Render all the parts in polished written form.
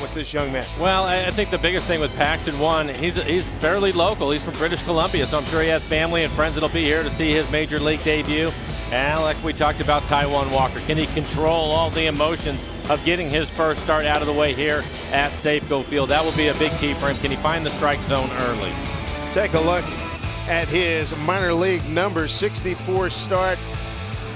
with this young man? Well, I think the biggest thing with Paxton, one, he's fairly local. He's from British Columbia, so I'm sure he has family and friends that'll be here to see his major league debut. And like we talked about, Taijuan Walker, can he control all the emotions of getting his first start out of the way here at Safeco Field? That will be a big key for him. Can he find the strike zone early? Take a look at his minor league numbers. 64 start,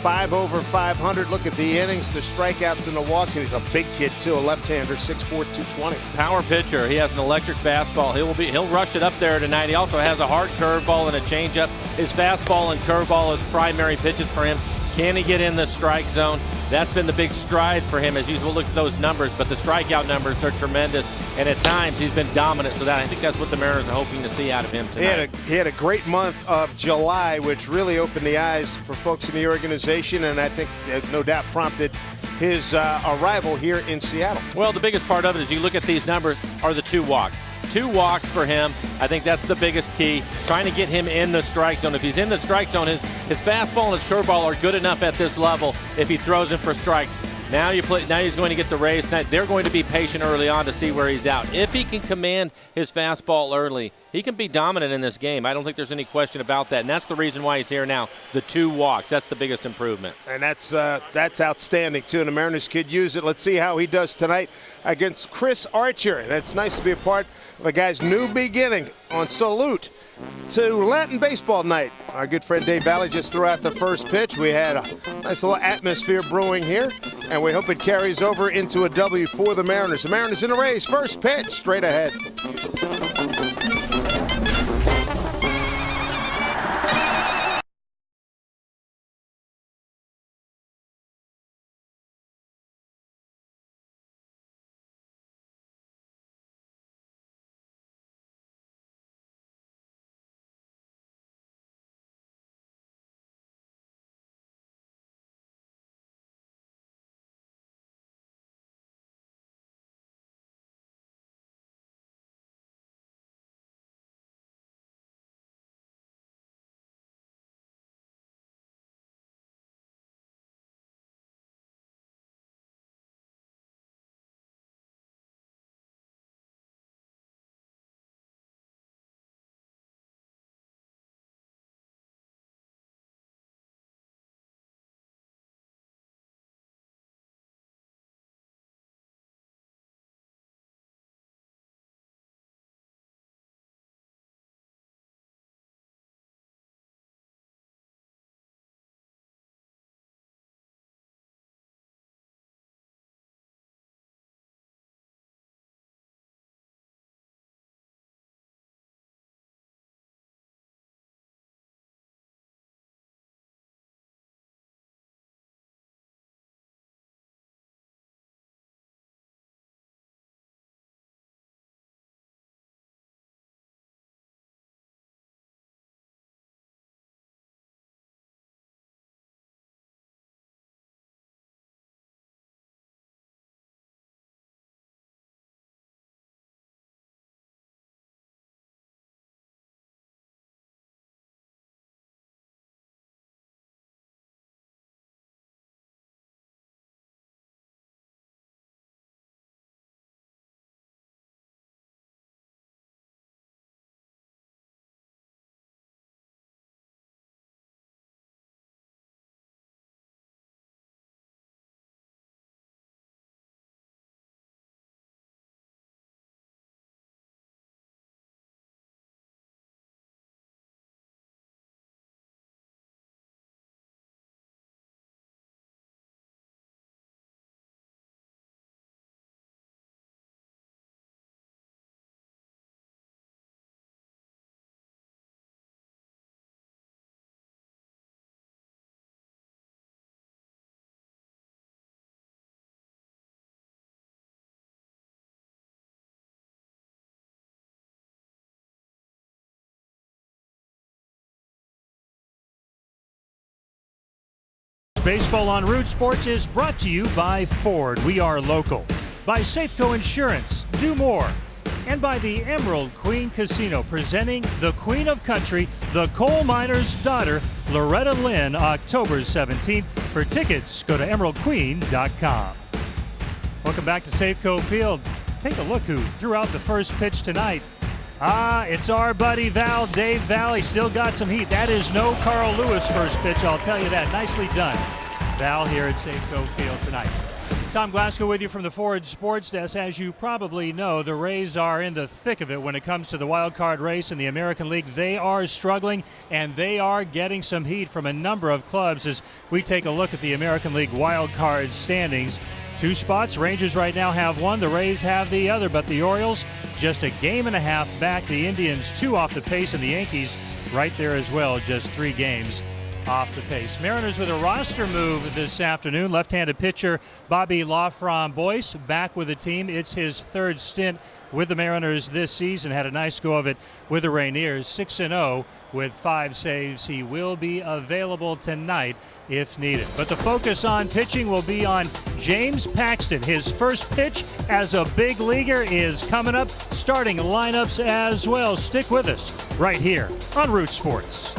5 over 500. Look at the innings, the strikeouts, and the walks. And he's a big kid too, a left-hander, 6'4", 220. Power pitcher. He has an electric fastball. He'll rush it up there tonight. He also has a hard curveball and a changeup. His fastball and curveball is primary pitches for him. Can he get in the strike zone? That's been the big stride for him as you look at those numbers, but the strikeout numbers are tremendous, and at times he's been dominant, so I think that's what the Mariners are hoping to see out of him tonight. He had a great month of July, which really opened the eyes for folks in the organization, and I think no doubt prompted his arrival here in Seattle. Well, the biggest part of it, as you look at these numbers, are the 2 walks. 2 walks for him. I think that's the biggest key, trying to get him in the strike zone. If he's in the strike zone, his fastball and his curveball are good enough at this level if he throws him for strikes. Now he's going to get the Rays tonight. They're going to be patient early on to see where he's out. If he can command his fastball early, he can be dominant in this game. I don't think there's any question about that, and that's the reason why he's here now. The 2 walks, that's the biggest improvement. And that's outstanding, too, and the Mariners could use it. Let's see how he does tonight against Chris Archer. And it's nice to be a part of a guy's new beginning on Salute to Latin Baseball Night. Our good friend Dave Valley just threw out the first pitch. We had a nice little atmosphere brewing here, and we hope it carries over into a W for the Mariners. The Mariners in the Rays, first pitch, straight ahead. Baseball on Root Sports is brought to you by Ford, we are local, by Safeco Insurance, do more, and by the Emerald Queen Casino, presenting the Queen of Country, the coal miner's daughter, Loretta Lynn, October 17th. For tickets, go to emeraldqueen.com. Welcome back to Safeco Field. take a look who threw out the first pitch tonight. It's our buddy Dave Val. He still got some heat. That is no Carl Lewis first pitch, I'll tell you that. Nicely done, Val, here at Safeco Field tonight. Tom Glasgow with you from the Ford Sports Desk. As you probably know, the Rays are in the thick of it when it comes to the wild card race in the American League. They are struggling, and they are getting some heat from a number of clubs as we take a look at the American League wild card standings. 2 spots. Rangers right now have 1. The Rays have the other, but the Orioles just a game and a half back. The Indians 2 off the pace, and the Yankees right there as well, just 3 games off the pace. Mariners with a roster move this afternoon. Left-handed pitcher Bobby Laframboise back with the team. It's his 3rd stint with the Mariners this season. Had a nice go of it with the Rainiers. 6-0 with 5 saves. He will be available tonight if needed. But the focus on pitching will be on James Paxton. His first pitch as a big leaguer is coming up. Starting lineups as well. Stick with us right here on Root Sports.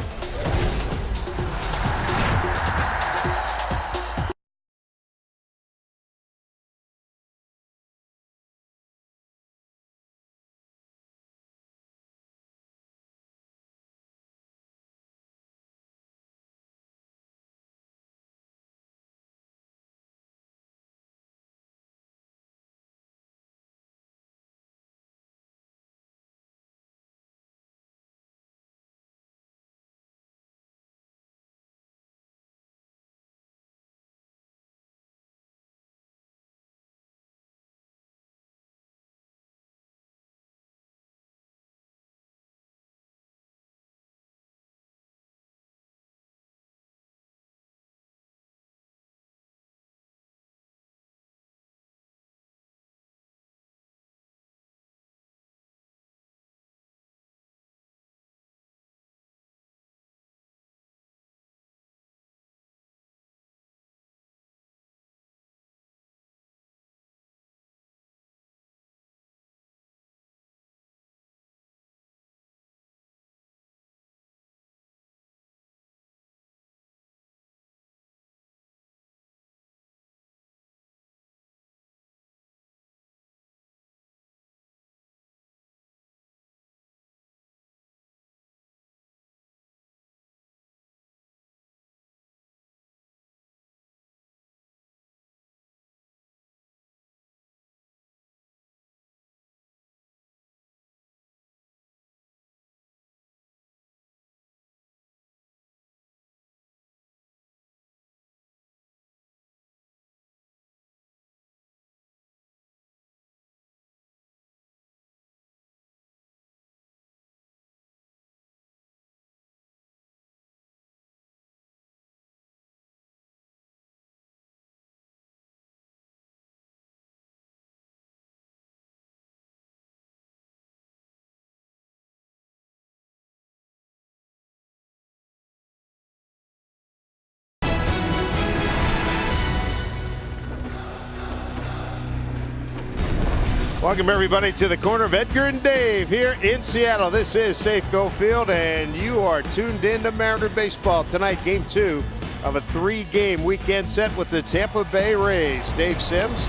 Welcome, everybody, to the corner of Edgar and Dave here in Seattle. This is Safeco Field, and you are tuned in to Mariner Baseball. Tonight, Game 2 of a 3-game weekend set with the Tampa Bay Rays. Dave Sims,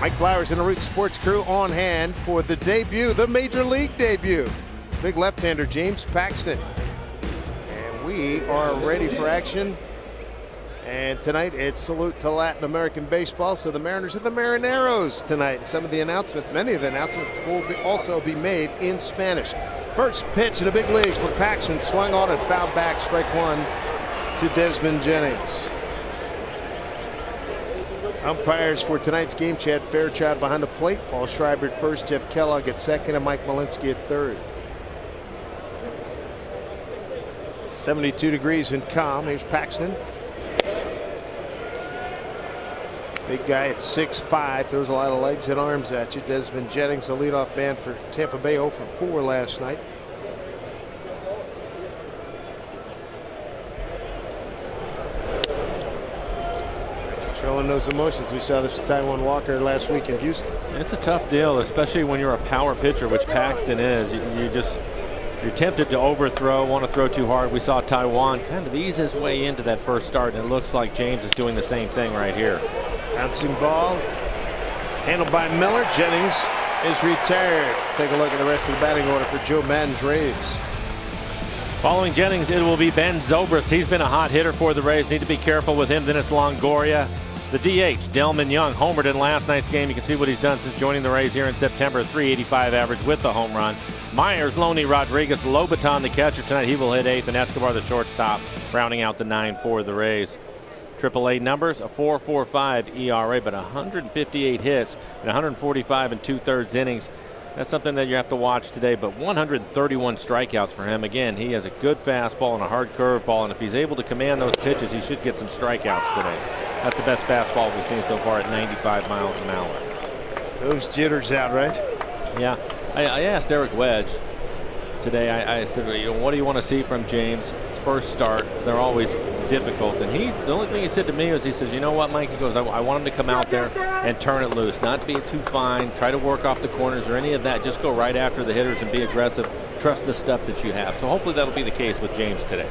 Mike Flowers, and the Root Sports crew on hand for the debut, the Major League debut. Big left-hander James Paxton. And we are ready for action. And tonight it's salute to Latin American baseball. So the Mariners are the Marineros tonight. Some of the announcements, many of the announcements will also be made in Spanish. First pitch in the big leagues for Paxton. Swung on and fouled back. Strike 1 to Desmond Jennings. Umpires for tonight's game: Chad Fairchild behind the plate, Paul Schreiber at first, Jeff Kellogg at second, and Mike Malinsky at third. 72 degrees and calm. Here's Paxton. Big guy at 6'5", throws a lot of legs and arms at you. Desmond Jennings, the leadoff man for Tampa Bay, 0 for 4 last night. Controlling those emotions. We saw this with Taijuan Walker last week in Houston. It's a tough deal, especially when you're a power pitcher, which Paxton is. You're tempted to overthrow, want to throw too hard. We saw Taijuan kind of ease his way into that first start, and it looks like James is doing the same thing right here. Bouncing ball, handled by Miller. Jennings is retired. Take a look at the rest of the batting order for Joe Maddon's Rays. Following Jennings, it will be Ben Zobrist. He's been a hot hitter for the Rays. Need to be careful with him. Then it's Longoria. The DH, Delman Young, homered in last night's game. You can see what he's done since joining the Rays here in September. 385 average with the home run. Myers, Loney Rodriguez, Lobaton, the catcher tonight. He will hit 8th, and Escobar, the shortstop, rounding out the 9 for the Rays. AAA numbers, a 4.45 ERA, but 158 hits and 145 and 2/3 innings. That's something that you have to watch today, but 131 strikeouts for him. Again, he has a good fastball and a hard curveball, and if he's able to command those pitches, he should get some strikeouts today. That's the best fastball we've seen so far at 95 miles an hour. Those jitters out, right? Yeah. I asked Eric Wedge today, I said, what do you want to see from James? His first start, they're always difficult. And the only thing he said to me was, he says, you know what, Mike? He goes, I want him to come out there and turn it loose, not be too fine, try to work off the corners or any of that. Just go right after the hitters and be aggressive. Trust the stuff that you have. So hopefully that'll be the case with James today.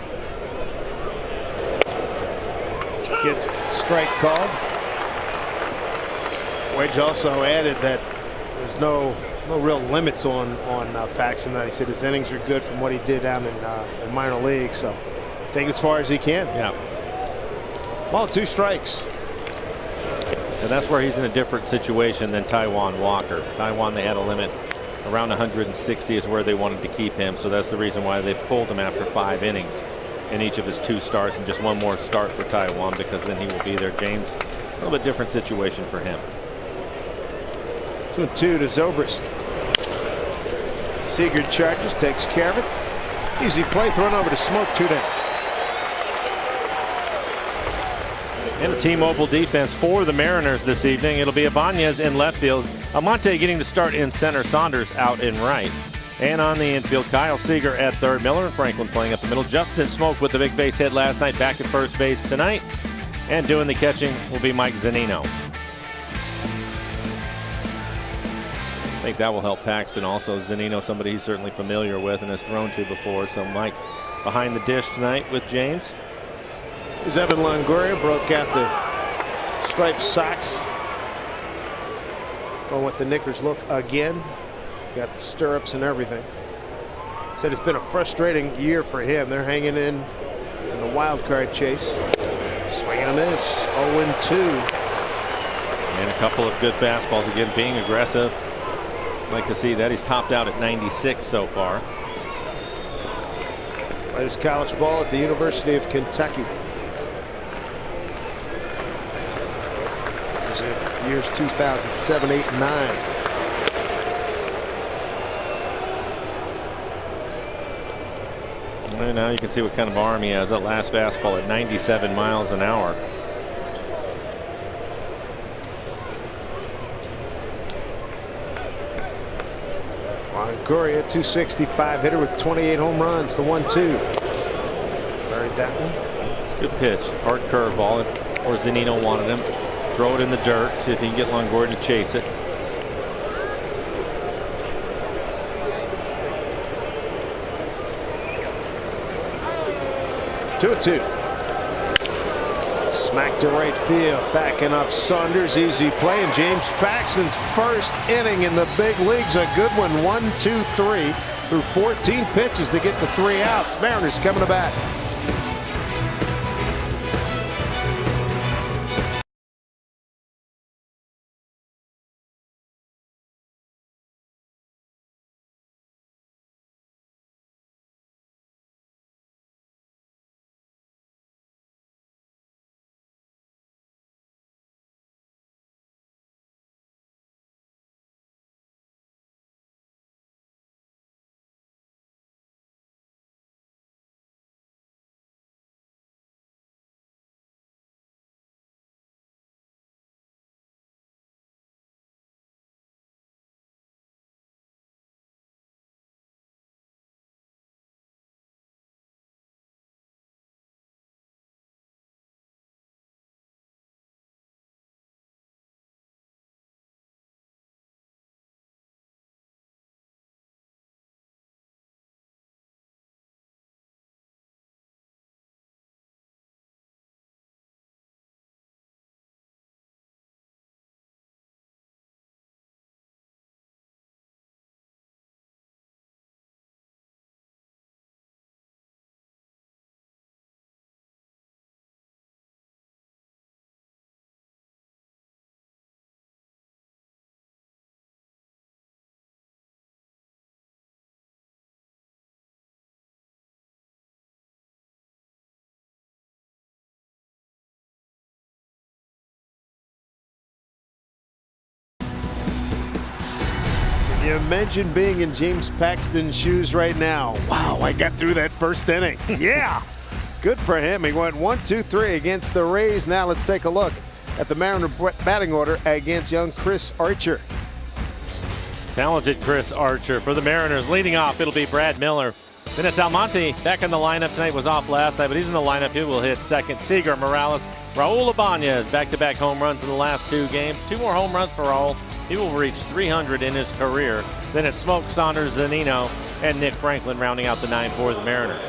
Gets strike called. Wedge also added that there's no real limits on Paxton. He said his innings are good from what he did down in minor league, so take as far as he can. Yeah. Well, 2 strikes. And that's where he's in a different situation than Taijuan Walker. Taijuan, they had a limit around 160 is where they wanted to keep him, so that's the reason why they pulled him after 5 innings in each of his 2 starts, and just 1 more start for Taijuan, because then he will be there. James, a little bit different situation for him. 2-2 to Zobrist. Seager charges, takes care of it. Easy play, thrown over to Smoak, 2 down. And a T-Mobile defense for the Mariners this evening. It'll be Ibanez in left field. Almonte getting the start in center. Saunders out in right. And on the infield, Kyle Seager at third. Miller and Franklin playing up the middle. Justin Smoak with the big base hit last night, back at first base tonight. And doing the catching will be Mike Zunino. I think that will help Paxton also. Zunino, somebody he's certainly familiar with and has thrown to before. So Mike behind the dish tonight with James. Here's Evan Longoria, broke out the striped socks. Going with the knickers look again. Got the stirrups and everything. Said it's been a frustrating year for him. They're hanging in the wild card chase. Swing and a miss. 0-2. And a couple of good fastballs. Again, being aggressive. Like to see that. He's topped out at 96 so far. Played his college ball at the University of Kentucky. Those are years 2007, 8, and 9. And now you can see what kind of arm he has. That last fastball at 97 miles an hour. Longoria, 265 hitter with 28 home runs. The 1-2. Buried that one. It's a good pitch. Hard curveball. Or Zunino wanted him. Throw it in the dirt. See if he can get Longoria to chase it. Two. Smack to right field. Backing up Saunders. Easy play. And James Paxton's first inning in the big leagues. A good one. 1, 2, 3 through 14 pitches to get the 3 outs. Mariners coming to bat. You imagine being in James Paxton's shoes right now. Wow, I got through that first inning. Yeah, good for him. He went 1-2-3 against the Rays. Now let's take a look at the Mariner batting order against young Chris Archer. Talented Chris Archer for the Mariners. Leading off, it'll be Brad Miller. Then it's Almonte back in the lineup tonight. Was off last night, but he's in the lineup. He will hit second. Seager, Morales, Raul Ibanez, back-to-back home runs in the last 2 games. 2 more home runs for Raul. He will reach 300 in his career. Then it's Smoak, Saunders, Zanino, and Nick Franklin rounding out the 9 for the Mariners.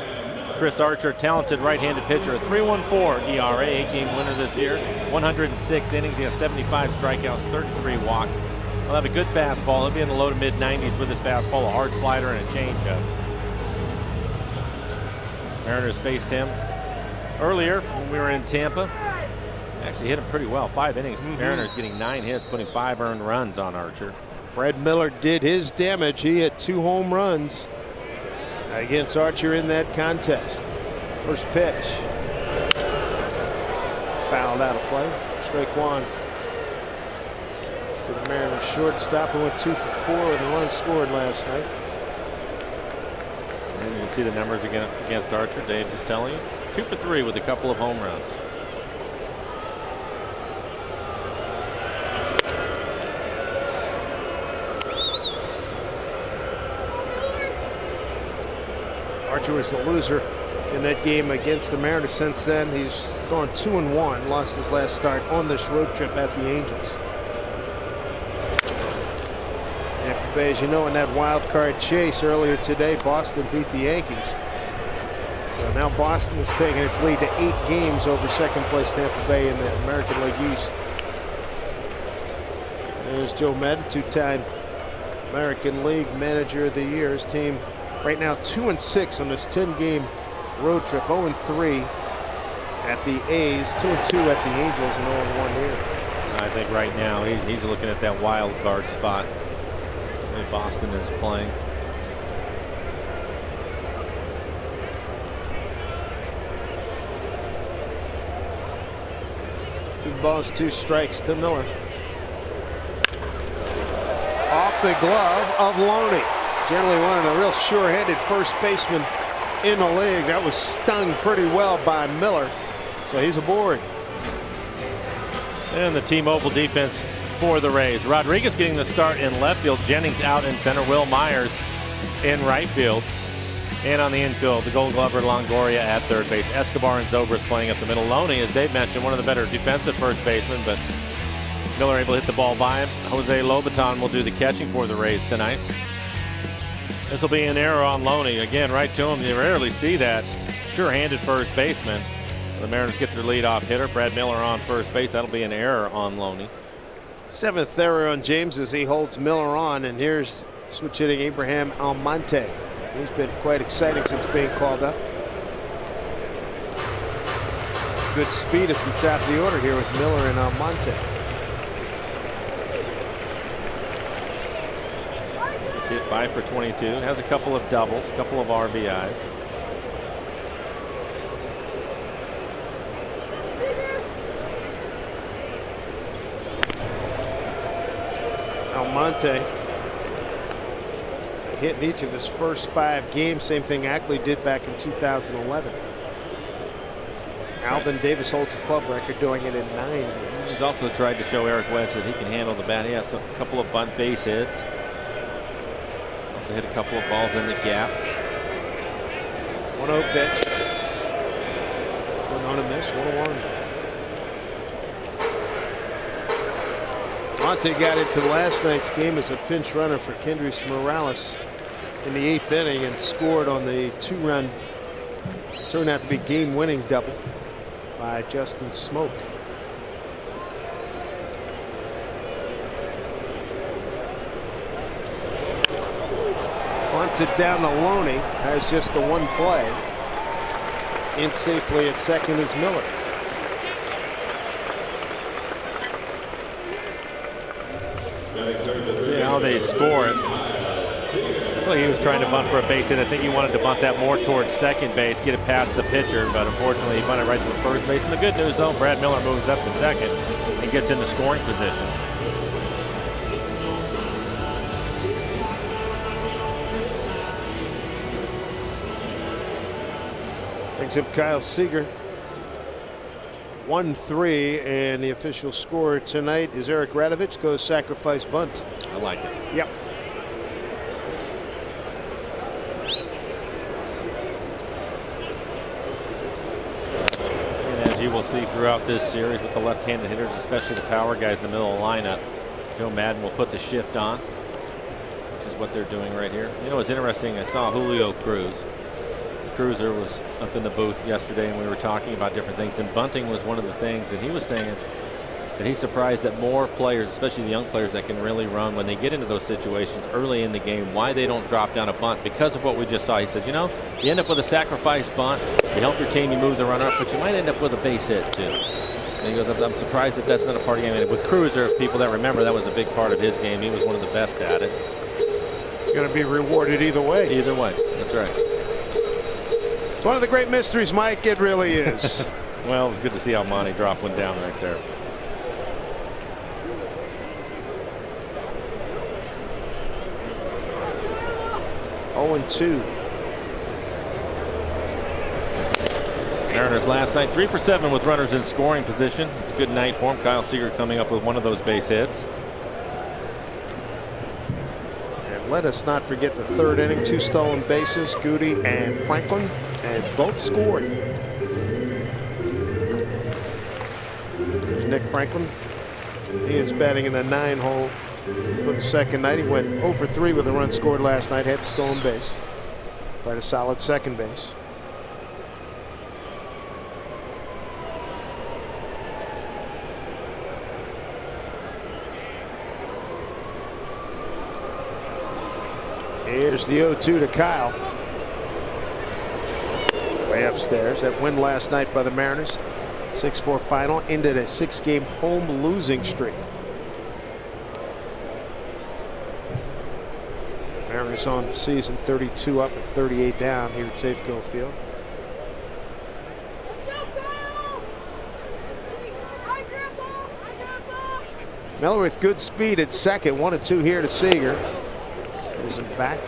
Chris Archer, talented right-handed pitcher, a 3.14 ERA, 8-game winner this year, 106 innings. He has 75 strikeouts, 33 walks. He'll have a good fastball. He'll be in the low to mid-90s with his fastball, a hard slider, and a changeup. Mariners faced him earlier when we were in Tampa. Actually hit him pretty well. 5 innings. Mariners getting 9 hits, putting 5 earned runs on Archer. Brad Miller did his damage. He hit 2 home runs against Archer in that contest. First pitch. Fouled out of play. Strike 1. To the Mariners shortstop, who went 2 for 4 with a run scored last night. And you can see the numbers again against Archer. Dave just telling you. 2 for 3 with a couple of home runs. Archer was the loser in that game against the Mariners. Since then, he's gone 2-1. Lost his last start on this road trip at the Angels. Tampa Bay, as you know, in that wild card chase earlier today, Boston beat the Yankees. So now Boston is taking its lead to 8 games over second place Tampa Bay in the American League East. There's Joe Madden, 2-time American League Manager of the Year. His team right now 2-6 on this 10-game road trip. 0-3 at the A's, 2-2 at the Angels, and 0-1 here. I think right now he's looking at that wild card spot that Boston is playing. Two balls, 2 strikes to Miller. Off the glove of Loney. Generally one of the real sure-handed first basemen in the league. That was stung pretty well by Miller. So he's aboard. And the T-Mobile defense for the Rays. Rodriguez getting the start in left field. Jennings out in center. Will Myers in right field. And on the infield, the Gold Glover Longoria at third base. Escobar and Zobrist playing up the middle. Loney, as Dave mentioned, one of the better defensive first basemen, but Miller able to hit the ball by him. Jose Lobaton will do the catching for the Rays tonight. This will be an error on Loney. Again, right to him. You rarely see that. Sure-handed first baseman. The Mariners get their leadoff hitter. Brad Miller on first base. That'll be an error on Loney. 7th error on James as he holds Miller on. And here's switch hitting Abraham Almonte. He's been quite exciting since being called up. Good speed at the top of the order here with Miller and Almonte. He's hit 5 for 22. Has a couple of doubles, a couple of RBIs. Almonte hit in each of his first 5 games. Same thing Ackley did back in 2011. Alvin Davis holds the club record, doing it in 9 years. He's also tried to show Eric Wedge that he can handle the bat. He has a couple of bunt base hits. Also hit a couple of balls in the gap. 1-0 pitch. Swing on a miss. 1-1. Monte got into last night's game as a pinch runner for Kendrick Morales in the 8th inning and scored on the 2-run, turned out to be game-winning double by Justin Smoak. Punts it down to Loney. Has just the 1 play. In safely at second is Miller. See how they score it. Well, he was trying to bunt for a base hit. I think he wanted to bunt that more towards second base, get it past the pitcher, but unfortunately he bunted right to the first base. And the good news, though, Brad Miller moves up to second and gets into scoring position. Brings up Kyle Seager. 1-3, and the official score tonight is Eric Radovich goes sacrifice bunt. I like it. Yep. And as you will see throughout this series with the left-handed hitters, especially the power guys in the middle of the lineup, Joe Madden will put the shift on, which is what they're doing right here. You know, it's interesting. I saw Julio Cruz. Cruiser was up in the booth yesterday, and we were talking about different things, and bunting was one of the things, and he was saying that he's surprised that more players, especially the young players that can really run, when they get into those situations early in the game, why they don't drop down a bunt because of what we just saw. He said, you know, you end up with a sacrifice bunt, you help your team, you move the runner up, but you might end up with a base hit too. And he goes, I'm surprised that that's not a part of the game. And with Cruiser, people that remember, that was a big part of his game. He was one of the best at it. Going to be rewarded either way. Either way, that's right. One of the great mysteries, Mike. It really is. Well, it's good to see how Monty dropped one down right there. Oh, 2. Mariners last night 3 for 7 with runners in scoring position. It's a good night for him. Kyle Seager coming up with one of those base hits. And let us not forget the 3rd inning. 2 stolen bases. Goody and Franklin, and both scored. There's Nick Franklin. He is batting in the 9-hole for the 2nd night. He went 0 for 3 with a run scored last night. Had the stolen base. Played a solid second base. Here's the 0-2 to Kyle. Way upstairs. That win last night by the Mariners. 6-4 final. Ended a 6-game home losing streak. Mariners on the season 32 up and 38 down here at Safeco Field. Miller with good speed at second. 1-2 here to Seager. There's him back.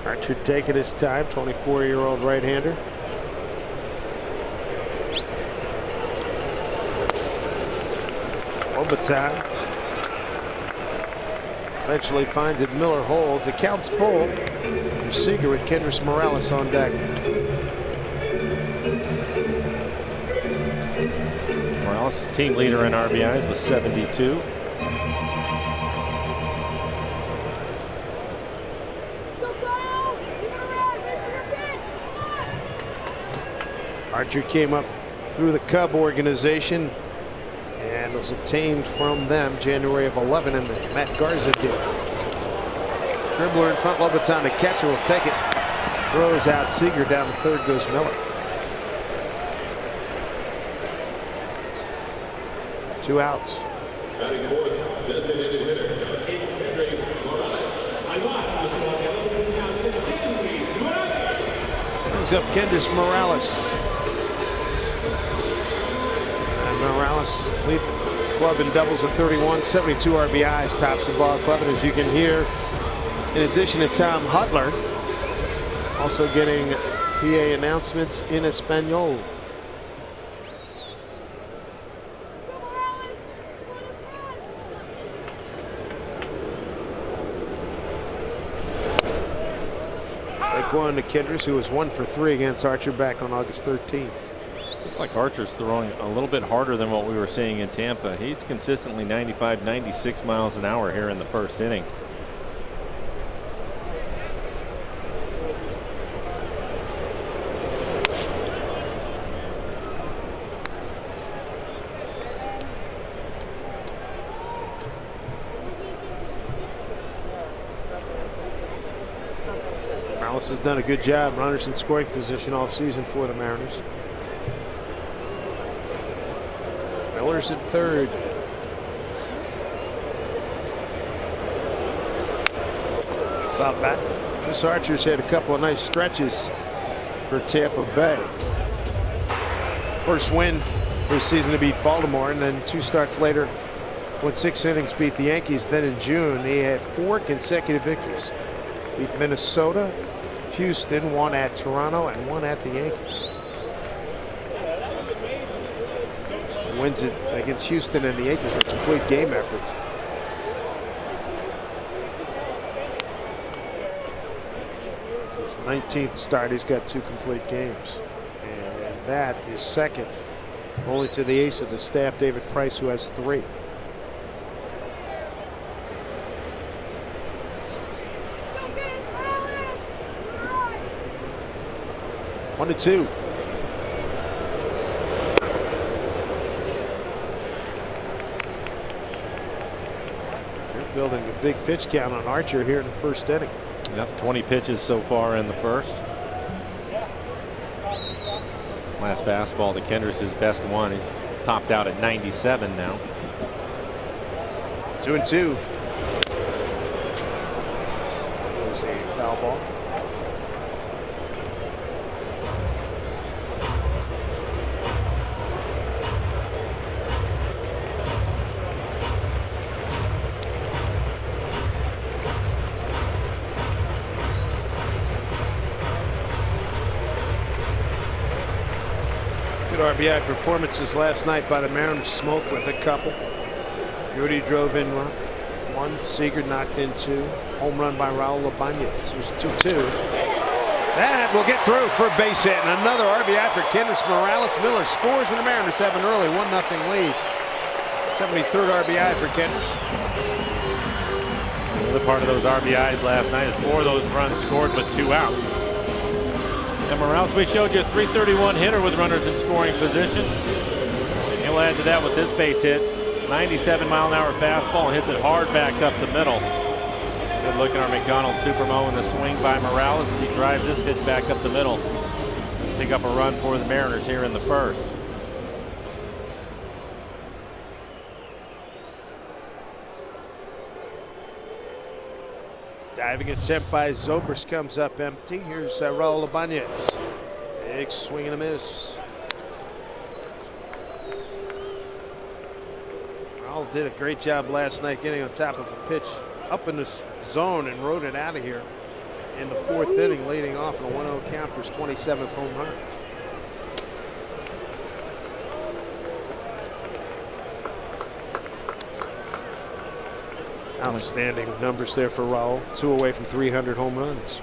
Archer taking his time, 24-year-old right-hander. Lobaton eventually finds it. Miller holds. It counts full. There's Seager with Kendrick Morales on deck. Morales, team leader in RBIs with 72. Archer came up through the Cub organization and was obtained from them January of 11 in the Matt Garza deal. Dribbler in front, Lobaton, the catcher will take it. Throws out Seager, down to third goes Miller. 2 outs. Brings up Kendrick Morales. Morales lead the club in doubles at 31, 72 RBIs, tops the ball club. And as you can hear, in addition to Tom Hutler, also getting PA announcements in Espanol. Strike 1 to Kendrick, who was 1 for 3 against Archer back on August 13th. Looks like Archer's throwing a little bit harder than what we were seeing in Tampa. He's consistently 95, 96 miles an hour here in the first inning. Morales has done a good job. Runners in scoring position all season for the Mariners. Miller's at third. Foul back. Chris Archer's had a couple of nice stretches for Tampa Bay. First win this season to beat Baltimore, and then 2 starts later, went 6 innings, beat the Yankees. Then in June, he had 4 consecutive victories. Beat Minnesota, Houston, 1 at Toronto, and 1 at the Yankees. Wins it against Houston and the Yankees with complete game efforts. It's his 19th start. He's got 2 complete games. And that is second only to the ace of the staff, David Price, who has 3. One to 2. Building a big pitch count on Archer here in the first inning. Yep, 20 pitches so far in the first. Last fastball to Kendrick's his best one. He's topped out at 97 now. 2-2. There's a foul ball. RBI performances last night by the Mariners. Smoak with a couple. Rudy drove in 1. Seager knocked in 2. Home run by Raul Ibanez. It was 2-2. That will get through for a base hit, and another RBI for Kendrick Morales. Miller scores, and the Mariners have an early 1-0 lead. 73rd RBI for Kendrick. The part of those RBIs last night is 4 of those runs scored with 2 outs. And Morales, we showed you a .331 hitter with runners in scoring position. And we'll add to that with this base hit. 97-mile-an-hour fastball and hits it hard back up the middle. Good look at our McDonald Supermo and the swing by Morales as he drives this pitch back up the middle. Pick up a run for the Mariners here in the first. Diving attempt by Zobrist comes up empty. Here's Raul Ibanez. Big swing and a miss. Raul did a great job last night getting on top of a pitch up in the zone and rode it out of here in the 4th inning, leading off in a 1-0 count for his 27th home run. Outstanding numbers there for Raul. 2 away from 300 home runs.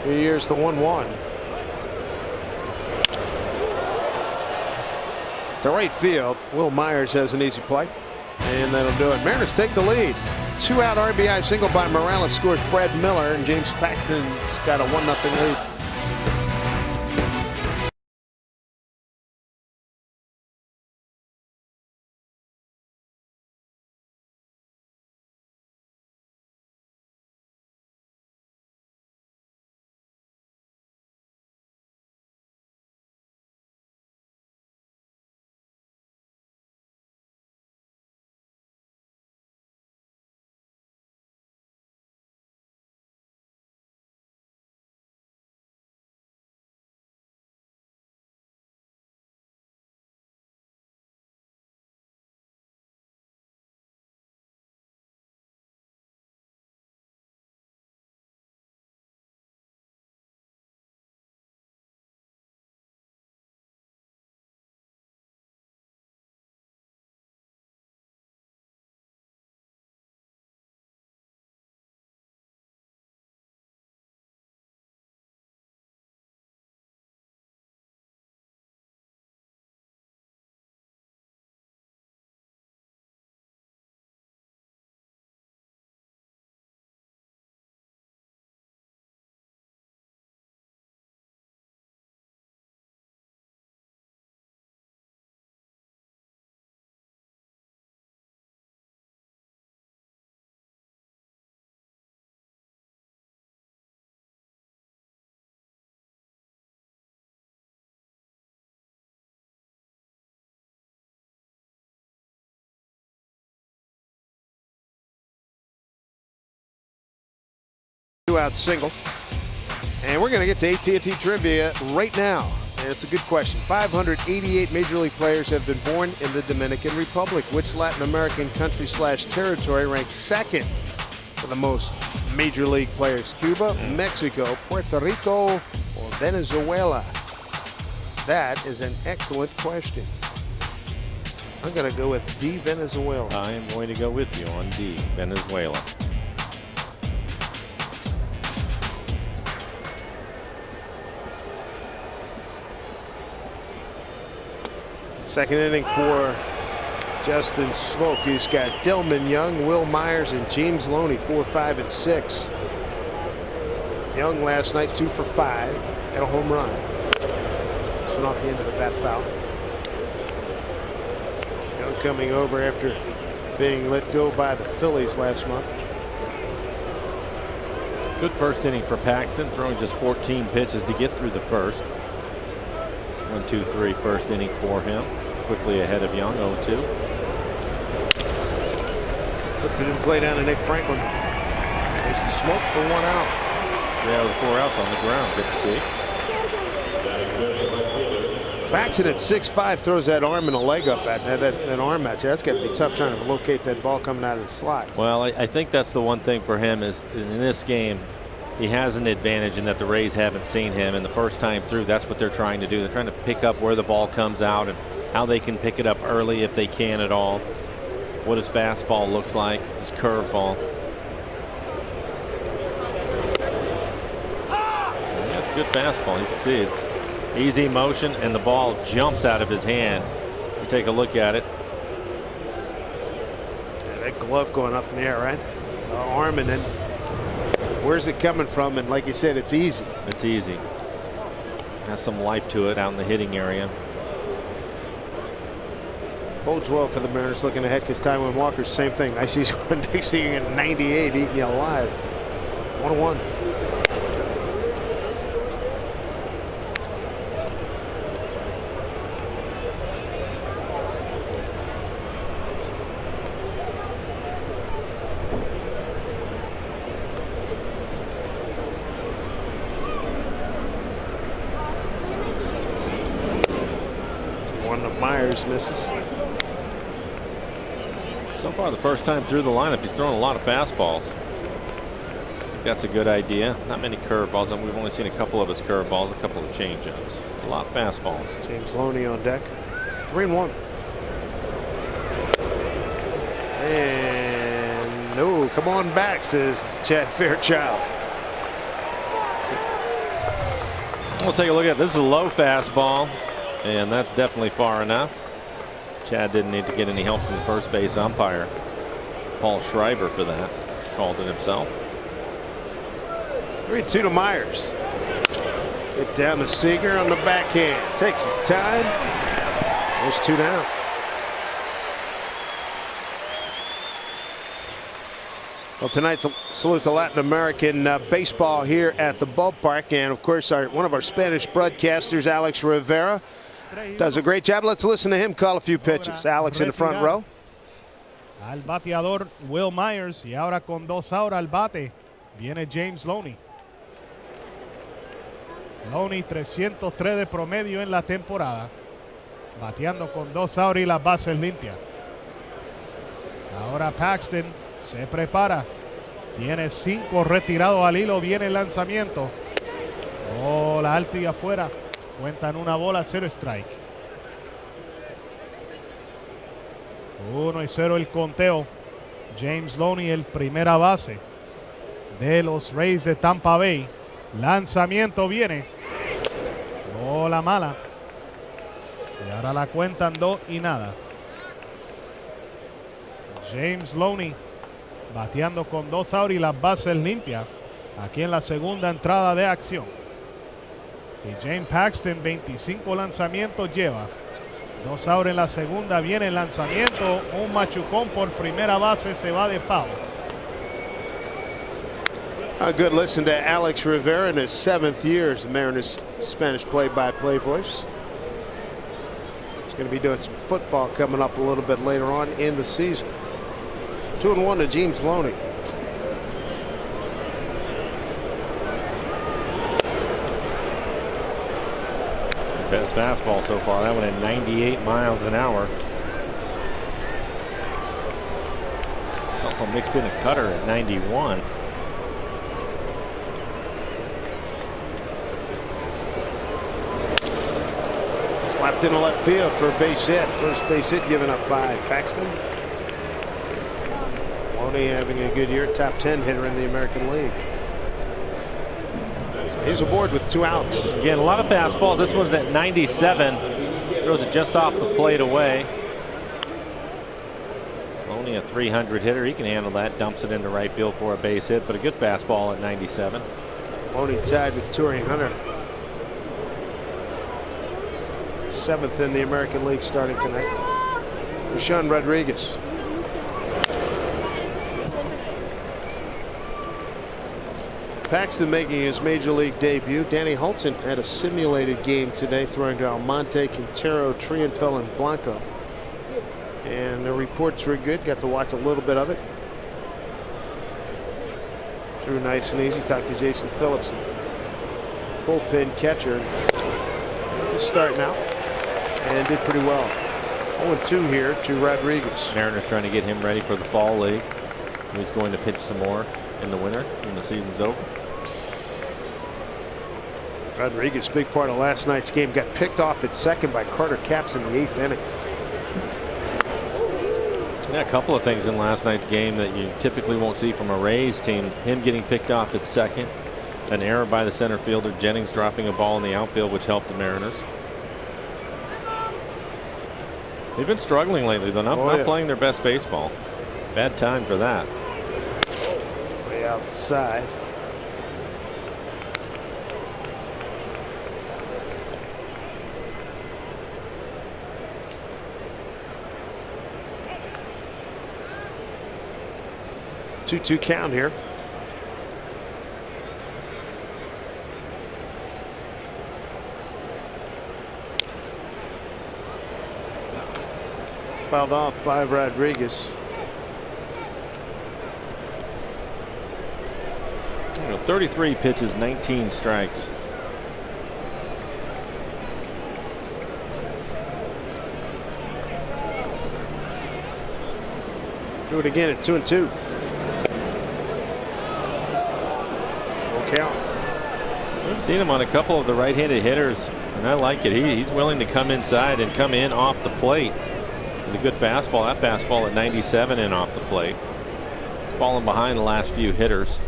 Here's the 1-1. It's a right field. Will Myers has an easy play, and that'll do it. Mariners take the lead. 2-out RBI single by Morales scores Brad Miller, and James Paxton's got a 1-0 lead. 2-out single. And we're going to get to AT&T Trivia right now. And it's a good question. 588 Major League players have been born in the Dominican Republic. Which Latin American country / territory ranks second for the most Major League players? Cuba, Mexico, Puerto Rico, or Venezuela? That is an excellent question. I'm going to go with D, Venezuela. I am going to go with you on D, Venezuela. Second inning for Justin Smoak. He's got Delman Young, Will Myers, and James Loney, 4, 5, and 6. Young last night 2 for 5, had a home run. This one off the end of the bat foul. Young coming over after being let go by the Phillies last month. Good first inning for Paxton, throwing just 14 pitches to get through the first. 1, 2, 3 first inning for him. Quickly ahead of Young, 0-2. Puts it in play down to Nick Franklin. There's the Smoak for 1 out. 3 out of the 4 outs on the ground. Good to see. Paxton at 6'5" throws that arm and a leg up at that arm match. That's got to be tough trying to locate that ball coming out of the slot. Well, I think that's the one thing for him is in this game, he has an advantage in that the Rays haven't seen him, and the first time through, that's what they're trying to do. They're trying to pick up where the ball comes out and how they can pick it up early if they can at all. What his fastball looks like, his curveball. That's a good fastball. You can see it's easy motion, and the ball jumps out of his hand. You take a look at it. That glove going up in the air, right? The arm, and then where's it coming from? And like you said, it's easy. It's easy. Has some life to it out in the hitting area. Bodes well for the Mariners looking ahead because Taijuan Walker's same thing. I see one next thing at 98 eating you alive. 1-1. One of Myers misses. So far, the first time through the lineup, he's throwing a lot of fastballs. I think that's a good idea. Not many curveballs, and we've only seen a couple of his curveballs, a couple of changeups. A lot of fastballs. James Loney on deck. 3-1. And no, come on back, says Chad Fairchild. We'll take a look at this. Is a low fastball, and that's definitely far enough. Chad didn't need to get any help from the first base umpire, Paul Schreiber, for that. Called it himself. 3-2 to Myers. Get down to Seager on the backhand. Takes his time. There's 2 down. Well, tonight's salute to Latin American baseball here at the ballpark, and of course one of our Spanish broadcasters, Alex Rivera, does a great job. Let's listen to him call a few pitches. Alex in the front row. Al bateador Will Myers, y ahora con 2 ahora al bate viene James Loney. Loney 303 de promedio en la temporada, bateando con 2 ahora y las bases limpias. Ahora Paxton se prepara, tiene 5 retirados al hilo, viene el lanzamiento. Bola alta y afuera. Cuentan 1 bola, 0 strike. 1-0 el conteo. James Loney, el primera base de los Rays de Tampa Bay. Lanzamiento viene. Bola mala. Y ahora la cuentan 2 y nada. James Loney bateando con 2 outs y las bases limpias aquí en la segunda entrada de acción. Y James Paxton 25 lanzamientos lleva. 2 outs en la segunda, viene el lanzamiento, un machucón por primera base, se va de foul. A good listen to Alex Rivera in his 7th year as Mariners Spanish play-by-play voice. He's going to be doing some football coming up a little bit later on in the season. 2-1 to James Loney. best fastball so far. That one at 98 miles an hour. It's also mixed in a cutter at 91. Slapped into left field for a base hit. First base hit given up by Paxton. Loney having a good year. Top 10 hitter in the American League. He's aboard with 2 outs. Again, a lot of fastballs. This one's at 97. Throws it just off the plate away. Only a 300 hitter. He can handle that. Dumps it into right field for a base hit, but a good fastball at 97. Loney tied with Torrey Hunter. 7th in the American League starting tonight. Rashawn Rodriguez. Paxton making his major league debut. Danny Hultzen had a simulated game today, throwing to Almonte, Quintero, Trienfel, and Blanco. And the reports were good. Got to watch a little bit of it. Threw nice and easy. Talked to Jason Phillips, bullpen catcher. Just starting out, and did pretty well. 0-2 here to Rodriguez. Mariners trying to get him ready for the fall league. He's going to pitch some more in the winter when the season's over. Rodriguez, big part of last night's game, got picked off at second by Carter Capps in the 8th inning. Yeah, a couple of things in last night's game that you typically won't see from a Rays team. Him getting picked off at second, an error by the center fielder, Jennings dropping a ball in the outfield, which helped the Mariners. They've been struggling lately, though, not playing their best baseball. Bad time for that. Way outside. Two count here. Fouled off by Rodriguez. 33 pitches, 19 strikes. Do it again at 2-2. Count. I've seen him on a couple of the right-handed hitters, and I like it. He's willing to come inside and come in off the plate with a good fastball. That fastball at 97 in off the plate. He's fallen behind the last few hitters.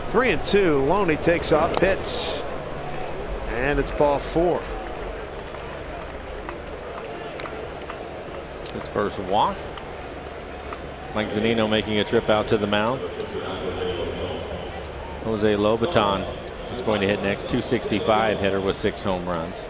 3-2. Loney takes off, pitch, and it's ball 4. His first walk. Mike Zunino making a trip out to the mound. Jose Lobaton is going to hit next. 265 hitter with 6 home runs.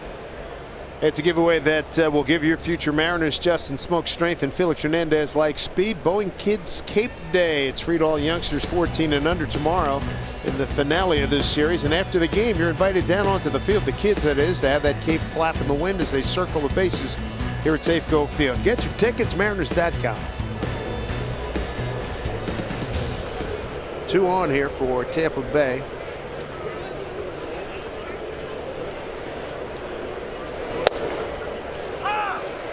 It's a giveaway that will give your future Mariners Justin Smoak strength and Felix Hernandez like speed. Boeing Kids Cape Day. It's free to all youngsters 14 and under tomorrow in the finale of this series. And after the game, you're invited down onto the field, the kids that is, to have that cape flap in the wind as they circle the bases here at Safeco Field. Get your tickets, Mariners.com. 2 on here for Tampa Bay.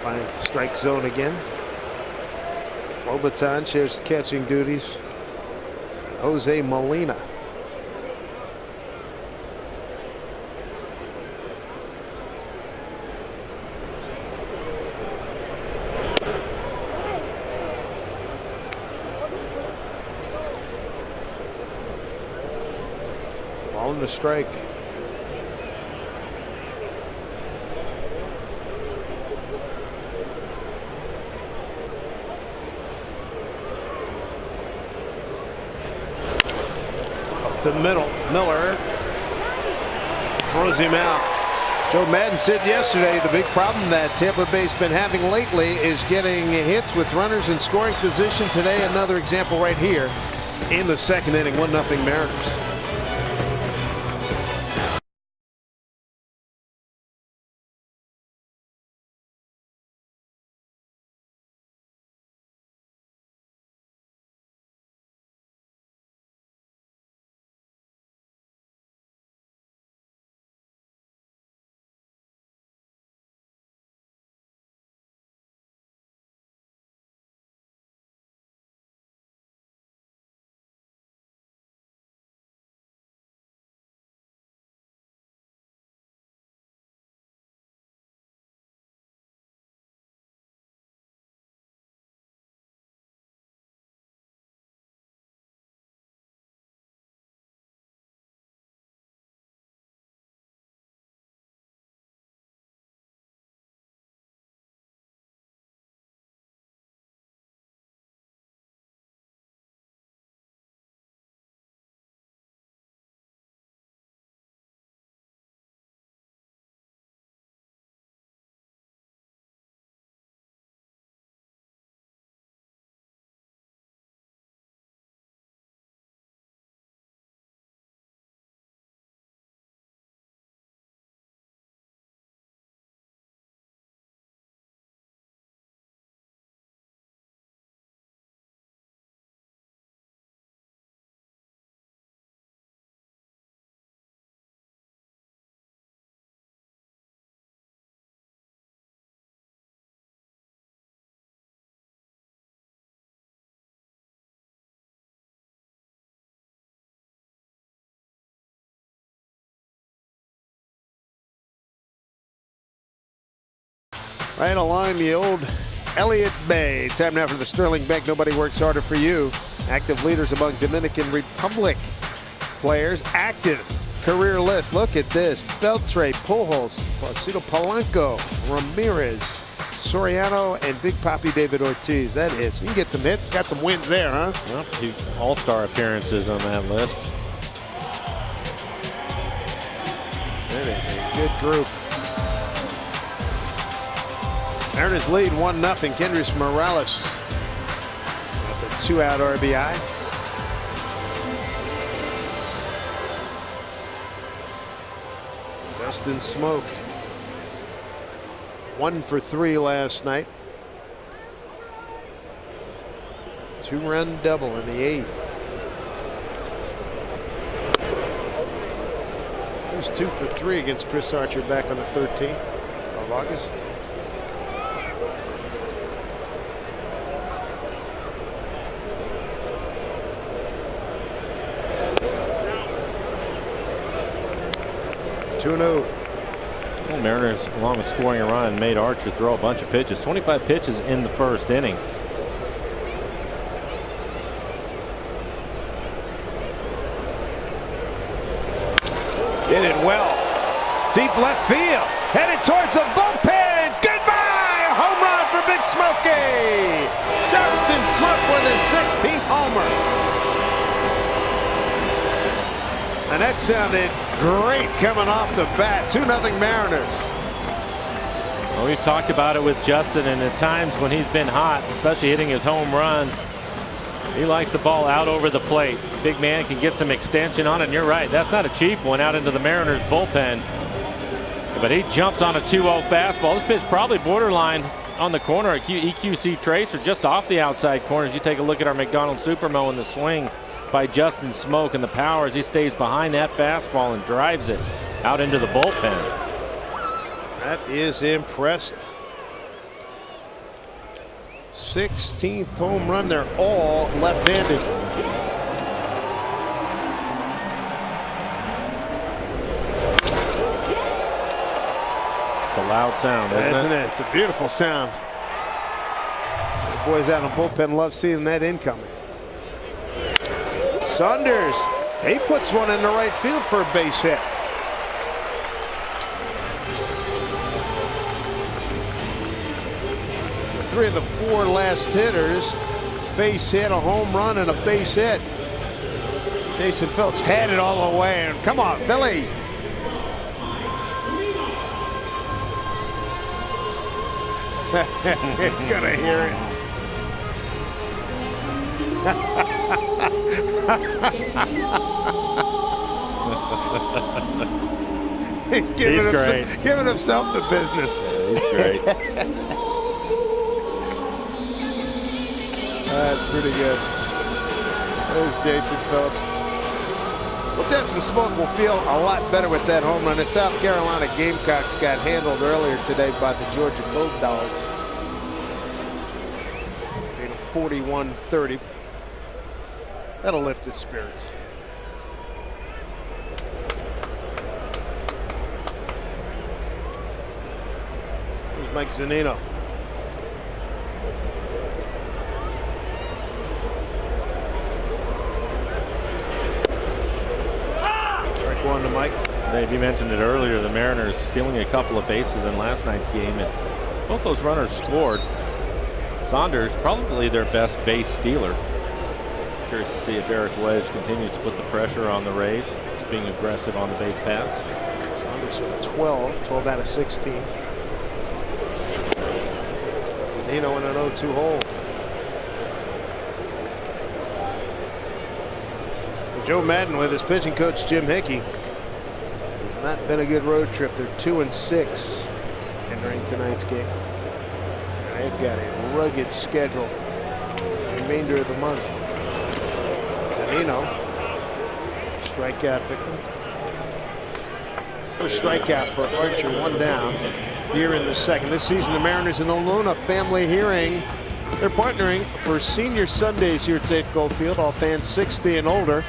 Finds the strike zone again. Lobaton shares the catching duties. Jose Molina. Ball in the strike. The middle. Miller throws him out. Joe Madden said yesterday the big problem that Tampa Bay's been having lately is getting hits with runners in scoring position. Today another example right here in the 2nd inning. 1-0 Mariners. Right along the old Elliott Bay. Time now for the Sterling Bank. Nobody works harder for you. Active leaders among Dominican Republic players. Active career list. Look at this. Beltre, Pujols, Placido Polanco, Ramirez, Soriano, and Big Papi David Ortiz. That is. You can get some hits. Got some wins there, huh? Well, 2 all-star appearances on that list. That is a good group. Mariners lead 1-0. Kendrick Morales with a 2-out RBI. Justin Smoak 1 for 3 last night. 2-run double in the 8th. He was 2 for 3 against Chris Archer back on the 13th of August. Well, Mariners, along with scoring a run, made Archer throw a bunch of pitches. 25 pitches in the first inning. Hit it well. Deep left field. Headed towards the bullpen. Goodbye! A home run for Big Smokey. Justin Smoak with his 16th homer. And that sounded great coming off the bat. 2-0 Mariners. Well, we've talked about it with Justin, and at times when he's been hot, especially hitting his home runs, he likes the ball out over the plate. Big man can get some extension on it, and you're right. That's not a cheap one out into the Mariners bullpen. But he jumps on a 2-0 fastball. This pitch probably borderline on the corner. EQC tracer just off the outside corners. You take a look at our McDonald's Supermo in the swing by Justin Smoak, and the power as he stays behind that fastball and drives it out into the bullpen. That is impressive. 16th home run. They're all left-handed. It's a loud sound, isn't it? It's a beautiful sound. The boys out in the bullpen love seeing that incoming. Saunders, he puts one in the right field for a base hit. Three of the 4 last hitters, base hit, a home run, and a base hit. Jason Phillips had it all the way, and come on, Philly. It's gonna hear it. He's giving himself the business. Yeah, he's great. That's pretty good. There's Jason Phillips. Well, Justin Smoak will feel a lot better with that home run. The South Carolina Gamecocks got handled earlier today by the Georgia Bulldogs. 41-30. That'll lift his spirits. Here's Mike Zunino. Strike one to Mike. Dave, you mentioned it earlier, the Mariners stealing a couple of bases in last night's game, and both those runners scored. Saunders, probably their best base stealer. Curious to see if Eric Wedge continues to put the pressure on the Rays, being aggressive on the base paths. Saunders with 12 out of 16. Zunino in an 0-2 hole. Joe Madden with his pitching coach Jim Hickey. Not been a good road trip. They're 2-6 entering tonight's game. They've got a rugged schedule the remainder of the month. Zunino, strikeout victim. First strikeout for Archer, 1 down here in the second. This season, the Mariners and the Luna family hearing. They're partnering for Senior Sundays here at Safeco Field. All fans 60 and older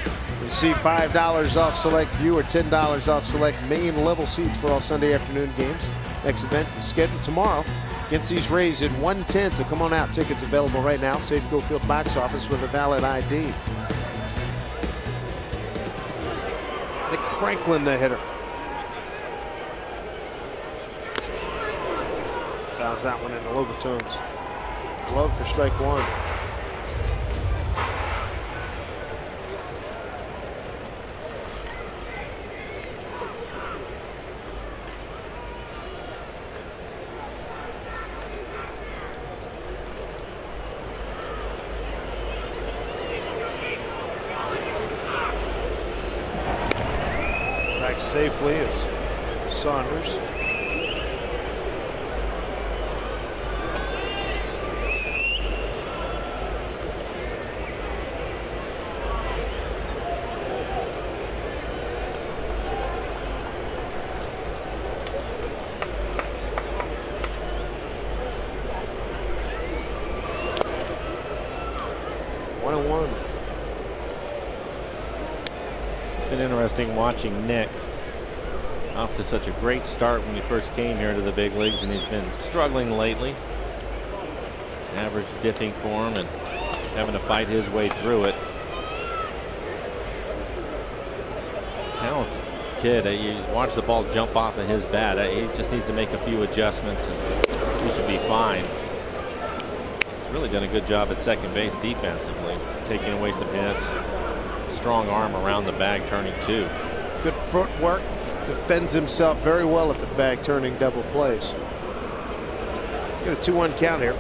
receive $5 off select view or $10 off select main level seats for all Sunday afternoon games. Next event is scheduled tomorrow. against these Rays at 110. So come on out. Tickets available right now. Safeco Field box office with a valid ID. Nick Franklin, the hitter. Fouls that one into Lobaton's glove for strike one. Back safely is Saunders. It's been interesting watching Nick off to such a great start when he first came here to the big leagues, and he's been struggling lately. Average dipping for him and having to fight his way through it. Talented kid. You watch the ball jump off of his bat. He just needs to make a few adjustments and he should be fine. He's really done a good job at second base defensively, taking away some hits. Strong arm around the bag turning too. Good footwork. Defends himself very well at the bag turning double plays. Got a 2-1 count here.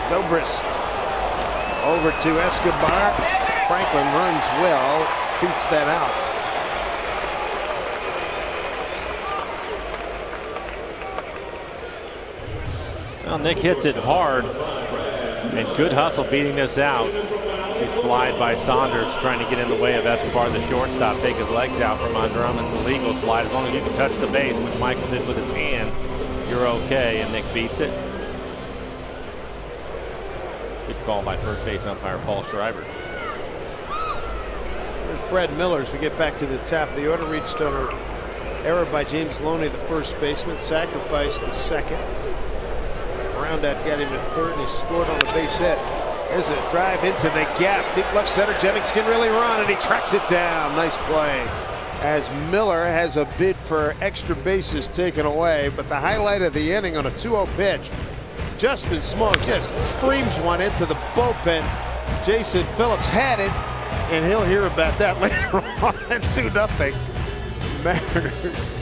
Zobrist over to Escobar. Franklin runs well, beats that out. Well, Nick hits it hard, and good hustle beating this out. See slide by Saunders trying to get in the way of Escobar, the shortstop, take his legs out from under him. It's a legal slide as long as you can touch the base, which Michael did with his hand. You're okay, and Nick beats it. Good call by first base umpire Paul Schreiber. There's Brad Miller as we get back to the top of the order. Reached on an error by James Loney, the first baseman, sacrificed the second. Roundout got him to third, and he scored on the base hit. There's a drive into the gap. Deep left center. Jennings can really run, and he tracks it down. Nice play. As Miller has a bid for extra bases taken away, but the highlight of the inning on a 2-0 pitch, Justin Smoak just creams one into the bullpen. Jason Phillips had it, and he'll hear about that later on. 2-0 Mariners.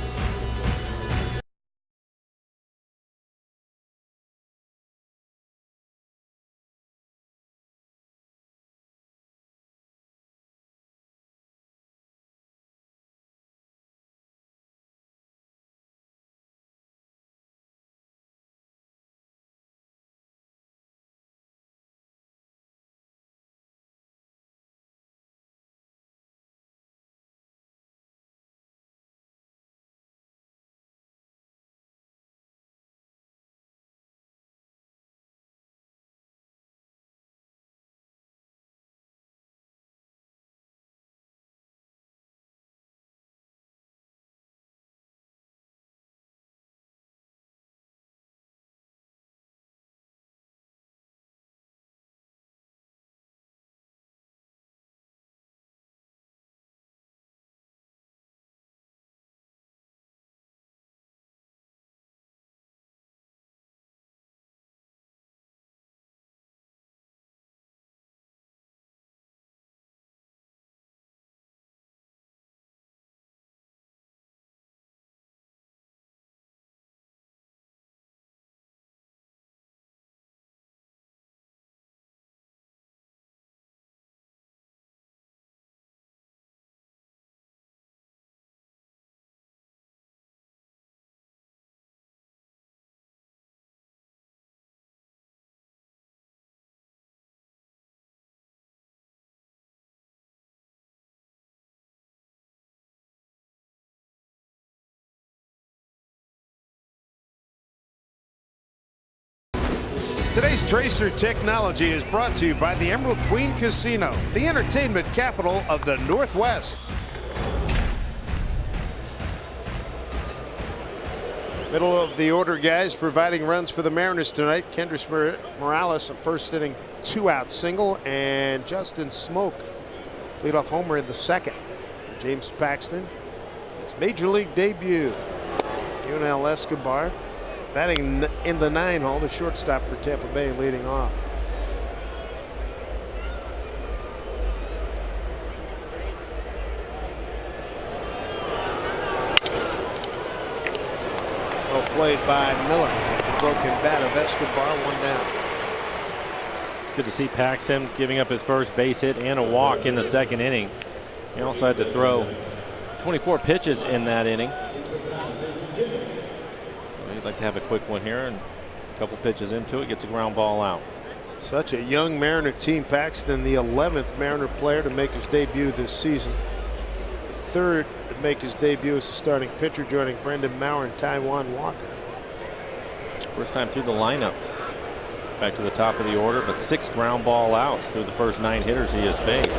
Today's Tracer Technology is brought to you by the Emerald Queen Casino, the entertainment capital of the Northwest. Middle of the order guys providing runs for the Mariners tonight. Kendrick Morales, a first inning 2-out single, and Justin Smoak, leadoff homer in the second. For James Paxton, his major league debut. Yunel Escobar batting in the 9-hole, the shortstop for Tampa Bay, leading off. Well played by Miller. The broken bat of Escobar, 1 down. Good to see Paxton giving up his first base hit and a walk in the second inning. He also had to throw 24 pitches in that inning. He'd like to have a quick one here, and a couple pitches into it, gets a ground ball out. Such a young Mariner team. Paxton, the 11th Mariner player to make his debut this season. The 3rd to make his debut as a starting pitcher, joining Brendan Maurer and Taijuan Walker. First time through the lineup. Back to the top of the order, but 6 ground ball outs through the first 9 hitters he has faced.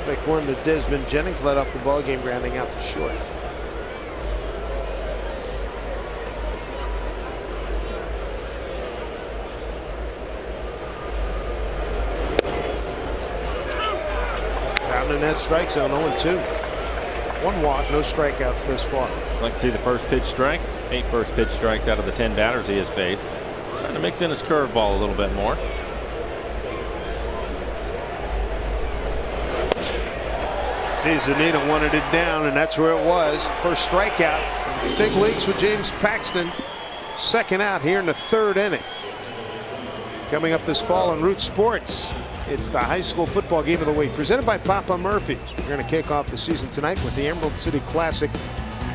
Make one to Desmond Jennings, led off the ball game, grounding out to short. Down in that strike zone, 0-2. 1 walk, no strikeouts this far. I'd like to see the first pitch strikes. 8 first pitch strikes out of the 10 batters he has faced. Trying to mix in his curveball a little bit more. Zanita wanted it down, and that's where it was. First strikeout. Big leagues for James Paxton. 2nd out here in the 3rd inning. Coming up this fall on Root Sports, it's the high school football game of the week, presented by Papa Murphy's. We're going to kick off the season tonight with the Emerald City Classic.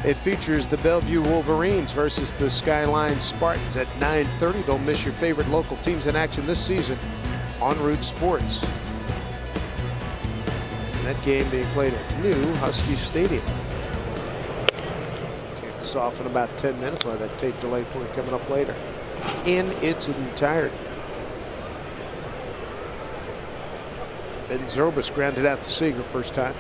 It features the Bellevue Wolverines versus the Skyline Spartans at 9:30. Don't miss your favorite local teams in action this season on Root Sports. And that game being played at new Husky Stadium. Kicks off in about 10 minutes. We'll have that tape delay for you coming up later in its entirety. Ben Zobus grounded out to Seager first time.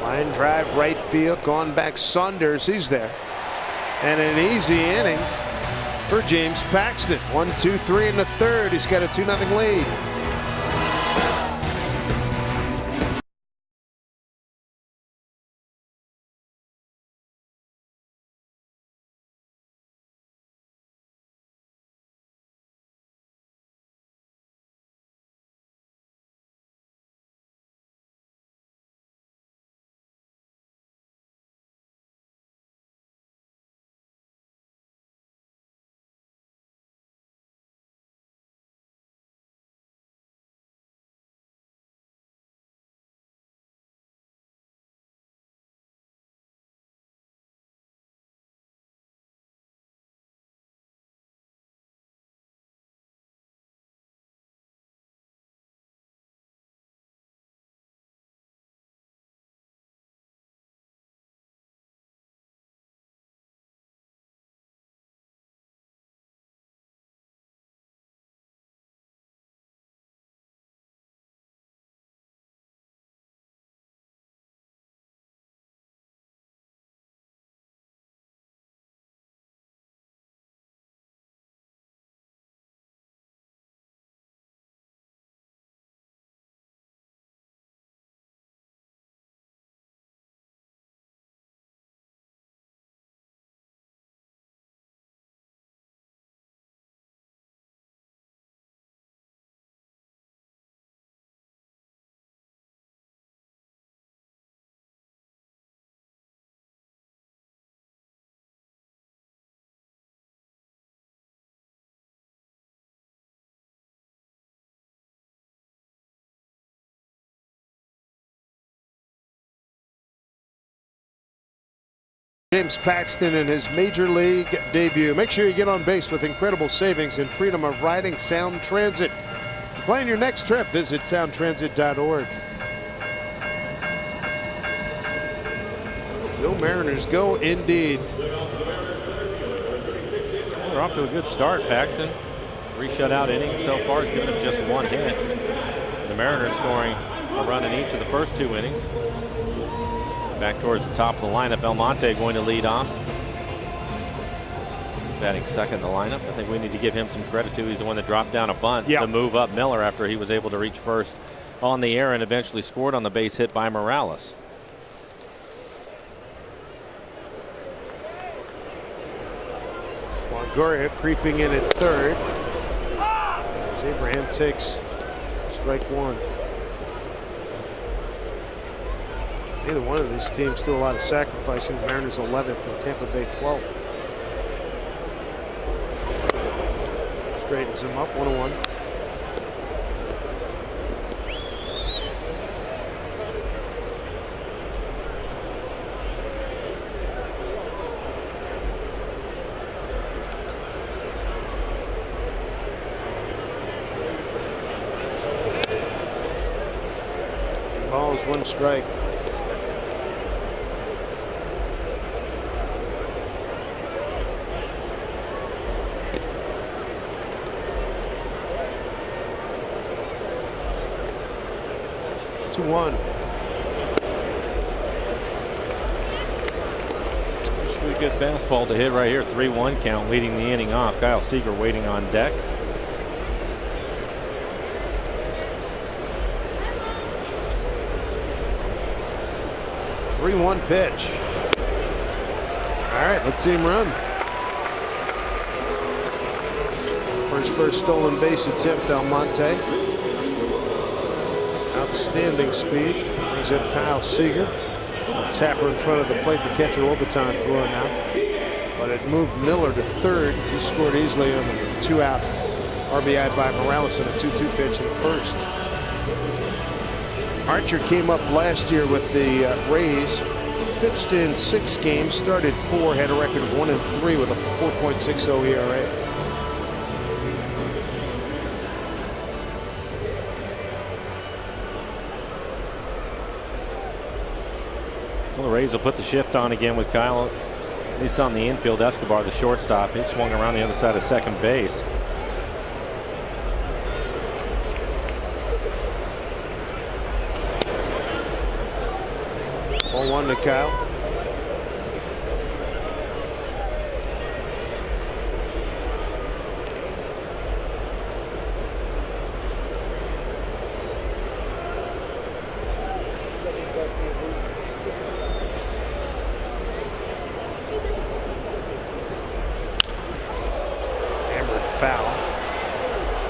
Line drive right field, gone back Saunders, he's there. And an easy inning for James Paxton. 1-2-3 in the 3rd. He's got a 2-0 lead. James Paxton in his major league debut. Make sure you get on base with incredible savings and freedom of riding Sound Transit. To plan your next trip, visit soundtransit.org. Go Mariners, go indeed. They're off to a good start, Paxton. 3 shutout innings so far. He's given up just 1 hit. The Mariners scoring a run in each of the first 2 innings. Back towards the top of the lineup, Almonte going to lead off. Batting second in the lineup. I think we need to give him some credit too. He's the one that dropped down a bunt to move up Miller after he was able to reach first on the air and eventually scored on the base hit by Morales. Longoria creeping in at third. As Abraham takes strike 1. Neither one of these teams do a lot of sacrificing. Mariners 11th and Tampa Bay 12th. Straightens him up, 1-1. Ball is 1 strike. One. Should be a good fastball to hit right here. 3-1 count, leading the inning off. Kyle Seager waiting on deck. Three-one pitch. All right, let's see him run. First stolen base attempt, Almonte. Outstanding speed. Brings up Kyle Seager. Tapper in front of the plate. The catcher Lobaton throwing out. But it moved Miller to third. He scored easily on the 2-out RBI by Morales in a 2-2 pitch in the first. Archer came up last year with the Rays. Pitched in 6 games, started 4, had a record of 1-3 with a 4.60 ERA. Well, the Rays will put the shift on again with Kyle, at least on the infield. Escobar, the shortstop, he swung around the other side of second base. Ball 1 to Kyle. Foul.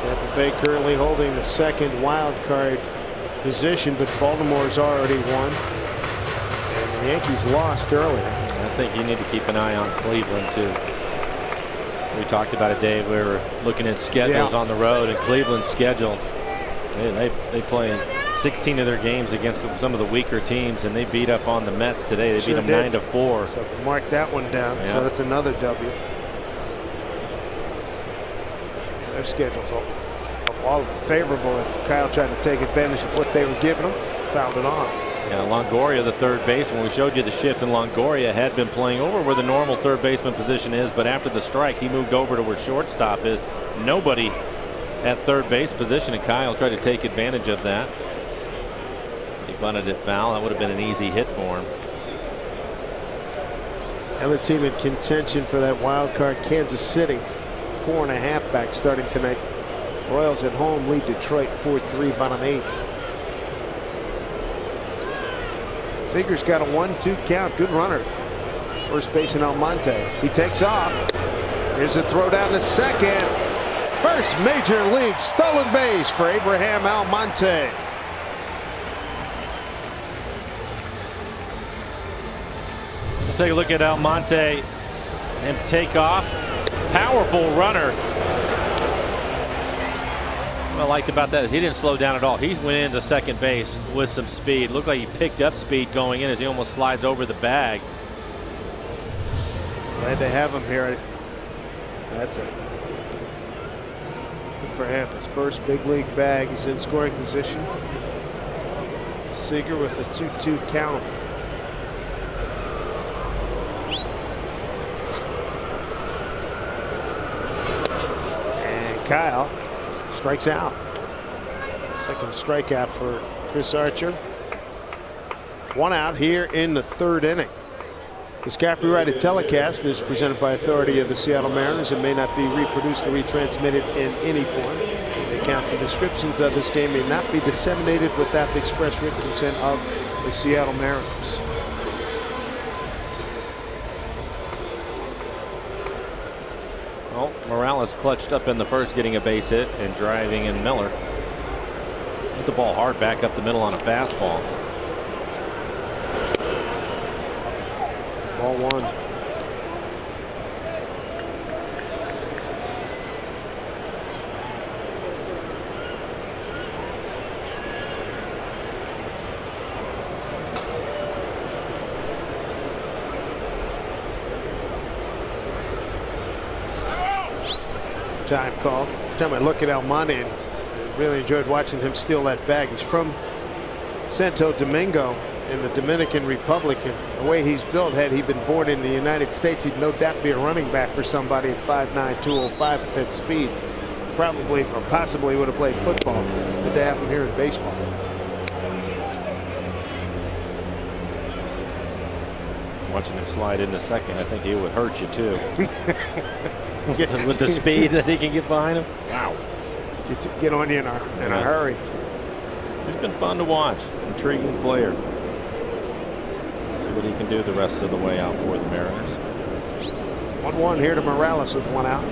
Tampa Bay currently holding the second wild card position, but Baltimore's already won. And the Yankees lost earlier. I think you need to keep an eye on Cleveland too. We talked about it, Dave. We were looking at schedules on the road, and Cleveland's schedule. They play 16 of their games against some of the weaker teams, and they beat up on the Mets today. They beat them 9-4. So mark that one down. Yeah. So that's another W. Their schedule's all favorable, and Kyle tried to take advantage of what they were giving him, fouled it off. Yeah, Longoria, the third baseman. We showed you the shift, and Longoria had been playing over where the normal third baseman position is, but after the strike, he moved over to where shortstop is. Nobody at third base position, and Kyle tried to take advantage of that. He bunted it foul. That would have been an easy hit for him. Other team in contention for that wild card, Kansas City. 4.5 back starting tonight. Royals at home lead Detroit 4-3, bottom 8. Seager's got a 1-2 count. Good runner. First baseman Almonte. He takes off. Here's a throw down to second. First major league stolen base for Abraham Almonte. We'll take a look at Almonte and take off. Powerful runner. What I liked about that is he didn't slow down at all. He went into second base with some speed. Looked like he picked up speed going in as he almost slides over the bag. Glad to have him here. That's it. Good for him. His first big league bag. He's in scoring position. Seager with a 2-2 count. Kyle strikes out. Second strikeout for Chris Archer. 1 out here in the 3rd inning. This copyrighted telecast is presented by authority of the Seattle Mariners and may not be reproduced or retransmitted in any form. The accounts and descriptions of this game may not be disseminated without the express written consent of the Seattle Mariners. Well, Morales clutched up in the first, getting a base hit and driving in Miller. Hit the ball hard back up the middle on a fastball. Ball 1. Time called. Time I look at Almonte and really enjoyed watching him steal that bag. He's from Santo Domingo in the Dominican Republic, and the way he's built, had he been born in the United States, he'd no doubt be a running back for somebody at 5'9", 205 at that speed. Probably or possibly would have played football. Good to have him here in baseball. Watching him slide into second, I think he would hurt you too. With the speed that he can get behind him. Wow. Get on you in a hurry. He's been fun to watch. Intriguing player. See what he can do the rest of the way out for the Mariners. 1-1 here to Morales with 1 out.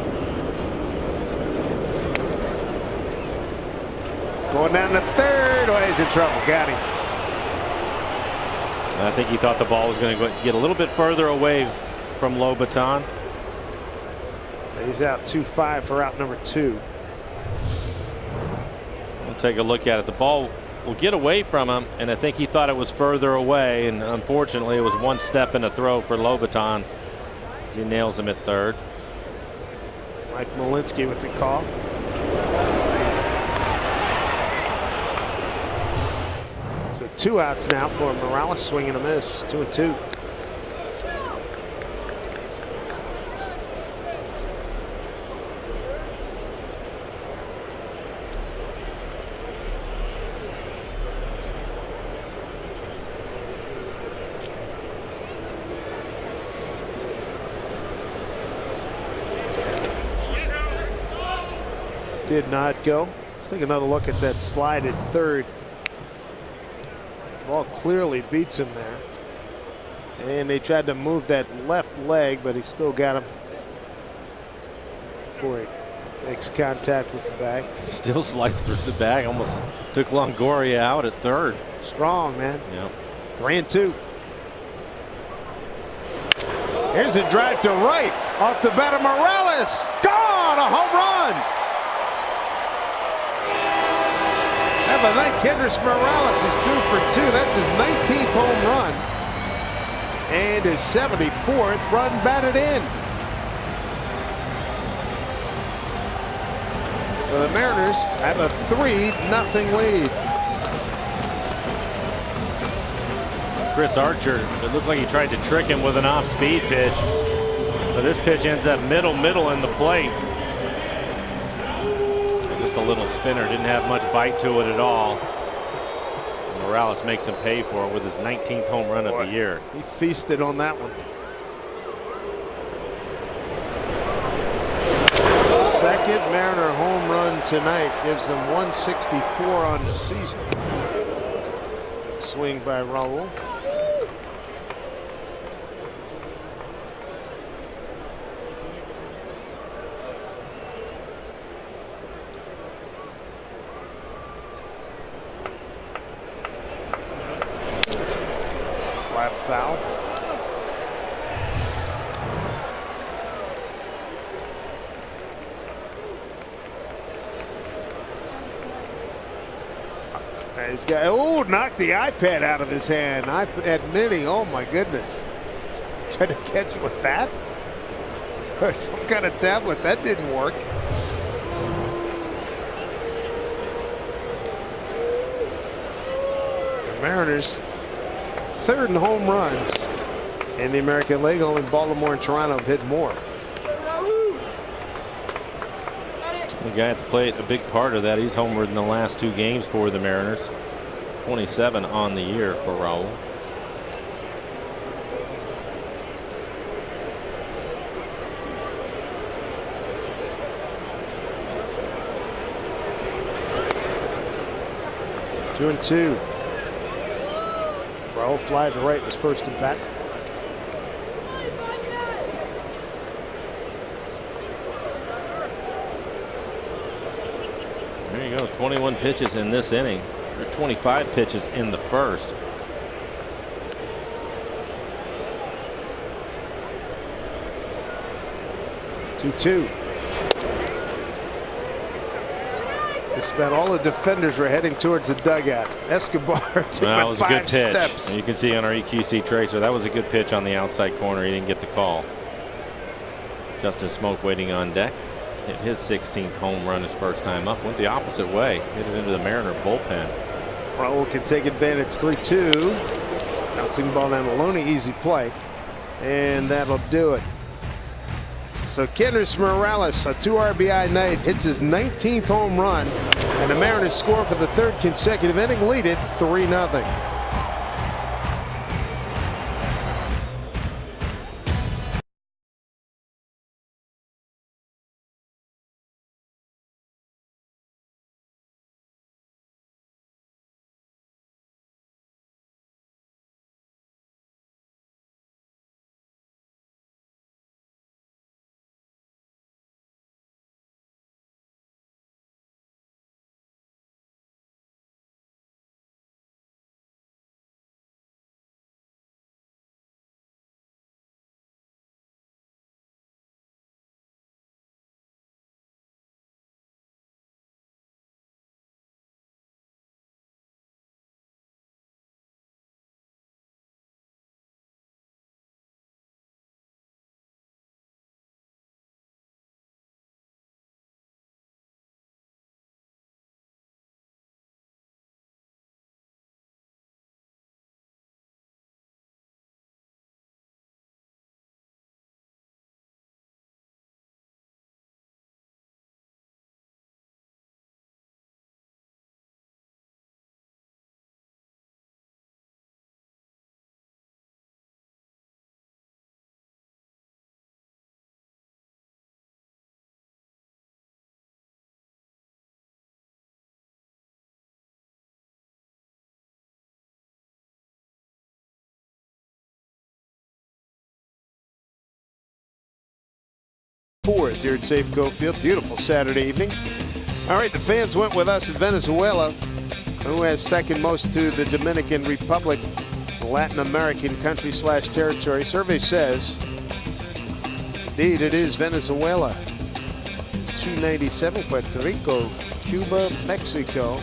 Going down to 3rd. Oh, he's in trouble. Got him. And I think he thought the ball was going to get a little bit further away from Lobaton. He's out 2-5 for out number 2. We'll take a look at it. The ball will get away from him, and I think he thought it was further away, and unfortunately it was 1 step in a throw for Lobaton as he nails him at 3rd. Mike Malinsky with the call. So 2 outs now for Morales. Swing and a miss. 2-2. Did not go. Let's take another look at that slide at 3rd. Ball clearly beats him there. And they tried to move that left leg, but he still got him before he makes contact with the bag. Still sliced through the bag. Almost took Longoria out at 3rd. Strong, man. Yeah. 3-2. Here's a drive to right off the bat of Morales. Gone! A home run! Have a night. Kendrick Morales is 2 for 2. That's his 19th home run and his 74th run batted in. So the Mariners have a 3-0 lead. Chris Archer, it looked like he tried to trick him with an off-speed pitch, but this pitch ends up middle in the plate. Just a little spinner, didn't have much bite to it at all. And Morales makes him pay for it with his 19th home run of the year. He feasted on that one. Second Mariner home run tonight gives them 164 on the season. Swing by Raul. Slap foul. He's got, knocked the iPad out of his hand. iPad mini, oh my goodness. Tried to catch it with that? Or some kind of tablet, that didn't work. The Mariners, 3rd in home runs in the American League. Only Baltimore and Toronto have hit more. The guy at the plate, a big part of that. He's homered in the last 2 games for the Mariners. 27 on the year for Raul. Two and two. Raul fly to right was first at bat. There you go. 21 pitches in this inning. There are 25 pitches in the first. Two. This meant all the defenders were heading towards the dugout. Escobar took That was a good 5 pitch. steps. And you can see on our EQC tracer that was a good pitch on the outside corner. He didn't get the call. Justin Smoak waiting on deck. Hit his 16th home run his first time up. Went the opposite way. Hit it into the Mariner bullpen. Raul can take advantage. 3-2. Bouncing ball down Maloney. Easy play. And that'll do it. So Kendrick Morales, a 2 RBI night, hits his 19th home run, and the Mariners score for the 3rd consecutive inning, lead it 3-0. Fourth here at Safeco Field. Beautiful Saturday evening. All right, the fans went with us in Venezuela, who has second most to the Dominican Republic, Latin American country / territory. Survey says, indeed, it is Venezuela. 297, Puerto Rico, Cuba, Mexico,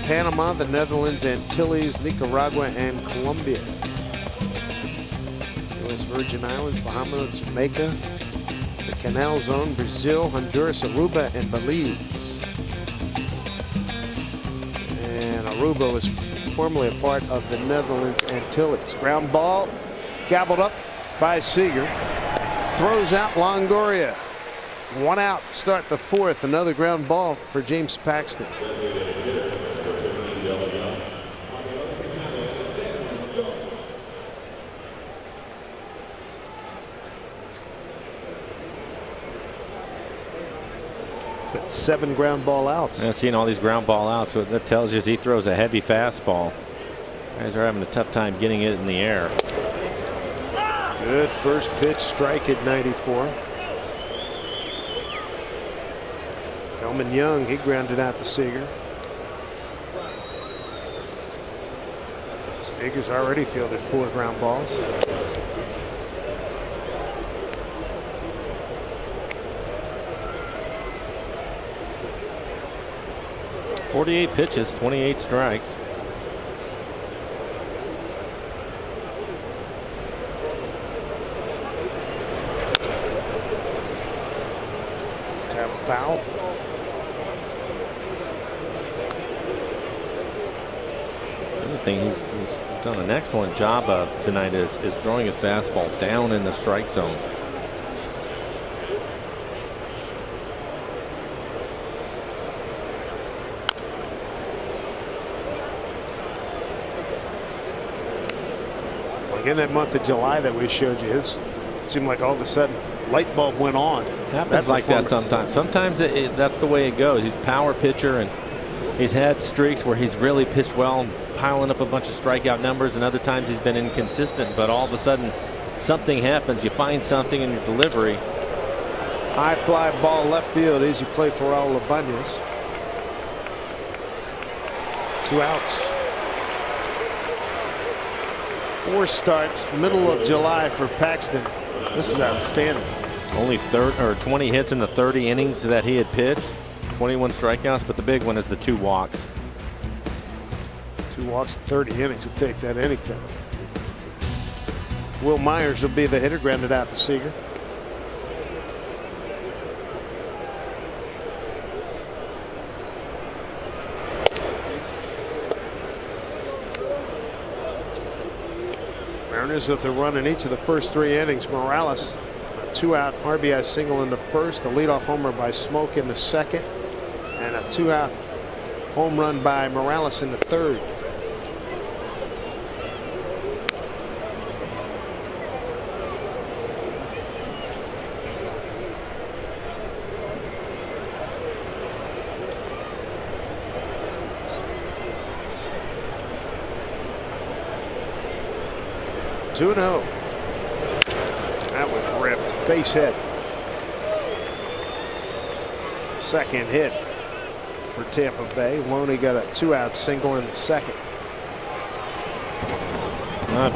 Panama, the Netherlands, Antilles, Nicaragua, and Colombia. U.S. Virgin Islands, Bahamas, Jamaica, the Canal Zone, Brazil, Honduras, Aruba, and Belize. And Aruba was formerly a part of the Netherlands Antilles. Ground ball, gobbled up by Seager. Throws out Longoria. 1 out to start the 4th. Another ground ball for James Paxton. That's 7 ground ball outs. And seeing all these ground ball outs, what that tells you is he throws a heavy fastball. Guys are having a tough time getting it in the air. Good first pitch, strike at 94. Elman Young, he grounded out to Seager. Seager's already fielded 4 ground balls. .48 pitches, 28 strikes. To have a foul. Another thing he's done an excellent job of tonight is throwing his fastball down in the strike zone. Like in that month of July that we showed you, it seemed like all of a sudden light bulb went on. Happens like that sometimes. Sometimes that's the way it goes. He's a power pitcher, and he's had streaks where he's really pitched well, piling up a bunch of strikeout numbers, and other times he's been inconsistent. But all of a sudden, something happens. You find something in your delivery. High fly ball left field. Easy play for Raul Ibanez. 2 outs. 4 starts, middle of July for Paxton. This is outstanding. Only 20 hits in the 30 innings that he had pitched. 21 strikeouts, but the big one is the 2 walks. 2 walks in 30 innings. He'll take that anytime. Will Myers will be the hitter, grounded out to Seager. Mariners with a run in each of the first 3 innings. Morales, a 2-out RBI single in the first, a leadoff homer by Smoak in the second, and a 2-out home run by Morales in the third. Two and 0. That was ripped. Base hit. Second hit for Tampa Bay. Loney got a 2-out single in the second.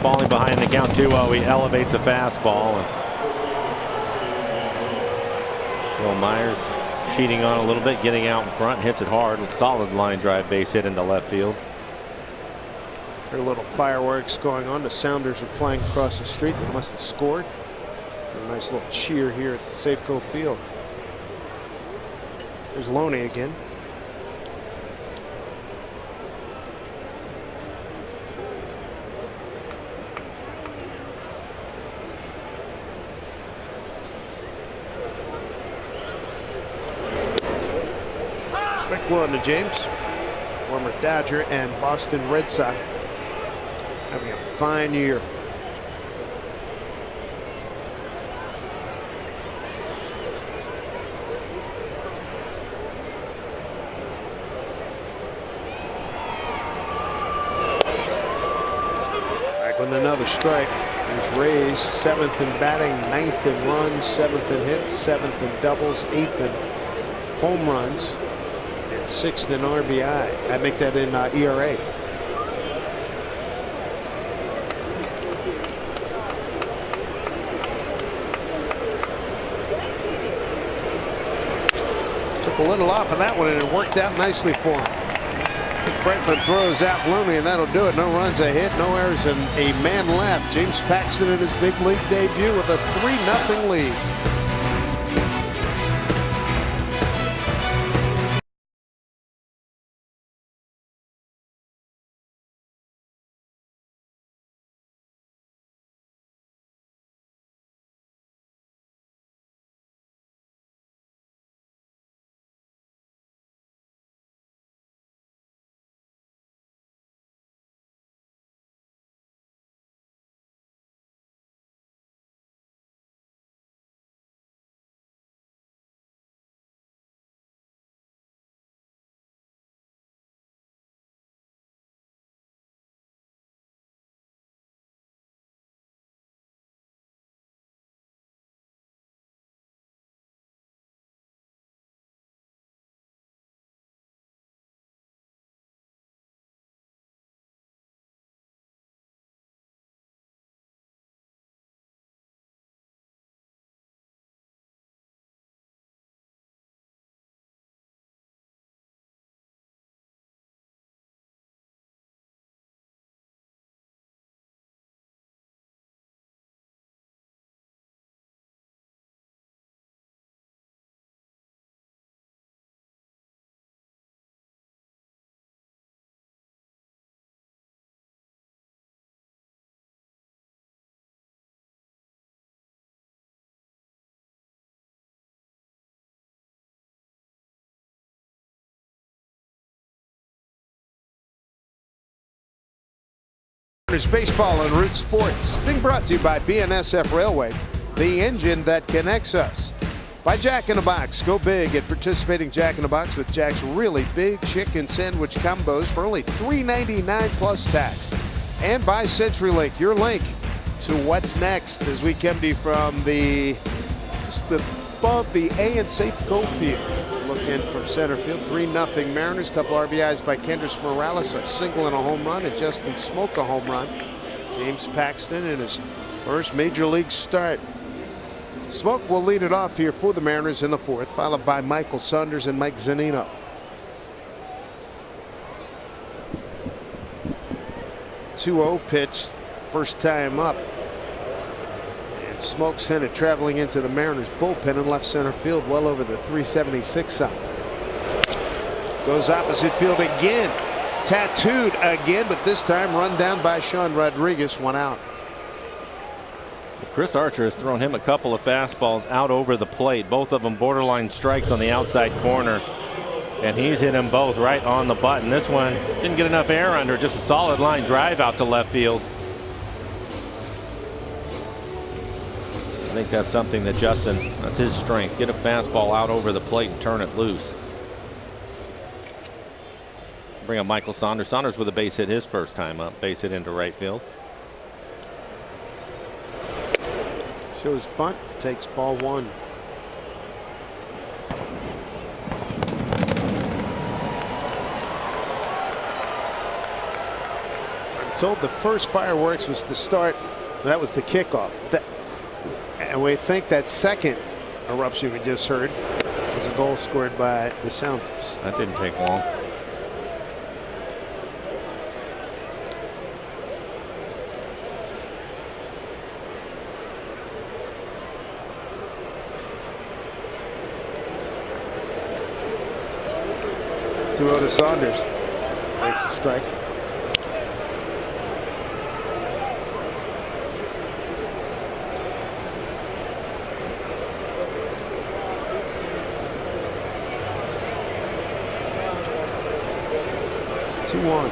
Falling behind the count 2-0, he elevates a fastball. And Will Myers cheating on a little bit, getting out in front, hits it hard with solid line drive base hit into left field. There are little fireworks going on. The Sounders are playing across the street. They must have scored. A nice little cheer here at Safeco Field. There's Loney again. Quick one to James, former Dodger and Boston Red Sox. Having a fine year. Back with another strike. There's Rays, 7th in batting, 9th in runs, 7th in hits, 7th in doubles, 8th in home runs, and 6th in RBI. I make that in ERA. A little off of that one, and it worked out nicely for him. Franklin throws out Loney, and that'll do it. No runs, a hit, no errors, and a man left. James Paxton in his big league debut with a 3-0 lead. There's baseball and Root Sports, being brought to you by BNSF Railway, the engine that connects us. By Jack in the Box, go big at participating Jack in the Box with Jack's really big chicken sandwich combos for only $3.99 plus tax. And by CenturyLink, your link to what's next as we come to you from just above the A and Safeco field. Looking from center field, 3-0 Mariners. Couple RBIs by Kendrick Morales, a single and a home run, and Justin Smoak a home run. James Paxton in his first major league start. Smoak will lead it off here for the Mariners in the fourth, followed by Michael Saunders and Mike Zunino. .2-0 pitch, first time up. Smoak sent it traveling into the Mariners bullpen in left center field, well over the 376 sign. Goes opposite field again, tattooed again, but this time run down by Sean Rodriguez, one out. Chris Archer has thrown him a couple of fastballs out over the plate, both of them borderline strikes on the outside corner, and he's hit them both right on the button. This one didn't get enough air under, just a solid line drive out to left field. I think that's something that that's his strength. Get a fastball out over the plate and turn it loose. Bring up Michael Saunders. Saunders with a base hit his first time up. Base hit into right field. Shows bunt, takes ball one. I'm told the first fireworks was the start. That was the kickoff. And we think that second eruption we just heard was a goal scored by the Sounders. That didn't take long. Two-0 to Saunders. Makes a strike. One.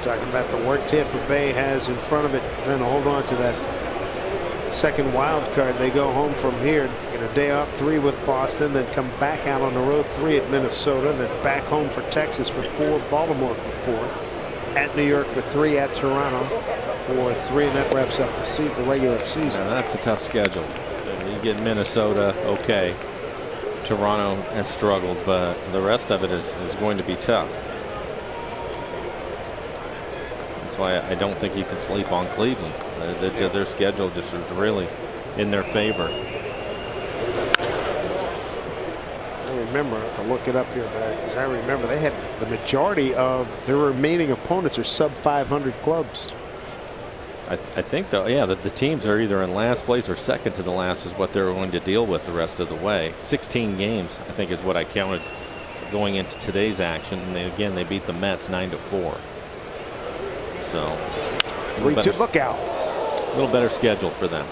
Talking about the work Tampa Bay has in front of it, trying to hold on to that second wild card. They go home from here, get a day off, 3 with Boston, then come back out on the road, 3 at Minnesota, then back home for Texas for 4, Baltimore for 4, at New York for 3, at Toronto for 3, and that wraps up the regular season. Yeah, that's a tough schedule. You get Minnesota, okay. Toronto has struggled, but the rest of it is going to be tough. That's why I don't think you can sleep on Cleveland. Their schedule just is really in their favor. I remember, I have to look it up here, but as I remember, they had the majority of their remaining opponents are sub 500 clubs. I think though, yeah, the teams are either in last place or second to the last is what they're going to deal with the rest of the way. 16 games, I think, is what I counted going into today's action. And they beat the Mets 9-4. So 3-2 look out. A little better schedule for them.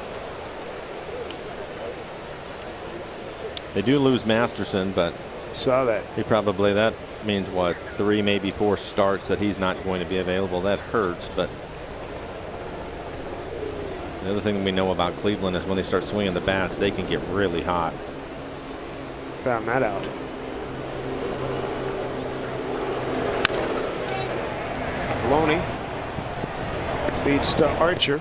They do lose Masterson, but saw that. That means what, 3 maybe 4 starts that he's not going to be available. That hurts, but the other thing we know about Cleveland is when they start swinging the bats, they can get really hot. Found that out. Loney feeds to Archer.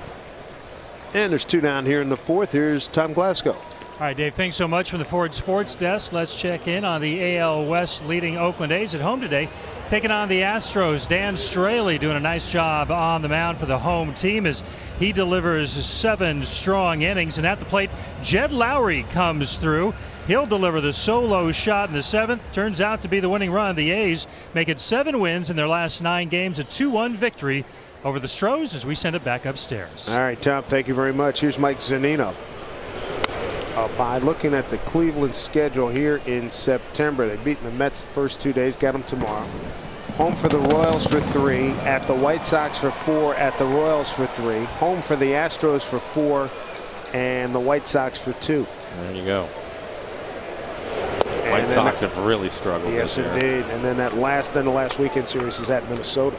And there's 2 down here in the fourth. Here's Tom Glasgow. All right, Dave, thanks so much from the Ford Sports Desk. Let's check in on the AL West leading Oakland A's at home today, taking on the Astros. Dan Straley doing a nice job on the mound for the home team as he delivers 7 strong innings. And at the plate, Jed Lowry comes through. He'll deliver the solo shot in the 7th. Turns out to be the winning run. The A's make it 7 wins in their last 9 games, a 2-1 victory over the Stros as we send it back upstairs. All right, Tom, thank you very much. Here's Mike Zunino. By looking at the Cleveland schedule here in September, they've beaten the Mets the first 2 days, got them tomorrow. Home for the Royals for 3, at the White Sox for 4, at the Royals for 3, home for the Astros for 4, and the White Sox for 2. There you go. White Sox have really struggled. Yes, this year. indeed. And then that last weekend series is at Minnesota.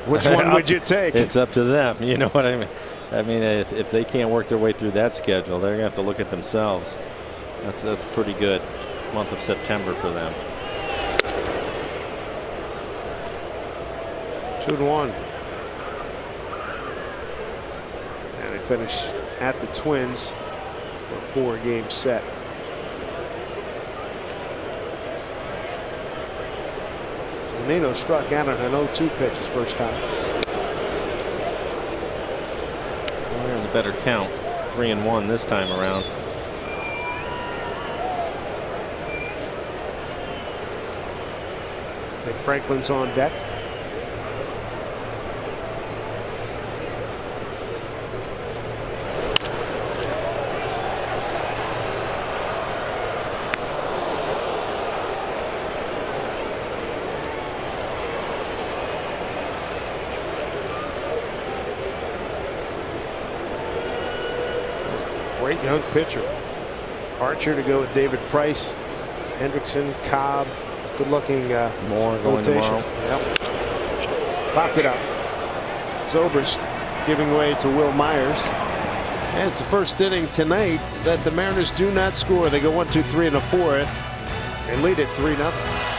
Which one would you take? It's up to them. You know what I mean? I mean, if they can't work their way through that schedule, they're gonna have to look at themselves. That's pretty good month of September for them. 2-1. And they finish at the Twins for a 4-game set. Nino struck out on an 0-2 pitch his first time. Well, there's a better count. 3-1 this time around. Nick Franklin's on deck. Great young pitcher. Archer to go with David Price, Hendrickson, Cobb. Good looking More going tomorrow. Yep. Popped it up. Zobrist giving way to Will Myers. And it's the first inning tonight that the Mariners do not score. They go 1-2-3 in the fourth. They lead it 3-0.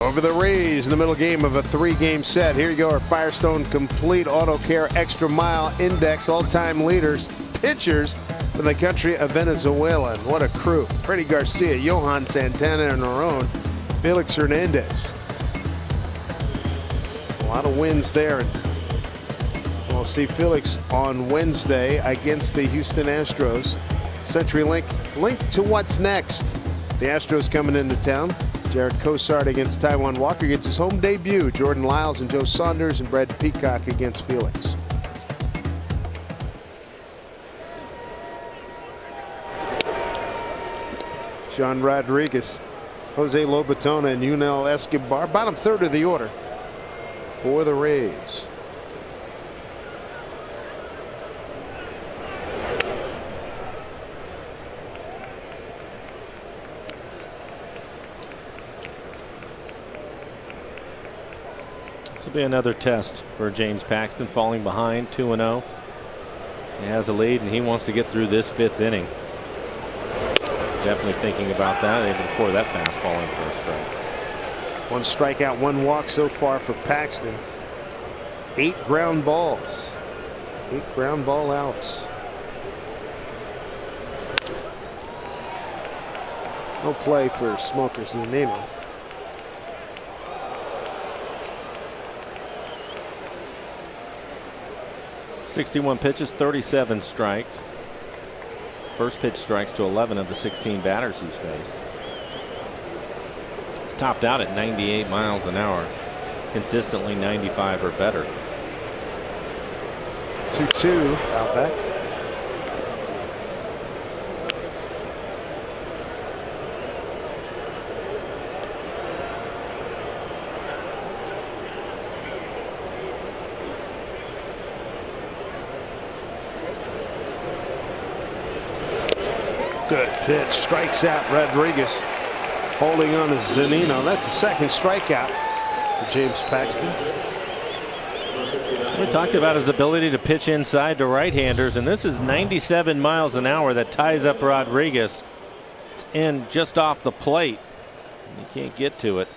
Over the Rays in the middle game of a 3-game set. Here you go, our Firestone Complete Auto Care Extra Mile Index all-time leaders, pitchers from the country of Venezuela. And what a crew. Freddie Garcia, Johan Santana and our own Felix Hernandez. A lot of wins there. We'll see Felix on Wednesday against the Houston Astros. CenturyLink linked to what's next. The Astros coming into town. Jared Cosart against Taijuan Walker gets his home debut. Jordan Lyles and Joe Saunders and Brad Peacock against Felix. Sean Rodriguez, Jose Lobatona, and Yunel Escobar. Bottom third of the order for the Rays. This will be another test for James Paxton, falling behind 2-0. He has a lead and he wants to get through this 5th inning. Definitely thinking about that, able to pour that fastball in for a strike. 1 strikeout, 1 walk so far for Paxton. 8 ground balls. 8 ground ball outs. No play for Smokers and Nino. 61 pitches, 37 strikes. First pitch strikes to 11 of the 16 batters he's faced. It's topped out at 98 miles an hour, consistently 95 or better. 2-2 out back. Good pitch, strikes out Rodriguez, holding on to Zunino. That's a second strikeout for James Paxton. We talked about his ability to pitch inside to right-handers, and this is 97 miles an hour that ties up Rodriguez. It's in just off the plate. You can't get to it.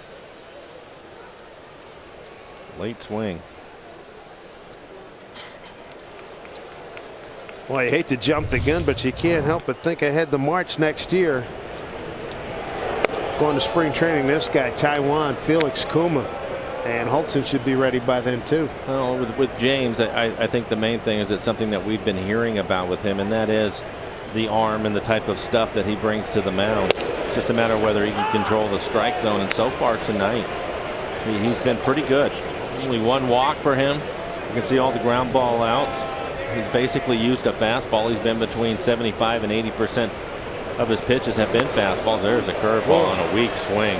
Late swing. Well, you hate to jump the gun, but you can't help but think ahead to March next year. Going to spring training, this guy, Taiwan, Felix Kuma, and Hultzen should be ready by then, too. Well, with James, I think the main thing is it's something that we've been hearing about with him, and that is the arm and the type of stuff that he brings to the mound. It's just a matter of whether he can control the strike zone, and so far tonight, he's been pretty good. Only one walk for him. You can see all the ground ball outs. He's basically used a fastball. He's been between 75 and 80% of his pitches have been fastballs. There's a curveball on a weak swing.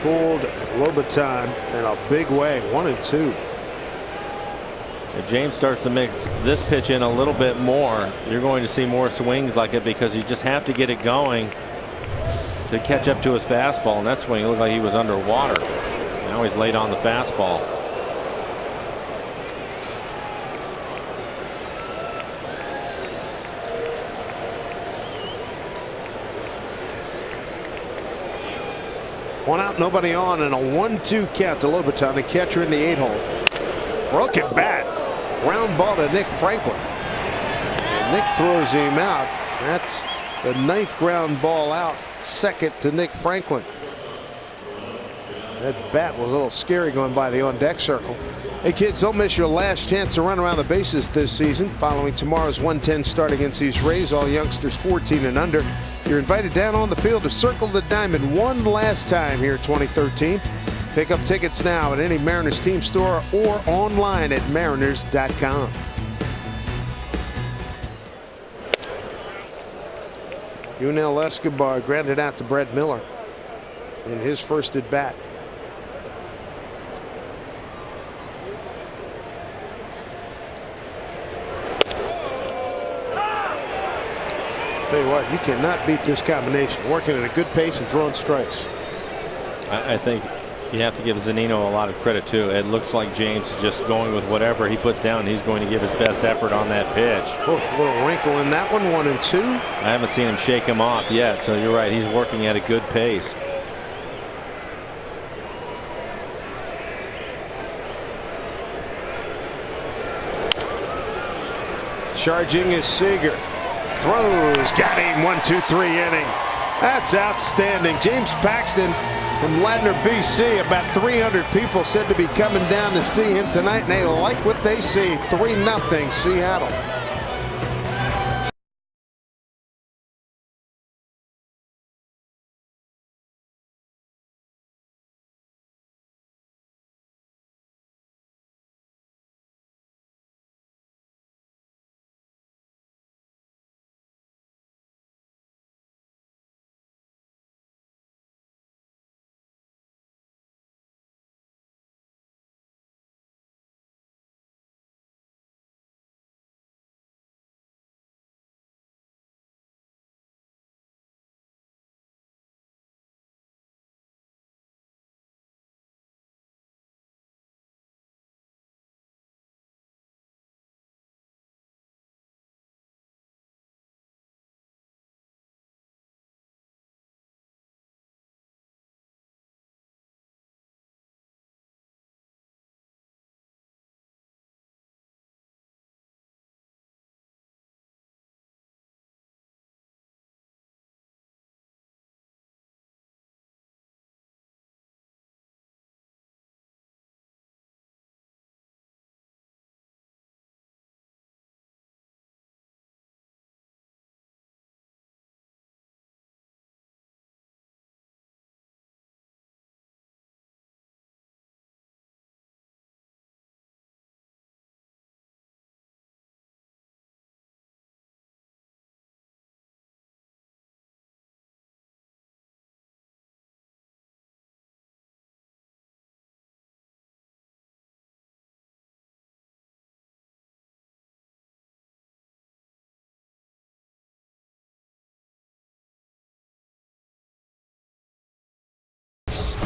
Fooled Lobaton in a big way, 1-2. If James starts to mix this pitch in a little bit more, you're going to see more swings like it, because you just have to get it going to catch up to his fastball. And that swing looked like he was underwater. Now he's late on the fastball. One out, nobody on, and a 1-2 count to Lobaton, the catcher in the 8-hole. Broken bat. Ground ball to Nick Franklin. And Nick throws him out. That's the 9th ground ball out, second to Nick Franklin. That bat was a little scary going by the on-deck circle. Hey, kids, don't miss your last chance to run around the bases this season. Following tomorrow's 110 start against these Rays, all youngsters 14 and under. You're invited down on the field to circle the diamond one last time here in 2013. Pick up tickets now at any Mariners team store or online at mariners.com. Yunel Escobar grounded out to Brett Miller in his first at bat. Tell you what, you cannot beat this combination. Working at a good pace and throwing strikes. I think you have to give Zunino a lot of credit too. It looks like James is just going with whatever he puts down. He's going to give his best effort on that pitch. Oh, a little wrinkle in that one, 1-2. I haven't seen him shake him off yet, so you're right. He's working at a good pace. Charging is Seager. Throws, got him, 1-2-3 inning. That's outstanding. James Paxton from Ladner, BC. About 300 people said to be coming down to see him tonight, and they like what they see. 3-0 Seattle.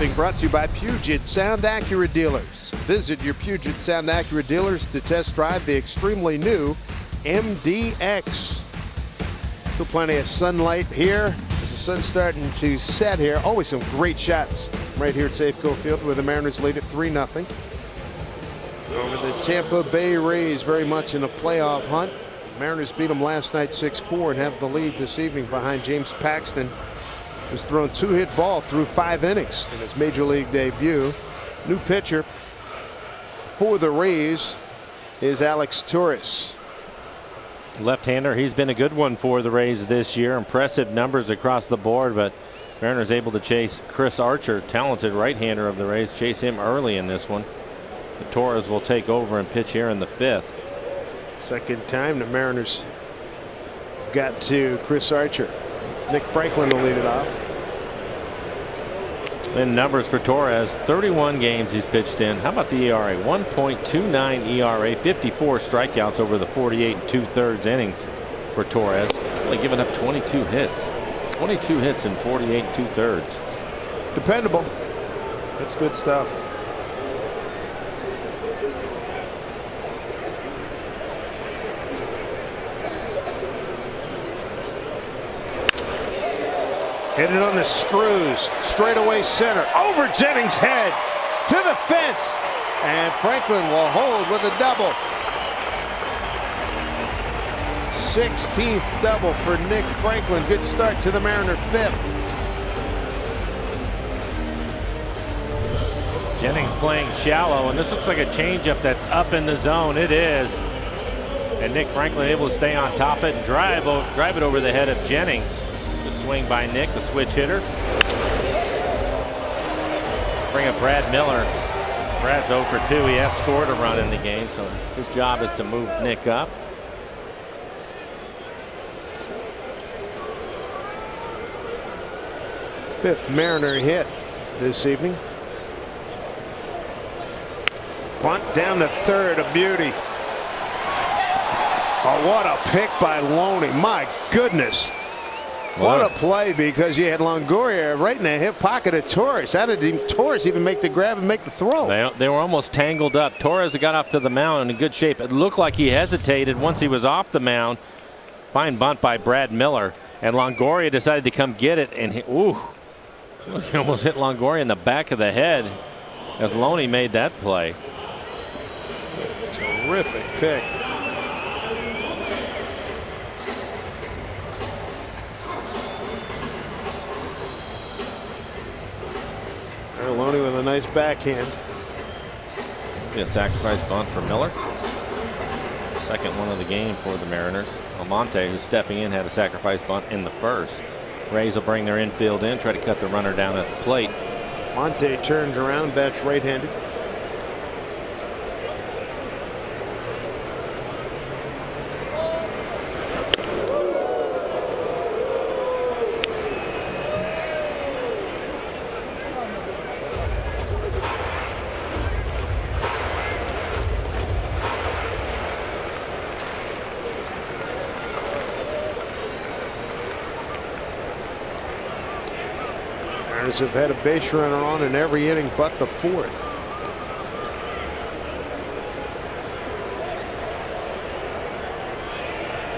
Fielding brought to you by Puget Sound Acura dealers. Visit your Puget Sound Acura dealers to test drive the extremely new MDX. Still plenty of sunlight here. The sun's starting to set here. Always some great shots right here at Safeco Field, where the Mariners lead at 3-0 over the Tampa Bay Rays, very much in a playoff hunt. Mariners beat them last night 6-4 and have the lead this evening behind James Paxton, who's thrown 2-hit ball through 5 innings in his major league debut. New pitcher for the Rays is Alex Torres. Left-hander, he's been a good one for the Rays this year. Impressive numbers across the board, but Mariners able to chase Chris Archer, talented right-hander of the Rays, chase him early in this one. But Torres will take over and pitch here in the 5th. Second time the Mariners got to Chris Archer. Nick Franklin will lead it off. And numbers for Torres, 31 games he's pitched in. How about the ERA? 1.29 ERA, 54 strikeouts over the 48 2/3 innings for Torres. Only giving up 22 hits. 22 hits in 48 2/3. Dependable. That's good stuff. Hit it on the screws, straightaway center, over Jennings' head, to the fence, and Franklin will hold with a double. 16th double for Nick Franklin. Good start to the Mariner 5th. Jennings playing shallow, and this looks like a changeup that's up in the zone. It is. And Nick Franklin able to stay on top of it and drive it over the head of Jennings. Good swing by Nick, the switch hitter. Bring up Brad Miller. Brad's 0 for 2. He has scored a run in the game, so his job is to move Nick up. Fifth Mariner hit this evening. Bunt down to third, a beauty. Oh, what a pick by Loney. My goodness. What a play, because you had Longoria right in the hip pocket of Torres. How did Torres even make the grab and make the throw? They were almost tangled up. Torres got off to the mound in good shape. It looked like he hesitated once he was off the mound. Fine bunt by Brad Miller. And Longoria decided to come get it. And he almost hit Longoria in the back of the head as Loney made that play. Terrific pick. Loney with a nice backhand. A sacrifice bunt for Miller. Second one of the game for the Mariners. Almonte, who's stepping in, had a sacrifice bunt in the first. Rays will bring their infield in, try to cut the runner down at the plate. Almonte turns around, bats right-handed. Mariners have had a base runner on in every inning but the 4th.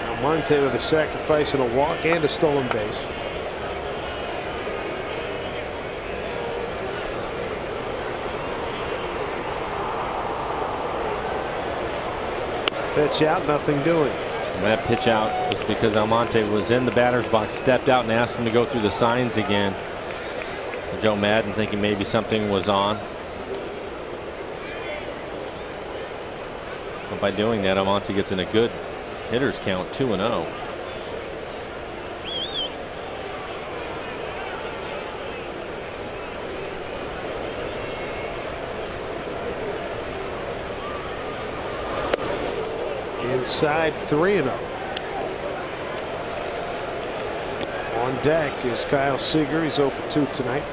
Almonte with a sacrifice and a walk and a stolen base. Pitch out, nothing doing. And that pitch out was because Almonte was in the batter's box, stepped out and asked him to go through the signs again. So Joe Madden thinking maybe something was on. But by doing that, Almonte gets in a good hitter's count, 2-0. Inside 3-0. On deck is Kyle Seager. He's 0 for 2 tonight.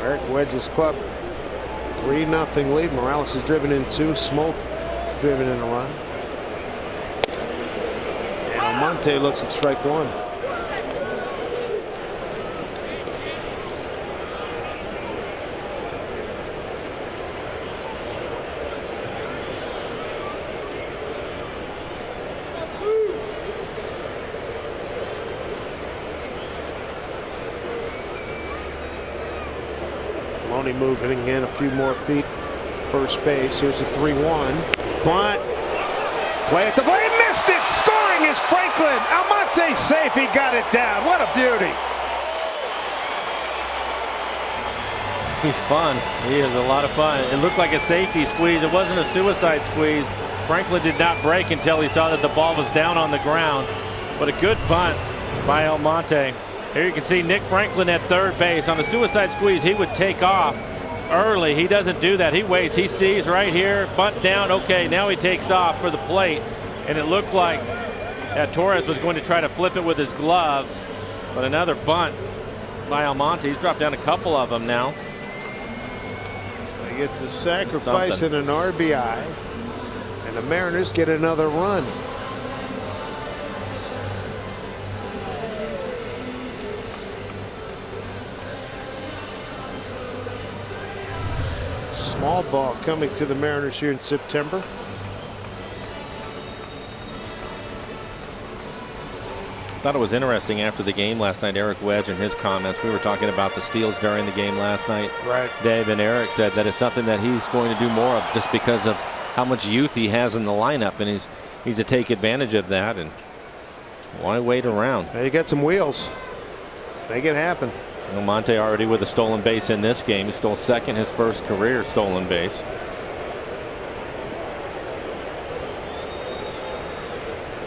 Eric Wedge's club 3-0 lead. Morales is driven in 2. Smoak driven in a run. And Almonte looks at strike one. Loney moving in a few more feet. First base. Here's a 3-1. Bunt. Play at the plate. Missed it. Scoring is Franklin. Almonte safe. He got it down. What a beauty. He's fun. He is a lot of fun. It looked like a safety squeeze. It wasn't a suicide squeeze. Franklin did not break until he saw that the ball was down on the ground. But a good bunt by Almonte. Here you can see Nick Franklin at third base. On a suicide squeeze, he would take off early. He doesn't do that. He waits. He sees right here. Bunt down. Okay, now he takes off for the plate. And it looked like Torres was going to try to flip it with his glove. But another bunt by Almonte. He's dropped down a couple of them now. He gets a sacrifice and an RBI. And the Mariners get another run. Small ball coming to the Mariners here in September. Thought it was interesting after the game last night, Eric Wedge and his comments. We were talking about the steals during the game last night. Right. Dave, and Eric said that it's something that he's going to do more of just because of how much youth he has in the lineup, and he's to take advantage of that. And why wait around? Now you got some wheels. Make it happen. Almonte already with a stolen base in this game. He stole second, his first career stolen base.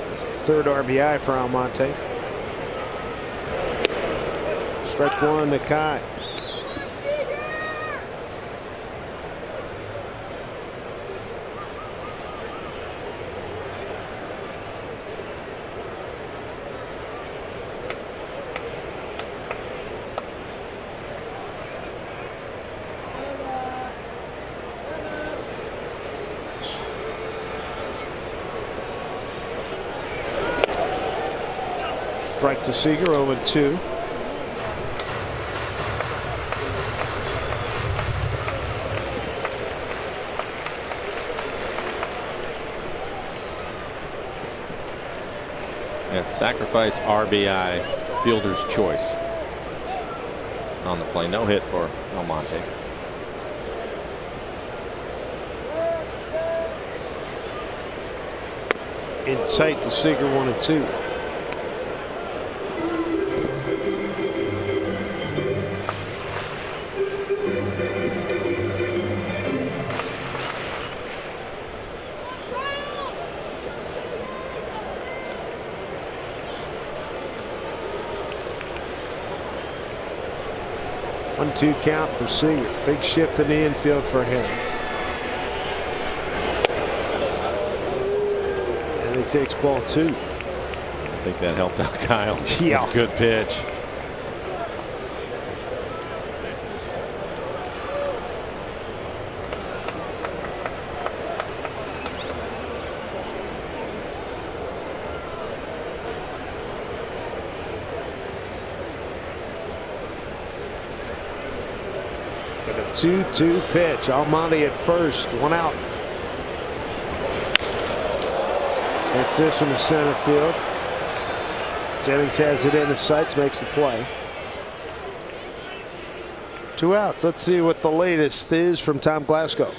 That's a third RBI for Almonte. Strike one to Kai. Strike to Seager, 0-2. And sacrifice RBI, fielder's choice on the play. No hit for Almonte. In tight to Seager, 1-2. One-two count for Seager. Big shift in the infield for him. And he takes ball two. I think that helped out Kyle. Yeah. That's a good pitch. A 2-2 pitch. Almonte at first, one out. That's this from the center field. Jennings has it in his sights, makes the play. 2 outs. Let's see what the latest is from Tom Glasgow.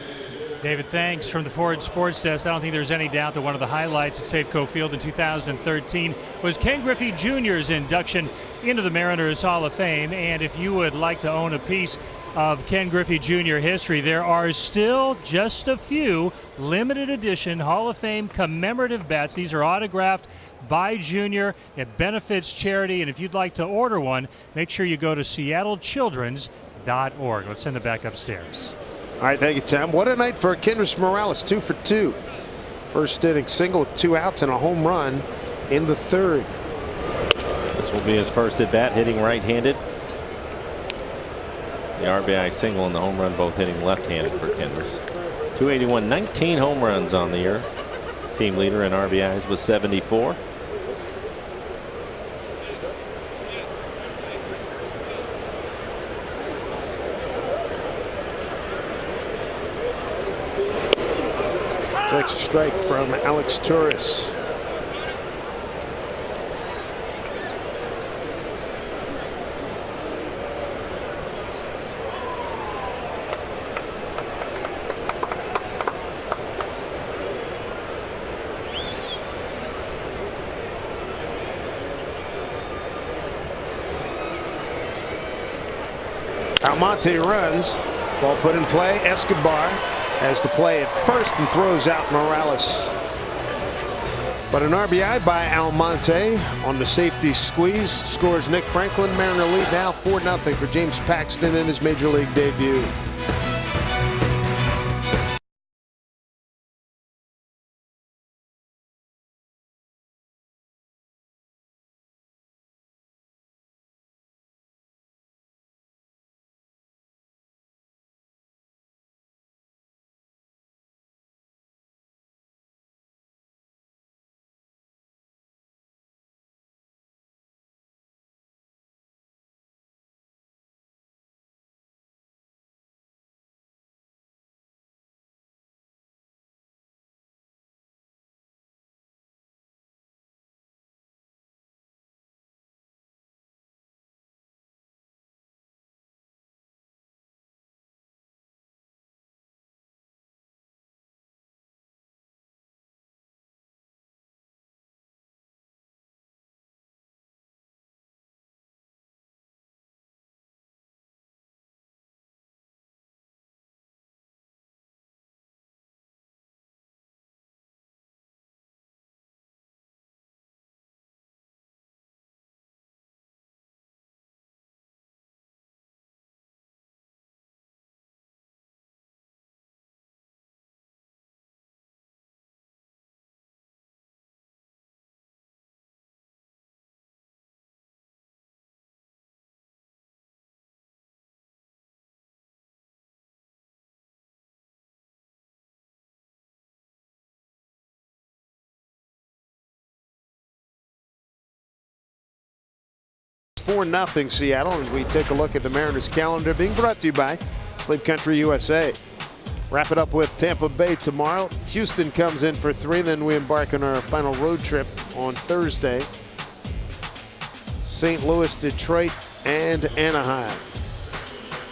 David, thanks. From the Ford Sports Desk, I don't think there's any doubt that one of the highlights at Safeco Field in 2013 was Ken Griffey Jr.'s induction into the Mariners Hall of Fame. And if you would like to own a piece of Ken Griffey Jr. history, there are still just a few limited edition Hall of Fame commemorative bats. These are autographed by Jr. It benefits charity, and if you'd like to order one, make sure you go to seattlechildrens.org. Let's send it back upstairs. All right, thank you, Tom. What a night for Kendrick Morales, 2 for 2. First inning single with 2 outs and a home run in the third. This will be his first at bat, hitting right-handed. The RBI single and the home run both hitting left-handed for Kendrick. 281, 19 home runs on the year. Team leader in RBIs with 74. Takes a strike from Alex Torres. Almonte runs. Ball put in play. Escobar has to play at first and throws out Morales. But an RBI by Almonte on the safety squeeze scores Nick Franklin. Mariner lead now 4-0 for James Paxton in his major league debut. It's 4-0 Seattle, and we take a look at the Mariners calendar being brought to you by Sleep Country USA. Wrap it up with Tampa Bay tomorrow. Houston comes in for 3, then we embark on our final road trip on Thursday. St. Louis, Detroit, and Anaheim.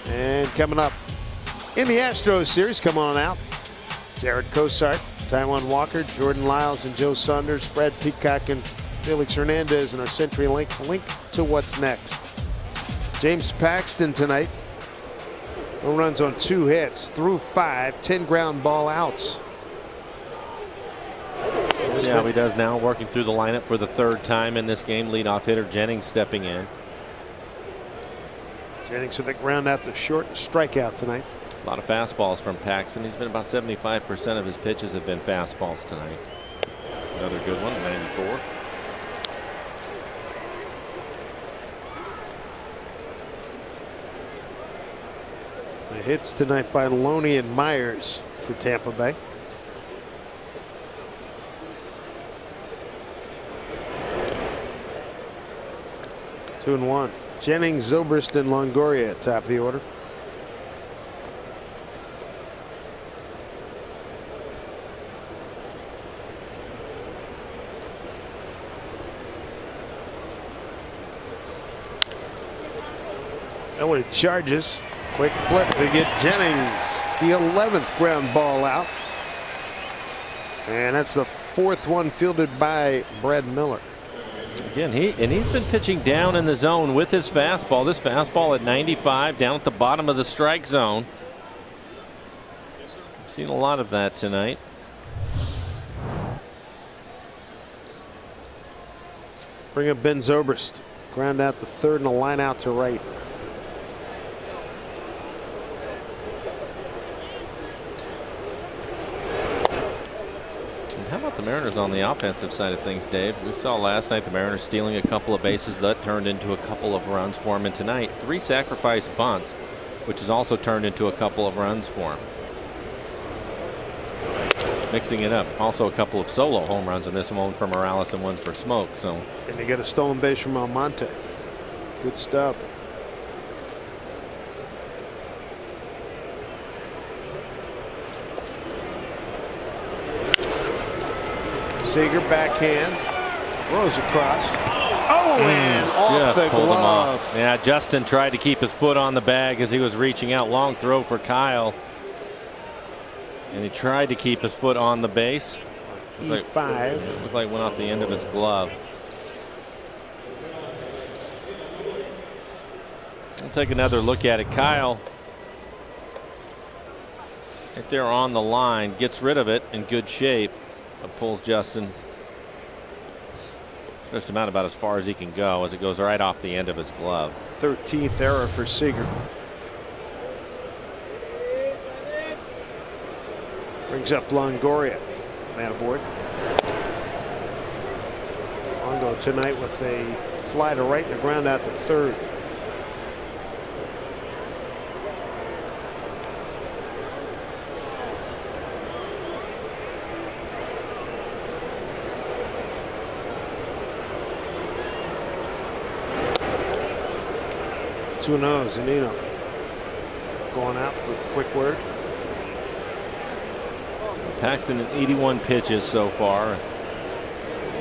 And coming up in the Astros series, come on out. Jared Cosart, Taijuan Walker, Jordan Lyles, and Joe Saunders, Brad Peacock, and Felix Hernandez in our Century Link to what's next. James Paxton tonight. No runs on 2 hits, through 5, 10 ground ball outs. Yeah, he does now, working through the lineup for the 3rd time in this game. Leadoff hitter Jennings stepping in. Jennings with a ground out to short, strikeout tonight. A lot of fastballs from Paxton. He's been about 75% of his pitches have been fastballs tonight. Another good one, 94. The hits tonight by Loney and Myers for Tampa Bay. Two and one. Jennings, Zobrist, and Longoria at top of the order. Elliott charges. Quick flip to get Jennings. The 11th ground ball out. And that's the 4th one fielded by Brad Miller. Again, he's been pitching down in the zone with his fastball. This fastball at 95 down at the bottom of the strike zone. Seen a lot of that tonight. Bring up Ben Zobrist. Ground out to 3rd and a line out to right. How about the Mariners on the offensive side of things, Dave? We saw last night the Mariners stealing a couple of bases that turned into a couple of runs for him. And tonight, 3 sacrifice bunts, which has also turned into a couple of runs for him. mixing it up. Also a couple of solo home runs in this one for Morales and one for Smoak. So, and you get a stolen base from Almonte. Good stuff. Seager backhands, throws across. Oh, and off the glove. Yeah, Justin tried to keep his foot on the bag as he was reaching out. Long throw for Kyle. And he tried to keep his foot on the base. E5. Looked like it went off the end of his glove. We'll take another look at it. Kyle, right there on the line, gets rid of it in good shape. Pulls Justin just about as far as he can go as it goes right off the end of his glove. 13th error for Seager. Brings up Longoria. Man aboard. Longo tonight with a fly to right and a ground out to third. Who knows? Zanino going out for a quick word. Paxton in 81 pitches so far.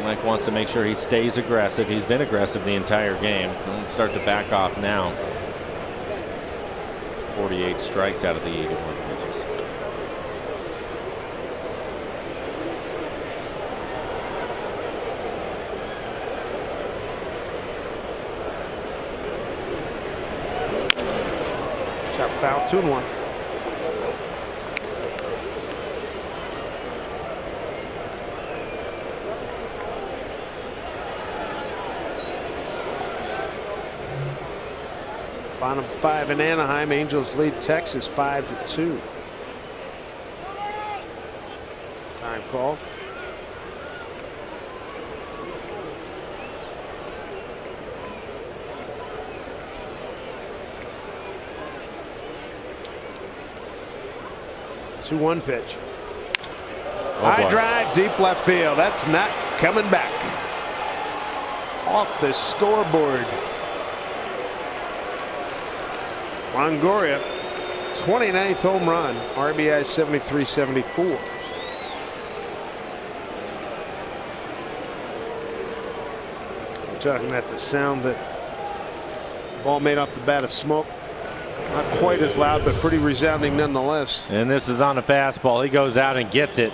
Mike wants to make sure he stays aggressive. He's been aggressive the entire game. He'll start to back off now. 48 strikes out of the 81 pitches. Chop foul, 2-1. Bottom 5 in Anaheim. Angels lead Texas 5-2. Time call. Two-one pitch. High drive, deep left field. That's not coming back. Off the scoreboard. Longoria, 29th home run. RBI 73-74. We're talking about the sound that ball made off the bat of Smoak. Not quite as loud, but pretty resounding nonetheless. And this is on a fastball. He goes out and gets it.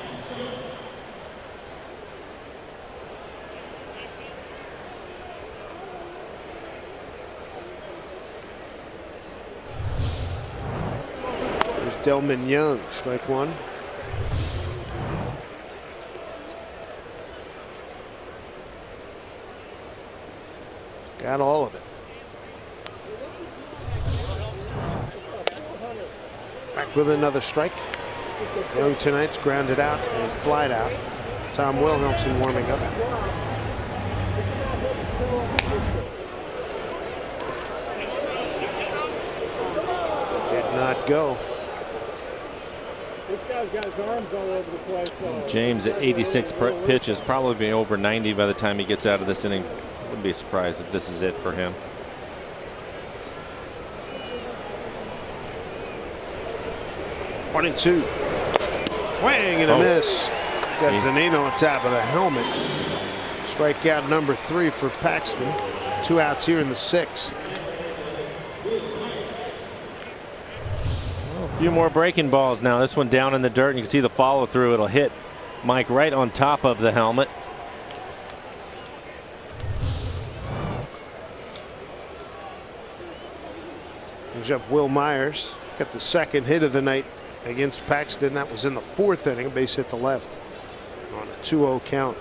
There's Delman Young, strike one. Got all of it. Back with another strike. Young tonight's grounded out and flied out. Tom Wilhelmsen warming up. Did not go. This guy's got his arms all over the place. James at 86 pitches, probably be over 90 by the time he gets out of this inning. Wouldn't be surprised if this is it for him. 1-2. Swing and a miss. Got Zanino on top of the helmet. Strikeout number 3 for Paxton. 2 outs here in the 6th. Well, a few more breaking balls now. This one down in the dirt, and you can see the follow through. It'll hit Mike right on top of the helmet. Brings up Will Myers. Got the second hit of the night against Paxton. That was in the 4th inning. A base hit to left on a 2-0 count.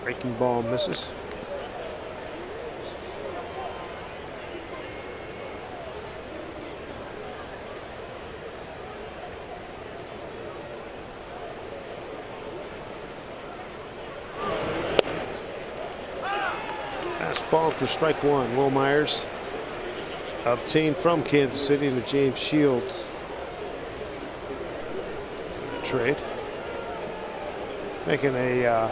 Breaking ball misses. Ball for strike one. Will Myers obtained from Kansas City to James Shields. trade. Making a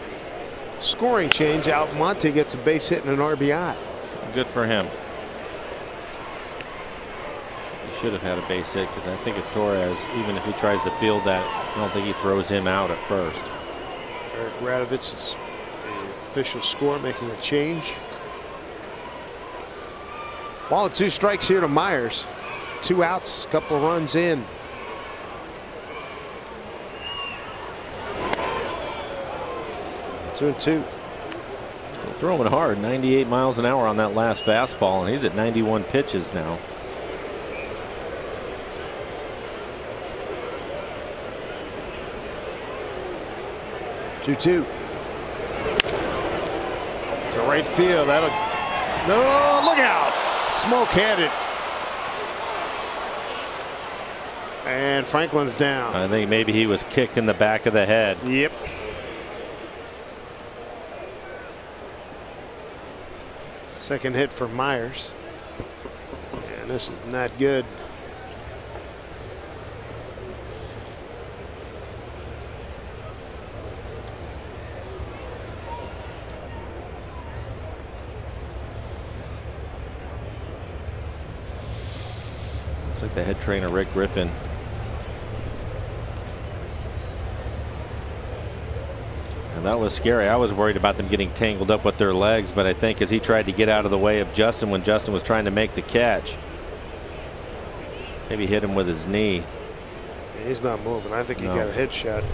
scoring change. Almonte gets a base hit and an RBI. Good for him. He should have had a base hit because I think if Torres, even if he tries to field that, I don't think he throws him out at first. Eric Radovich is the official score, making a change. Ball and 2 strikes here to Myers. 2 outs, couple of runs in. Two and 2. Still throwing hard. 98 miles an hour on that last fastball, and he's at 91 pitches now. Two. To right field. That'll. No, look out. Smoak had it. And Franklin's down. I think maybe he was kicked in the back of the head. Yep. Second hit for Myers. And this is not good. Looks like the head trainer, Rick Griffin. And that was scary. I was worried about them getting tangled up with their legs, but I think as he tried to get out of the way of Justin when Justin was trying to make the catch, maybe hit him with his knee. He's not moving. I think he got a headshot.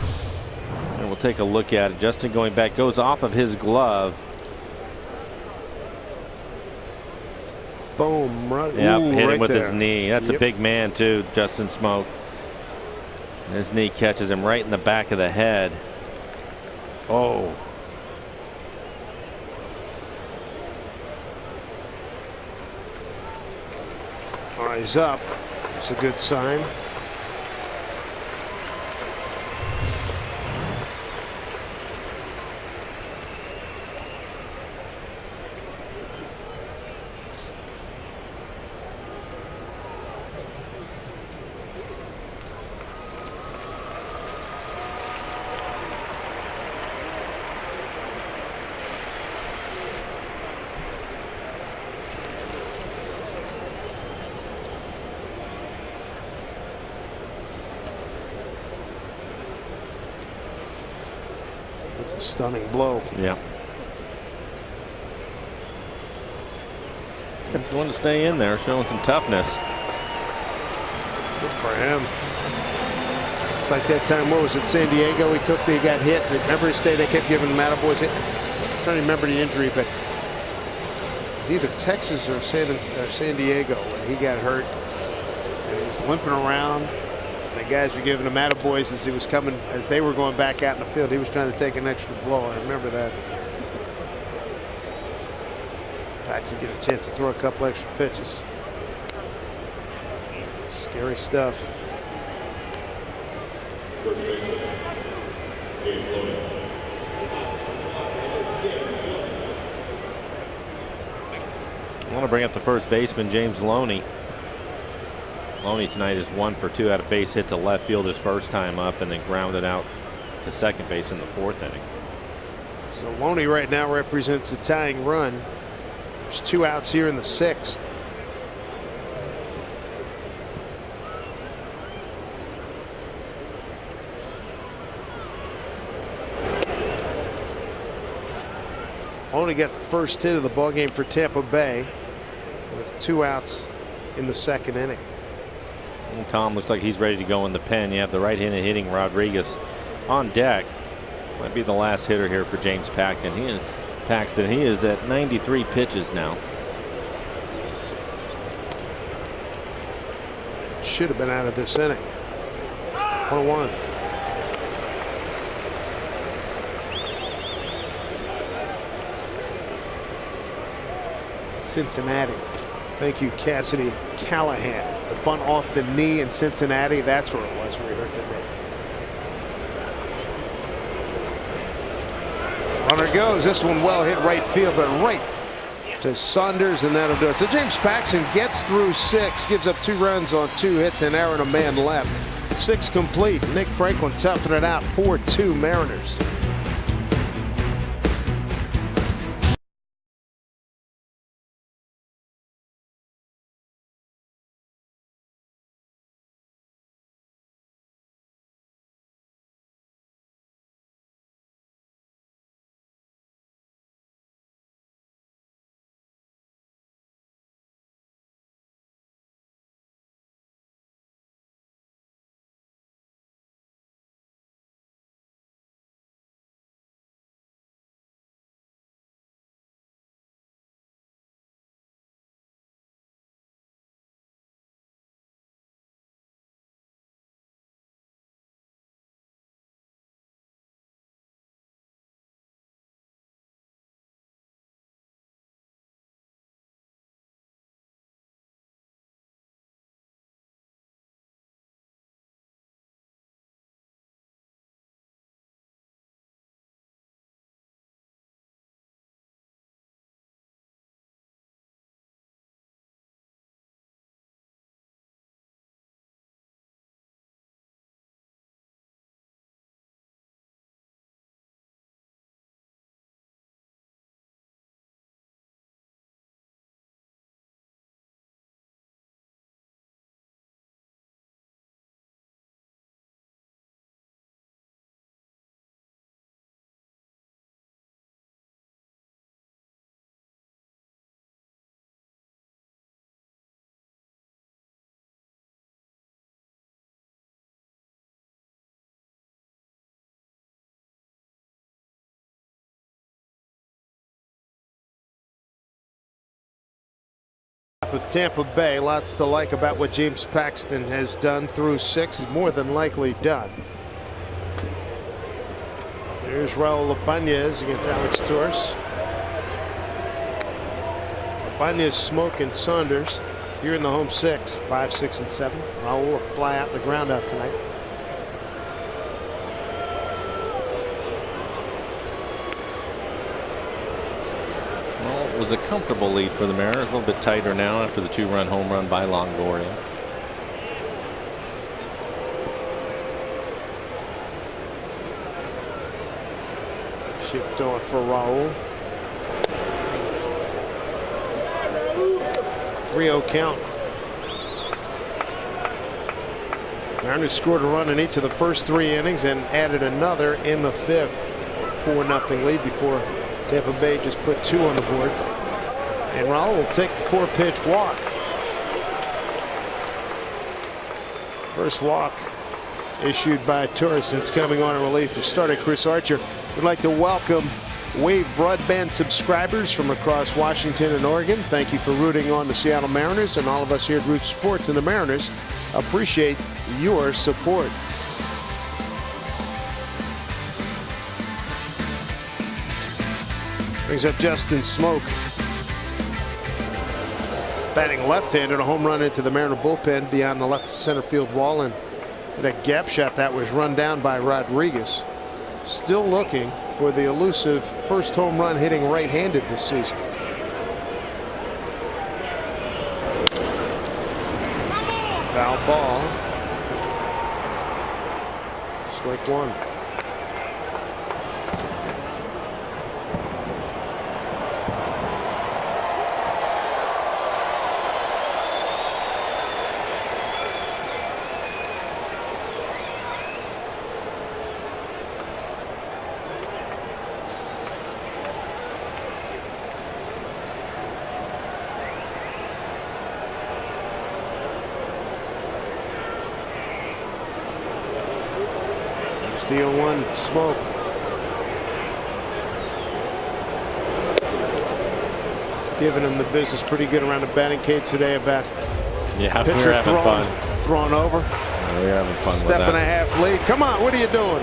And we'll take a look at it. Justin going back, goes off of his glove. Boom. Right, yep, hit him right with there. his knee. That's a big man too, Justin Smoak. And his knee catches him right in the back of the head. Oh. He's up. It's a good sign. It's a stunning blow. Yeah. He's going to stay in there, showing some toughness. Good for him. It's like that time, what was it, San Diego? He got hit. Remember his day, they kept giving him attaboys. I'm trying to remember the injury, but it was either Texas or San Diego when he got hurt. And he was limping around. The guys were giving him attaboys as he was coming, as they were going back out in the field. He was trying to take an extra blow. I remember that. Paxton get a chance to throw a couple extra pitches. Scary stuff. I want to bring up the first baseman, James Loney. Loney tonight is 1 for 2 out of base hit to left field his first time up, and then grounded out to second base in the 4th inning. So Loney right now represents a tying run. There's 2 outs here in the 6th. Loney got the first hit of the ballgame for Tampa Bay with 2 outs in the 2nd inning. And Tom looks like he's ready to go in the pen. You have the right-handed hitting Rodriguez on deck. Might be the last hitter here for James Paxton. He is at 93 pitches now. Should have been out of this inning. 1-1. Cincinnati. Thank you, Cassidy Callahan. The bunt off the knee in Cincinnati. That's where it was where he hurt the knee. Runner goes. This one well hit right field, but right to Saunders, and that'll do it. So James Paxton gets through 6, gives up 2 runs on 2 hits, an error, and a man left. 6 complete. Nick Franklin toughing it out. 4-2 Mariners. With Tampa Bay, lots to like about what James Paxton has done through 6. Is more than likely done. There's Raul Ibanez against Alex Torres. Ibanez, Smoak, and Saunders here in the home 6, 5, 6, and 7. Raul will fly out the ground out tonight. It was a comfortable lead for the Mariners. A little bit tighter now after the 2-run home run by Longoria. Shift on for Raul. 3-0 count. Mariners scored a run in each of the first 3 innings and added another in the 5th. 4-0 lead before Tampa Bay just put 2 on the board. And Raul will take the 4-pitch walk. First walk issued by Torres since coming on in relief for starter Chris Archer. We'd like to welcome Wave broadband subscribers from across Washington and Oregon. Thank you for rooting on the Seattle Mariners, and all of us here at Root Sports and the Mariners appreciate your support. Brings up Justin Smoak. Batting left-handed, a home run into the Mariner bullpen beyond the left center field wall, and a gap shot that was run down by Rodriguez. Still looking for the elusive first home run hitting right-handed this season. Foul ball. Strike 1. The 0-1 Smoak. Giving him the business pretty good around the batting cage today about pitcher thrown over. Yeah, we're having fun. Step and a half lead. Come on, what are you doing?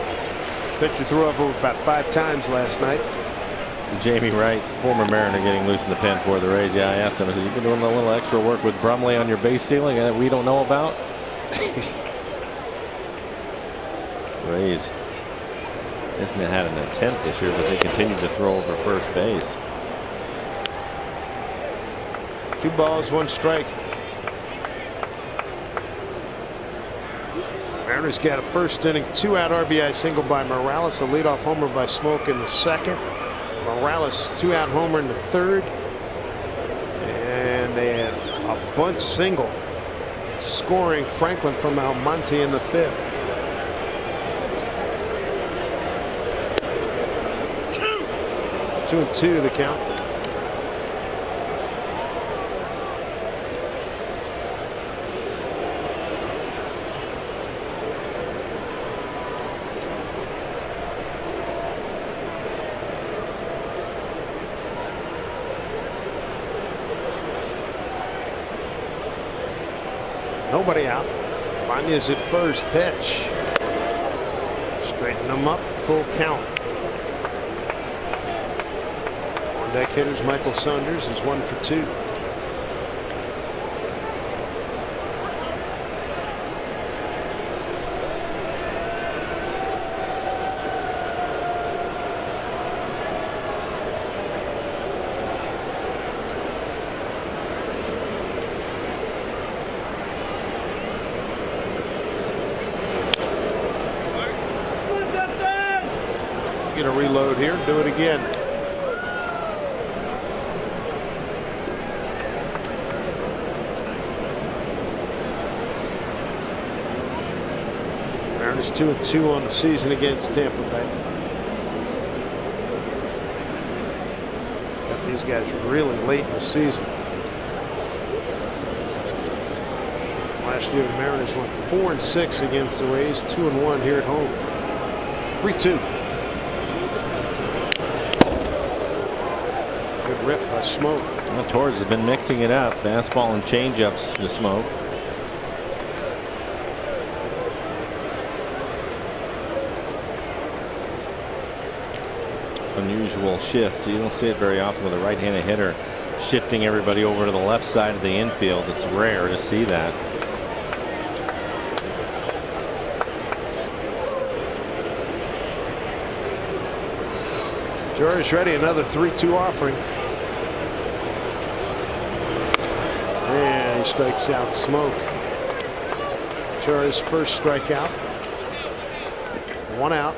Pitcher threw over about 5 times last night. Jamie Wright, former Mariner, getting loose in the pen for the Rays. Yeah, I asked him, "You've been doing a little extra work with Brumley on your base stealing that we don't know about?" Rays hasn't had an attempt this year, but they continue to throw over first base. 2 balls, 1 strike. Mariners got a first inning 2-out RBI single by Morales, a leadoff homer by Smoak in the second. Morales 2-out homer in the third, and a bunt single scoring Franklin from Almonte in the fifth. 2-2 the count. Nobody out. Banya's at first. Pitch. Straighten them up. Full count. On deck hitters Michael Saunders is 1 for 2. Get a reload here. Do it again. Mariners 2-2 on the season against Tampa Bay. Got these guys really late in the season. Last year the Mariners went 4-6 against the Rays, 2-1 here at home. 3-2. Good rip by Smoak. Well, Torres has been mixing it up. Fastball and changeups to Smoak. Unusual shift. You don't see it very often with a right-handed hitter shifting everybody over to the left side of the infield. It's rare to see that. Torres ready. Another 3-2 offering. And he strikes out Smoak. Torres' first strikeout. 1 out.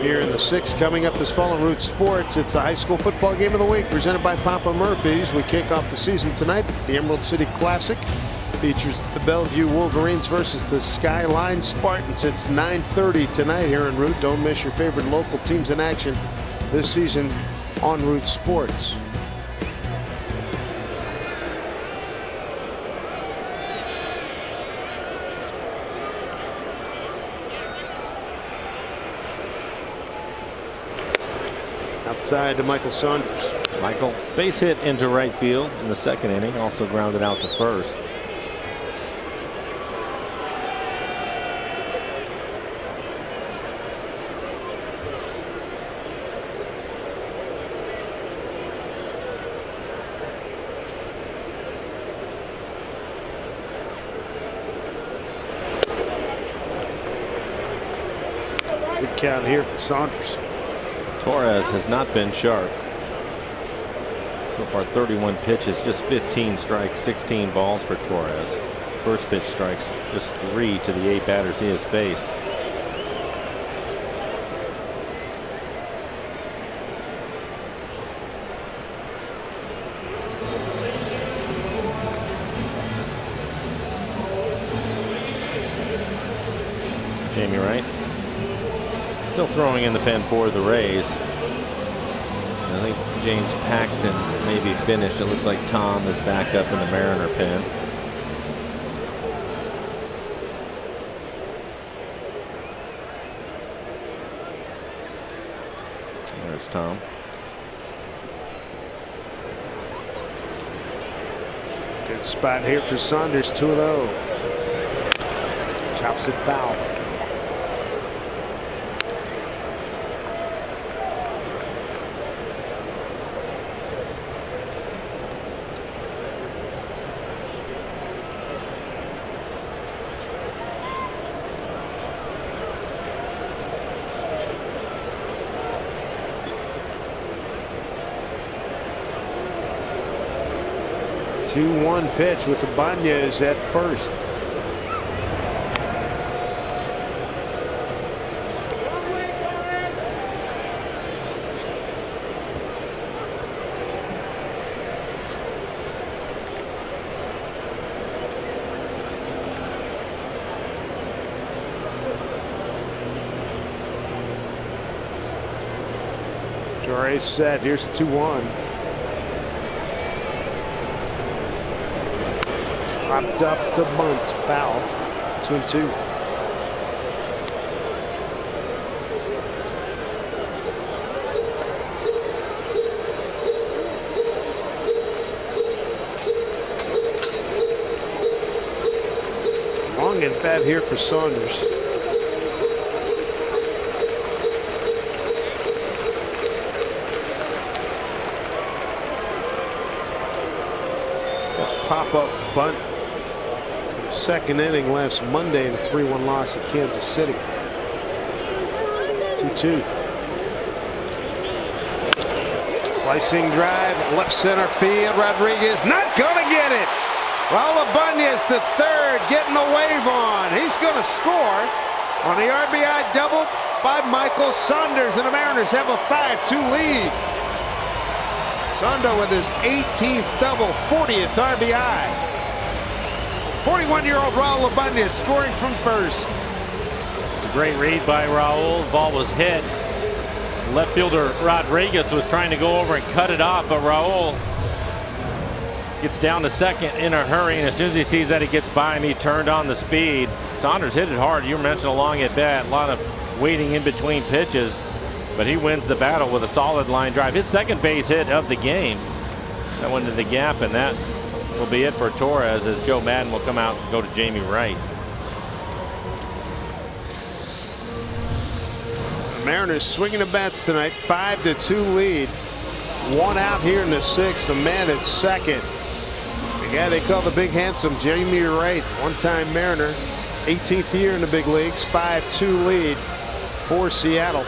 Here in the sixth, coming up this fall on Root Sports, it's a high school football game of the week presented by Papa Murphy's. We kick off the season tonight. The Emerald City Classic features the Bellevue Wolverines versus the Skyline Spartans. It's 9:30 tonight here in Root. Don't miss your favorite local teams in action this season on Root Sports. Outside to Michael Saunders. Michael, base hit into right field in the second inning, also grounded out to first. Good count here for Saunders. Torres has not been sharp. So far 31 pitches, just 15 strikes, 16 balls for Torres. First pitch strikes just 3 to the 8 batters he has faced. Jamie Wright still throwing in the pen for the Rays. I think James Paxton may be finished. It looks like Tom is back up in the Mariner pen. There's Tom. Good spot here for Saunders. 2-0. Chops it foul. Two-one pitch with the Banya's at first. Torres set. Here's 2-1. Popped up the bunt. Foul. 2-2. Long and bad here for Saunders. Pop-up bunt. Second inning last Monday in a 3-1 loss at Kansas City. 2-2. Slicing drive, left center field. Rodriguez not gonna get it. Raul Ibanez to third, getting the wave on. He's gonna score on the RBI double by Michael Saunders, and the Mariners have a 5-2 lead. Sondo with his 18th double, 40th RBI. 41-year-old Raul Ibanez scoring from first. It's a great read by Raul. Ball was hit. Left fielder Rodriguez was trying to go over and cut it off, but Raul gets down to second in a hurry, and as soon as he sees that it gets by him, he turned on the speed. Saunders hit it hard. You mentioned a long at bat, a lot of waiting in between pitches, but he wins the battle with a solid line drive. His second base hit of the game. That went into the gap, and that will be it for Torres as Joe Madden will come out and go to Jamie Wright. Mariners swinging the bats tonight. 5-2 lead. One out here in the sixth. A man at second. The guy they call the big handsome, Jamie Wright, one-time Mariner, 18th year in the big leagues. 5-2 lead for Seattle.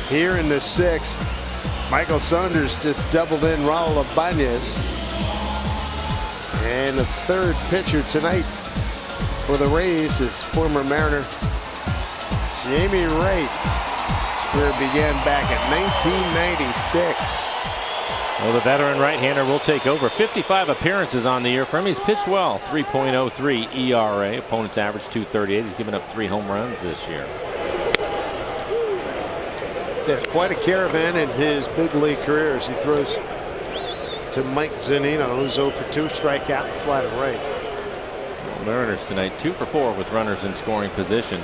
Here in the sixth, Michael Saunders just doubled in Raul Ibanez. And the third pitcher tonight for the Rays is former Mariner Jamie Wright. His career began back in 1996. Well, the veteran right-hander will take over. 55 appearances on the year for him. He's pitched well. 3.03 ERA. Opponent's average 2.38. He's given up 3 home runs this year. Quite a caravan in his big league career as he throws to Mike Zunino, who's 0 for 2, strikeout, flat and right. Well, Mariners tonight 2 for 4 with runners in scoring position.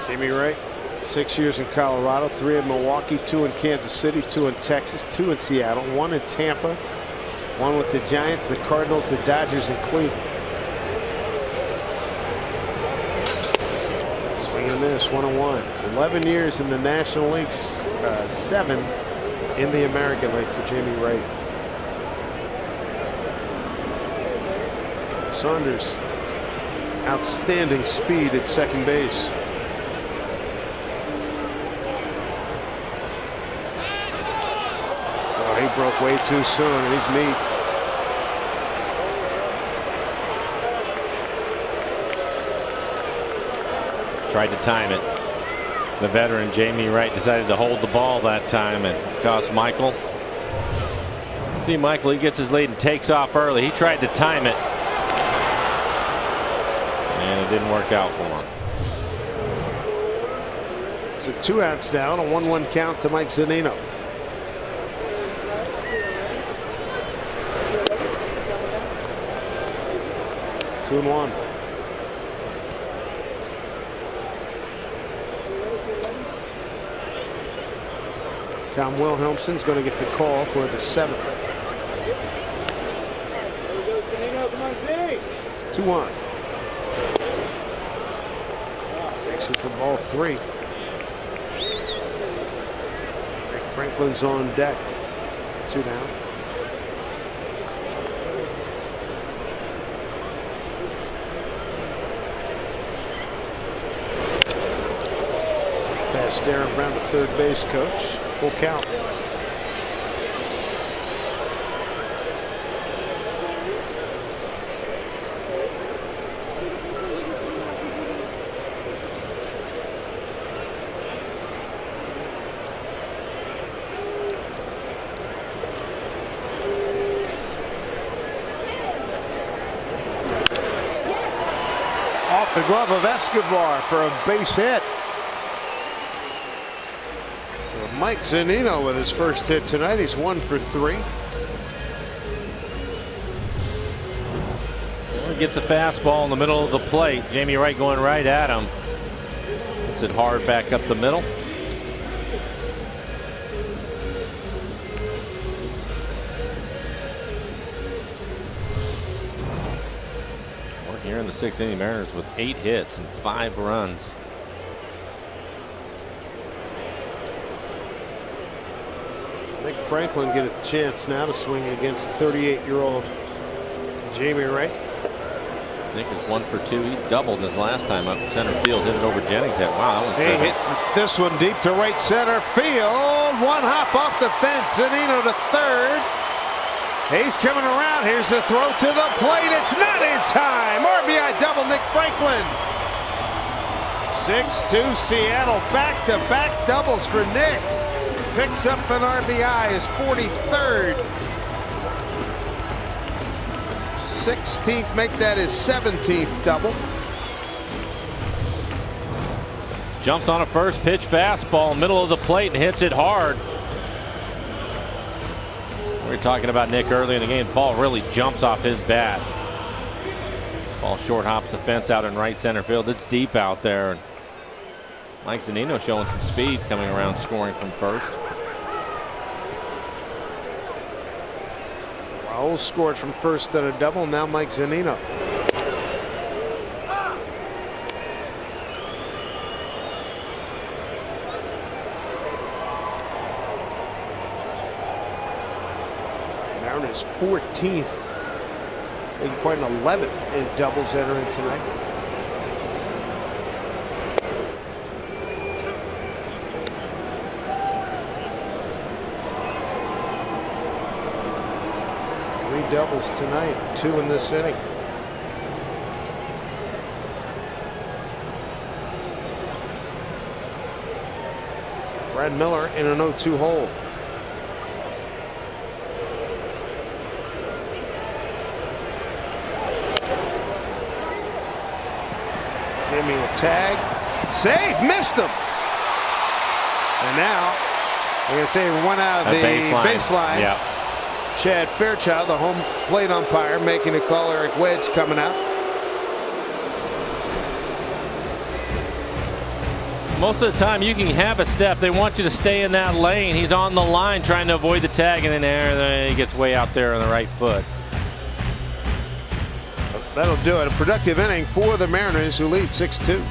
Jamie Wright, 6 years in Colorado, 3 in Milwaukee, 2 in Kansas City, 2 in Texas, 2 in Seattle, 1 in Tampa, 1 with the Giants, the Cardinals, the Dodgers, and Cleveland. Miss 101. 11 years in the National League, 7 in the American League for Jamie Wright. Saunders, outstanding speed at second base. broke way too soon. He's meat. Tried to time it. The veteran Jamie Wright decided to hold the ball that time and cost Michael. See Michael, he gets his lead and takes off early. He tried to time it. And it didn't work out for him. So 2 outs down, a 1-1 count to Mike Zunino. Two and one. Tom Wilhelmsen's going to get the call for the 7th. 2-1. Takes it for ball 3. Rick Franklin's on deck. 2 down. Pass Darren Brown, the third base coach. Full count. Off the glove of Escobar for a base hit. Mike Zunino with his first hit tonight. He's 1 for 3. He gets a fastball in the middle of the plate. Jamie Wright going right at him. Hits it hard back up the middle. We're here in the 6th inning. Mariners with 8 hits and 5 runs. Nick Franklin get a chance now to swing against 38-year-old Jamie Wright. Nick is 1 for 2. He doubled his last time up center field, hit it over Jennings' head. Wow, that was He hits this one deep to right center field. One hop off the fence. Zunino to third. He's coming around. Here's the throw to the plate. It's not in time. RBI double Nick Franklin. 6-2 Seattle. Back-to-back doubles for Nick. Picks up an RBI, his 43rd. 16th, make that his 17th double. Jumps on a first pitch fastball, middle of the plate, and hits it hard. We were talking about Nick early in the game. Ball really jumps off his bat. Ball short hops the fence out in right center field. It's deep out there. Mike Zunino showing some speed coming around, scoring from first. Raul scored from first on a double. Now Mike Zunino. Mariners 14th, big point 11th in doubles entering tonight. Doubles tonight, 2 in this inning. Brad Miller in an 0-2 hole. Jimmy will tag. Save, missed him. And now we're going to say 1 out of the baseline. Yeah. Chad Fairchild, the home plate umpire, making a call. Eric Wedge coming out. Most of the time you can have a step. They want you to stay in that lane. He's on the line trying to avoid the tag, and then he gets way out there on the right foot. That'll do it. A productive inning for the Mariners, who lead 6-2.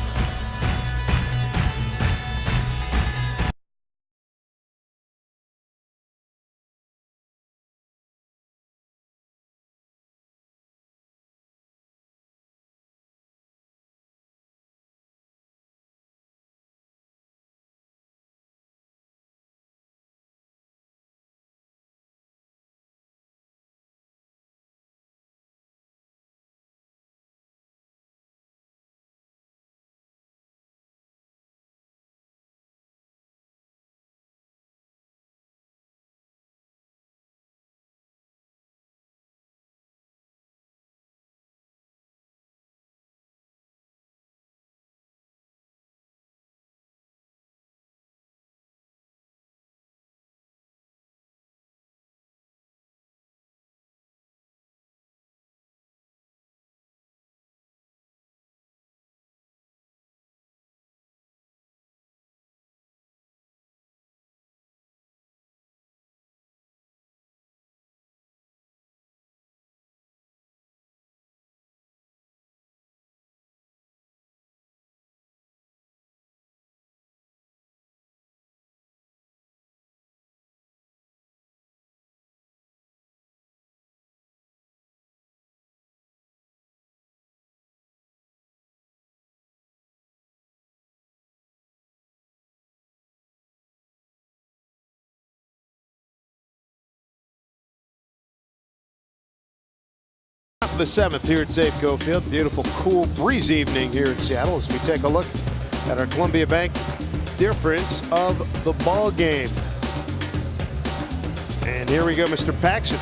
of the 7th here at Safeco Field. Beautiful, cool, breezy evening here in Seattle as we take a look at our Columbia Bank difference of the ball game. And here we go, Mr. Paxton.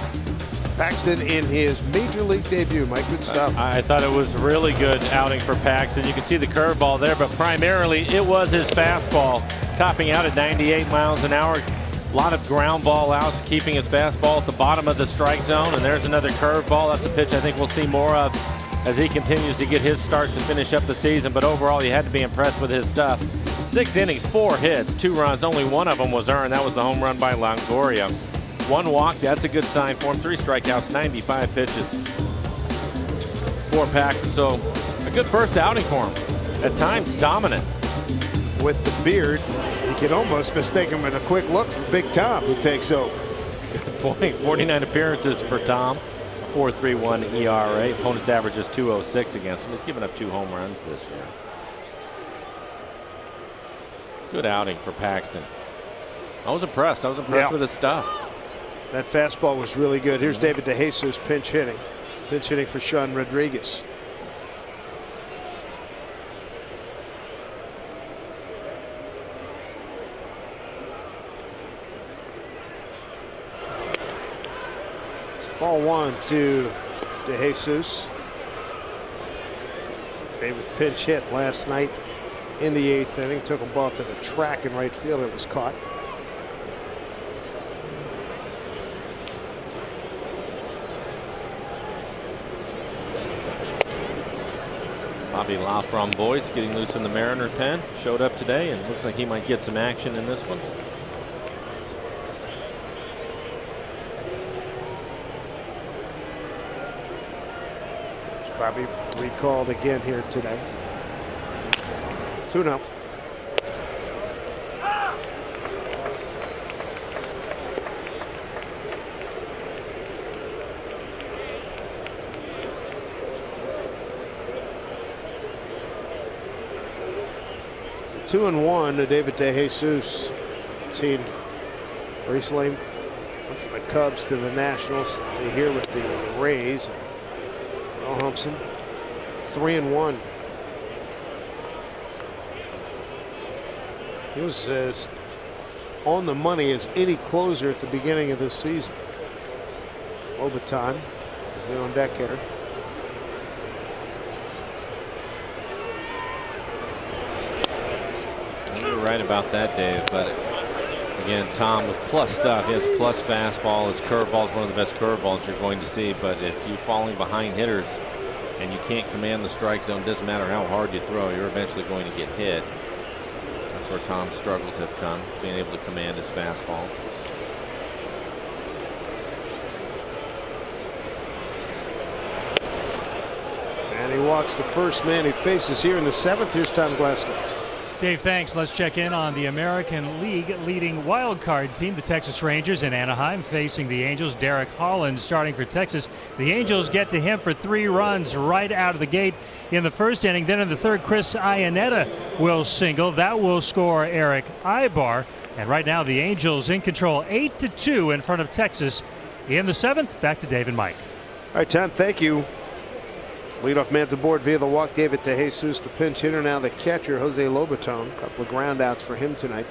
Paxton in his major league debut. Mike, good stuff. I thought it was really good outing for Paxton. You can see the curveball there, but primarily it was his fastball, topping out at 98 miles an hour. A lot of ground ball outs, keeping his fastball at the bottom of the strike zone. And there's another curveball. That's a pitch I think we'll see more of as he continues to get his starts to finish up the season. But overall, you had to be impressed with his stuff. 6 innings, 4 hits, 2 runs. Only one of them was earned. That was the home run by Longoria. 1 walk. That's a good sign for him. 3 strikeouts, 95 pitches for Paxton. So a good first outing for him. At times dominant. With the beard, you can almost mistake him in a quick look for Big Tom, who takes over. 49 appearances for Tom. 4.31 ERA. Opponent's average is 2.06 against him. He's given up 2 home runs this year. Good outing for Paxton. I was impressed. With his stuff. That fastball was really good. Here's David DeJesus pinch hitting. Pinch hitting for Sean Rodriguez. Ball 1 to DeJesus. David pinch hit last night in the 8th inning. Took a ball to the track in right field. It was caught. Bobby Lafron Boyce getting loose in the Mariner pen. Showed up today and looks like he might get some action in this one. Bobby recalled again here today. 2-0. Two and 1 to David DeJesus. Seen recently went from the Cubs to the Nationals to here with the Rays. Al Humpson, 3 and 1. He was as on the money as any closer at the beginning of this season. Lobaton is the on-deck hitter. You're right about that, Dave. But again, Tom with plus stuff. He has a plus fastball. His curveball is one of the best curveballs you're going to see. But if you're falling behind hitters and you can't command the strike zone, doesn't matter how hard you throw, you're eventually going to get hit. That's where Tom's struggles have come, being able to command his fastball. And he walks the first man he faces here in the 7th. Here's Tom Glasgow. Dave, thanks. Let's check in on the American League leading wild card team, the Texas Rangers in Anaheim, facing the Angels. Derek Holland starting for Texas. The Angels get to him for 3 runs right out of the gate in the first inning. Then in the 3rd, Chris Iannetta will single. That will score Eric Ibar. And right now the Angels in control, 8-2 in front of Texas in the 7th. Back to Dave and Mike. All right, Tom, thank you. Leadoff man's aboard via the walk. David DeJesus, the pinch hitter. Now the catcher, Jose Lobaton. A couple of ground outs for him tonight.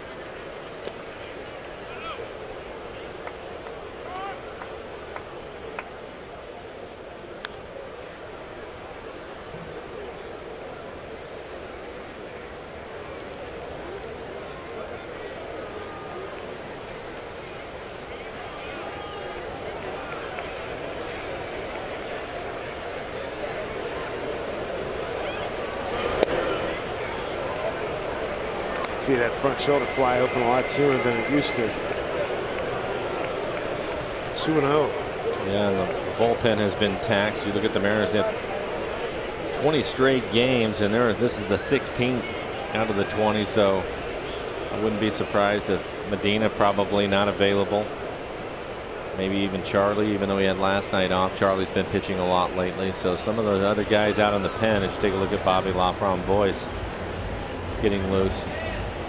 See that front shoulder fly open a lot sooner than it used to. 2-0. Yeah, and the bullpen has been taxed. You look at the Mariners, they have 20 straight games, and this is the 16th out of the 20. So I wouldn't be surprised if Medina probably not available. Maybe even Charlie, even though he had last night off. Charlie's been pitching a lot lately. So some of those other guys out on the pen, if you take a look at Bobby Lafron Boyce getting loose.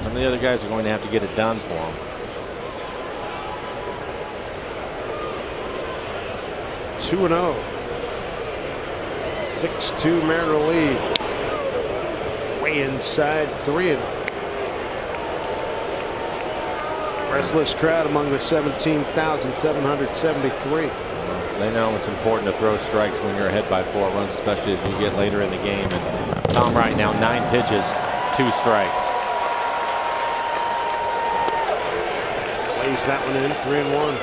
Some of the other guys are going to have to get it done for him. 2-0. 6-2 Mariner lead. Way inside 3. Restless crowd among the 17,773. They know it's important to throw strikes when you're ahead by 4 runs, especially as you get later in the game. And Tom right now 9 pitches, 2 strikes. Lays that one in, 3-1.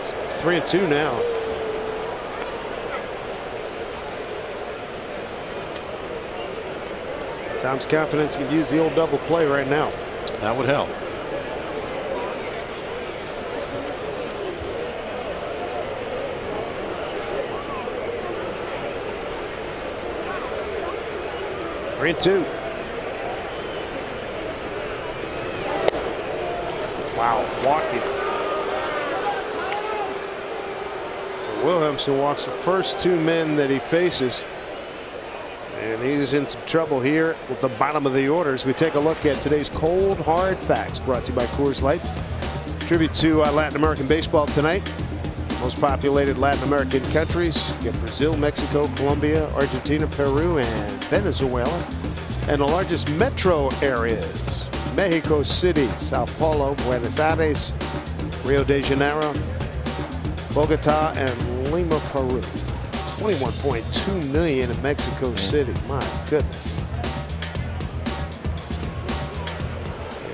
So 3-2 now. Tom's confidence could use the old double play right now. That would help. Three and 2. Wow, walking. So Wilhelmsen walks the first 2 men that he faces. And he's in some trouble here with the bottom of the orders. We take a look at today's cold hard facts brought to you by Coors Light. Tribute to Latin American baseball tonight. Most populated Latin American countries get Brazil, Mexico, Colombia, Argentina, Peru, and Venezuela. And the largest metro areas: Mexico City, Sao Paulo, Buenos Aires, Rio de Janeiro, Bogota, and Lima, Peru. 21.2 million in Mexico City. My goodness.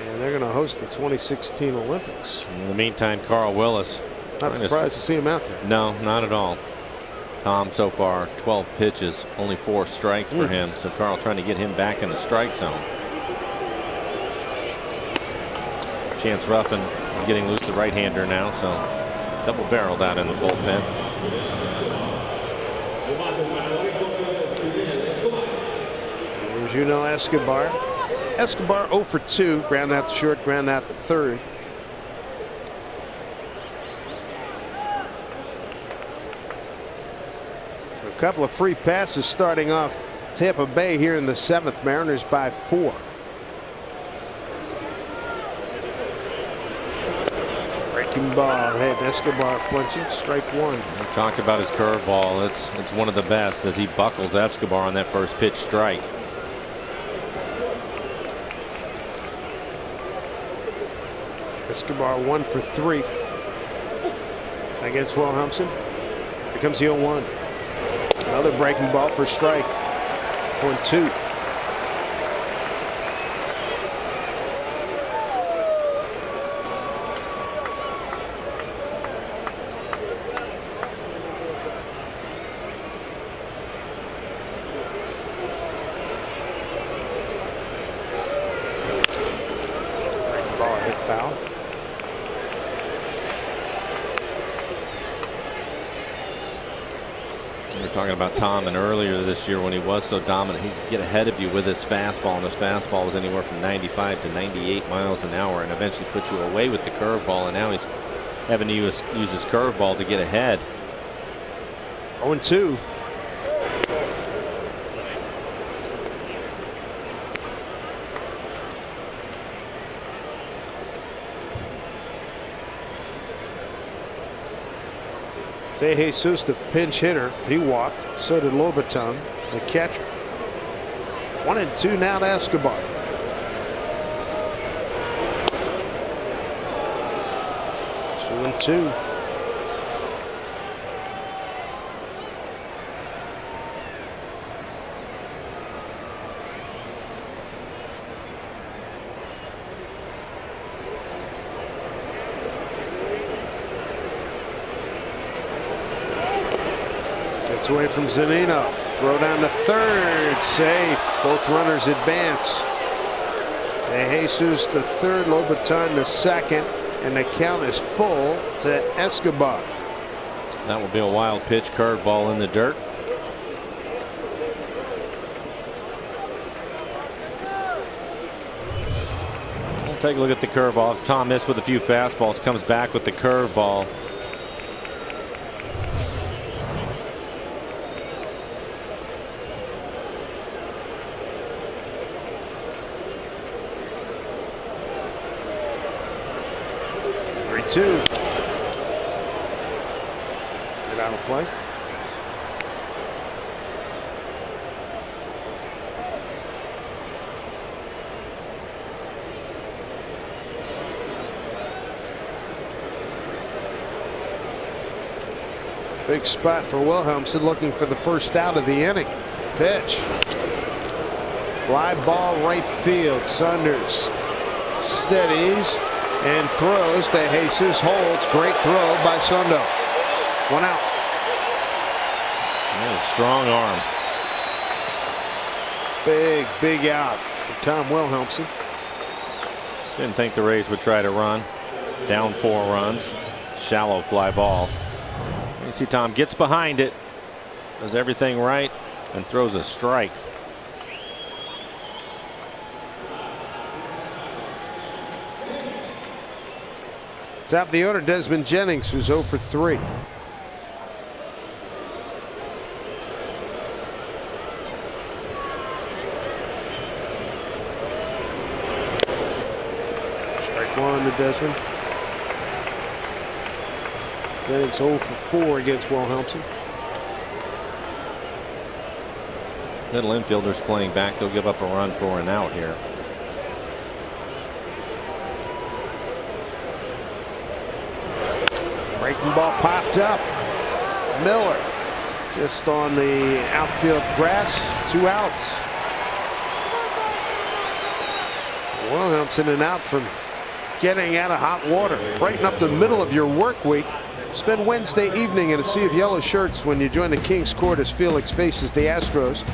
And they're going to host the 2016 Olympics. In the meantime, Carl Willis. Not surprised to see him out there. No, not at all. Tom so far 12 pitches, only 4 strikes for him. So Carl trying to get him back in the strike zone. Chance Ruffin is getting loose, the right-hander now, so double barreled out in the bullpen. Juno Escobar. Escobar 0 for 2. Ground out to short, ground out to third. A couple of free passes starting off Tampa Bay here in the 7th. Mariners by 4. Breaking ball. Hey, Escobar flinching. Strike 1. We talked about his curveball. It's one of the best as he buckles Escobar on that first pitch strike. Escobar 1 for 3 against Wilhelmsen. Here comes the 0-1. Another breaking ball for strike. 1-2. Breaking ball hit foul. We were talking about Tom, and earlier this year when he was so dominant, he could get ahead of you with his fastball, and his fastball was anywhere from 95 to 98 miles an hour and eventually put you away with the curveball, and now he's having to use his curveball to get ahead. 0-2. De Jesus, the pinch hitter, he walked. So did Lobaton, the catcher. 1-2 now to Escobar. Two and 2. Gets away from Zunino. Throw down to third. Safe. Both runners advance. De Jesus the third, Lobaton the second, and the count is full to Escobar. That will be a wild pitch, curveball in the dirt. We'll take a look at the curveball. Tom missed with a few fastballs, comes back with the curveball. 2. Get out of play. Big spot for Wilhelmsen, looking for the first out of the inning. Pitch. Fly ball right field. Saunders steadies and throws to Jesus. Holds. Great throw by Sundo. 1 out. That is a strong arm. Big out for Tom Wilhelmsen. Didn't think the Rays would try to run. Down 4 runs. Shallow fly ball. You see Tom gets behind it, does everything right, and throws a strike. Top of the order, Desmond Jennings, who's 0 for 3. Strike 1 to Desmond. Jennings 0 for 4 against Wilhelmsen. Middle infielders playing back. They'll give up a run for an out here. Breaking ball popped up. Miller just on the outfield grass. 2 outs. Wilhelmsen an out from getting out of hot water. Brighten up the middle of your work week. Spend Wednesday evening in a sea of yellow shirts when you join the Kings Court as Felix faces the Astros.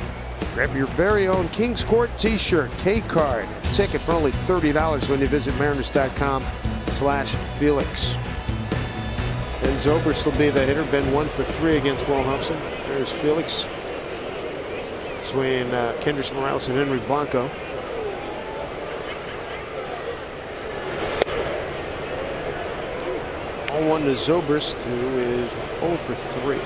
Grab your very own Kings Court t-shirt, K-Card, ticket for only $30 when you visit Mariners.com/Felix. Ben Zobrist will be the hitter. Ben 1 for 3 against Wilhelmsen. There's Felix between Kendrick Morales and Henry Blanco. All 1 to Zobrist, who is 0 for 3.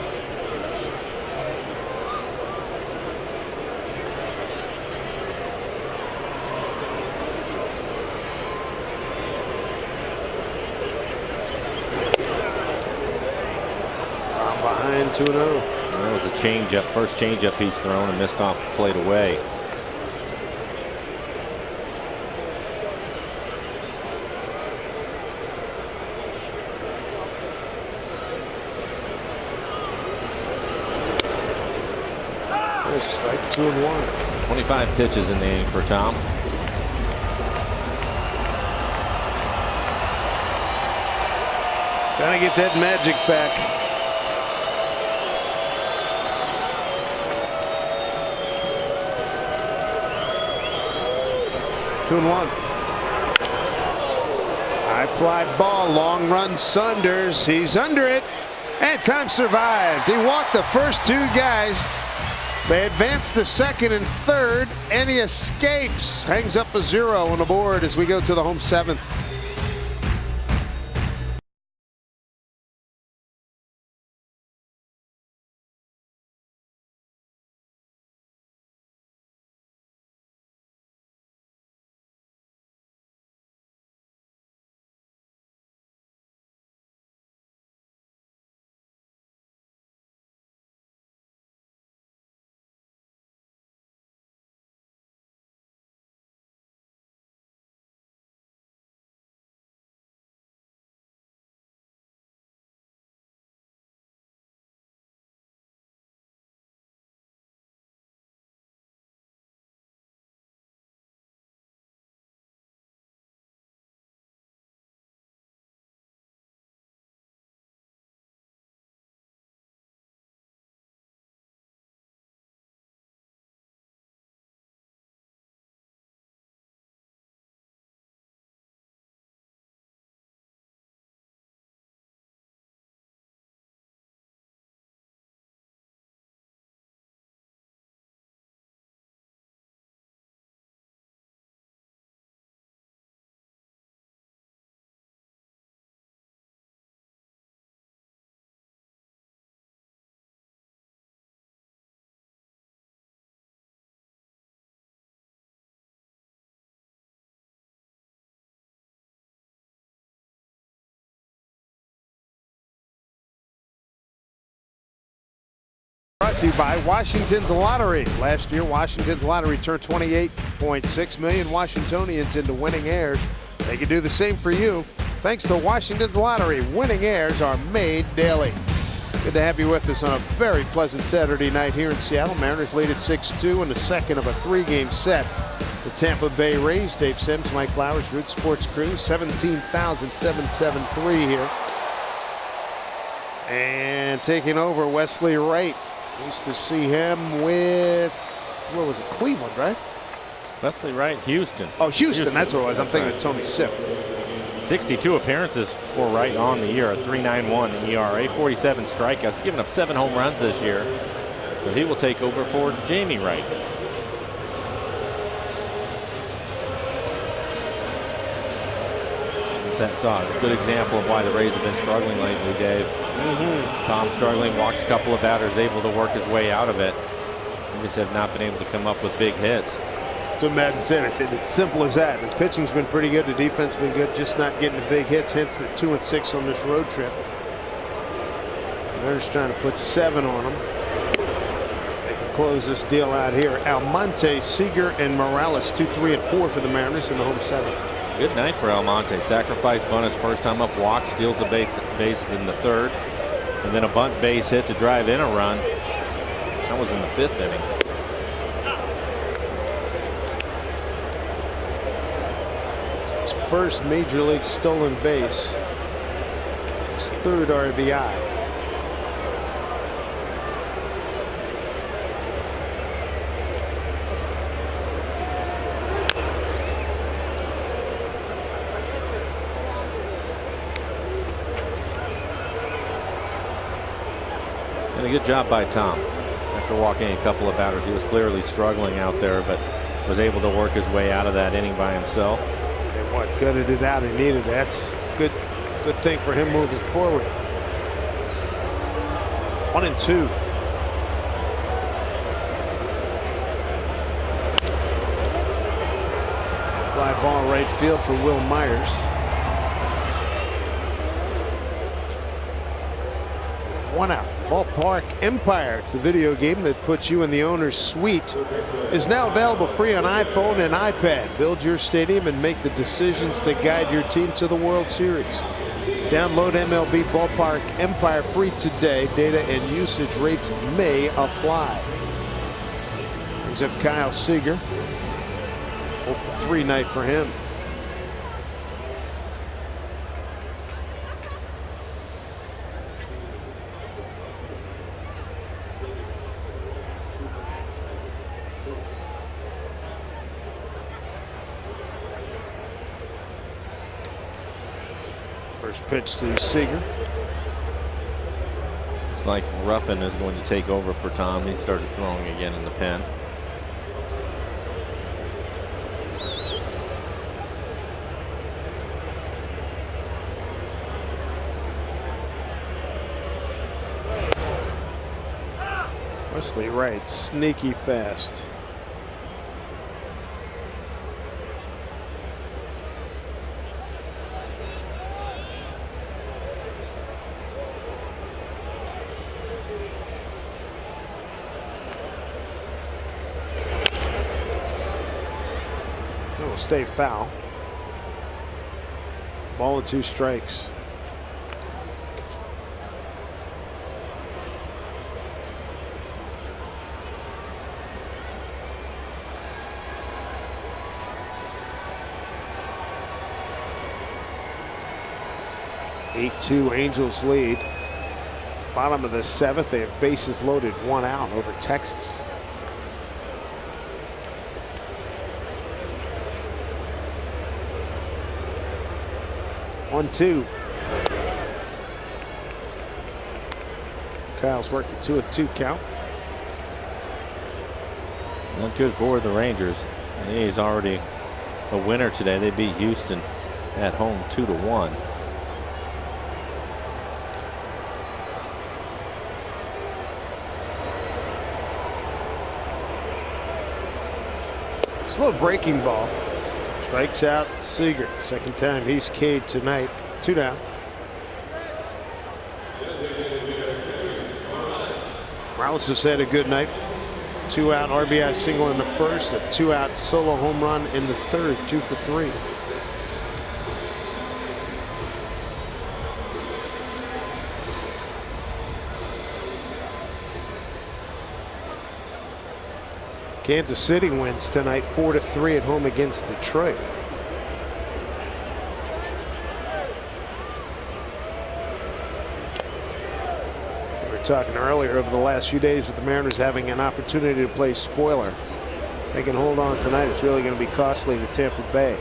Tom behind 2-0. That was a changeup. First changeup he's thrown and missed off the plate away. Strike 2-1. 25 pitches in the inning for Tom. Trying to get that magic back. Two and 1. High fly ball, long run. Saunders, he's under it, and Tom survived. He walked the first 2 guys. They advance the second and third, and he escapes. Hangs up a 0 on the board as we go to the home 7th. to you by Washington's Lottery. Last year, Washington's Lottery turned 28.6 million Washingtonians into winning heirs. They can do the same for you. Thanks to Washington's Lottery, winning heirs are made daily. Good to have you with us on a very pleasant Saturday night here in Seattle. Mariners lead at 6-2 in the second of a 3-game set. The Tampa Bay Rays, Dave Sims, Mike Flowers, Root Sports Crew, 17,773 here. And taking over Wesley Wright. Used to see him with, what was it, Cleveland, right? Wesley Wright, Houston. Oh, Houston, that's what it was. I'm thinking of Tony Sipp. 62 appearances for Wright on the year, a 3.91 ERA, 47 strikeouts, giving up 7 home runs this year. So he will take over for Jamie Wright. That's a good example of why the Rays have been struggling lately, Dave. Tom struggling, walks a couple of batters, able to work his way out of it. They just have not been able to come up with big hits. That's what Madden said. I said it's simple as that. The pitching's been pretty good, the defense been good, just not getting the big hits. Hence they're 2-6 on this road trip. They're just trying to put 7 on them. They can close this deal out here. Almonte, Seager, and Morales 2, 3, and 4 for the Mariners in the home 7th. Good night for Almonte. Sacrifice bunt his first time up, walk, steals a base in the 3rd, and then a bunt base hit to drive in a run. That was in the 5th inning. His first major league stolen base. His 3rd RBI. And a good job by Tom. After walking a couple of batters, he was clearly struggling out there, but was able to work his way out of that inning by himself. And what gutted it out, he needed. That's good thing for him moving forward. 1-2. Fly ball right field for Will Myers. One out. Ballpark Empire. It's the video game that puts you in the owner's suite. Is now available free on iPhone and iPad. Build your stadium and make the decisions to guide your team to the World Series. Download MLB Ballpark Empire free today. Data and usage rates may apply. Brings up Kyle Seager. 0 for 3 night for him. First pitch to Seager. Looks like Ruffin is going to take over for Tom. He started throwing again in the pen. Wesley Wright, sneaky fast. Will stay foul. Ball and 2 strikes. Angels lead. Bottom of the 7th. They have bases loaded, 1 out over Texas. One, 2. Kyle's working 2-2 count. Not good for the Rangers. He's already a winner today. They beat Houston at home 2-1. Slow breaking ball. Strikes out Seager. Second time he's K'd tonight. 2 down. Morales has had a good night. 2-out RBI single in the first, a 2-out solo home run in the third, 2 for 3. Kansas City wins tonight 4-3 at home against Detroit. We were talking earlier over the last few days with the Mariners having an opportunity to play spoiler. They can hold on tonight. It's really going to be costly to Tampa Bay.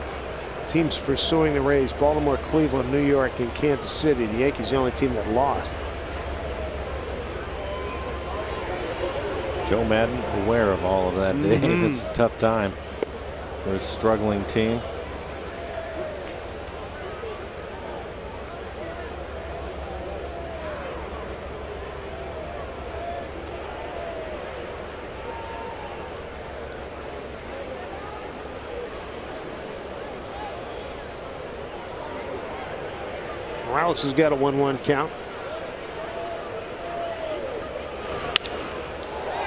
Teams pursuing the Rays: Baltimore, Cleveland, New York, and Kansas City. The Yankees the only team that lost. Joe Madden aware of all of that, Dave. It's a tough time for a struggling team. Morales has got a 1-1 count.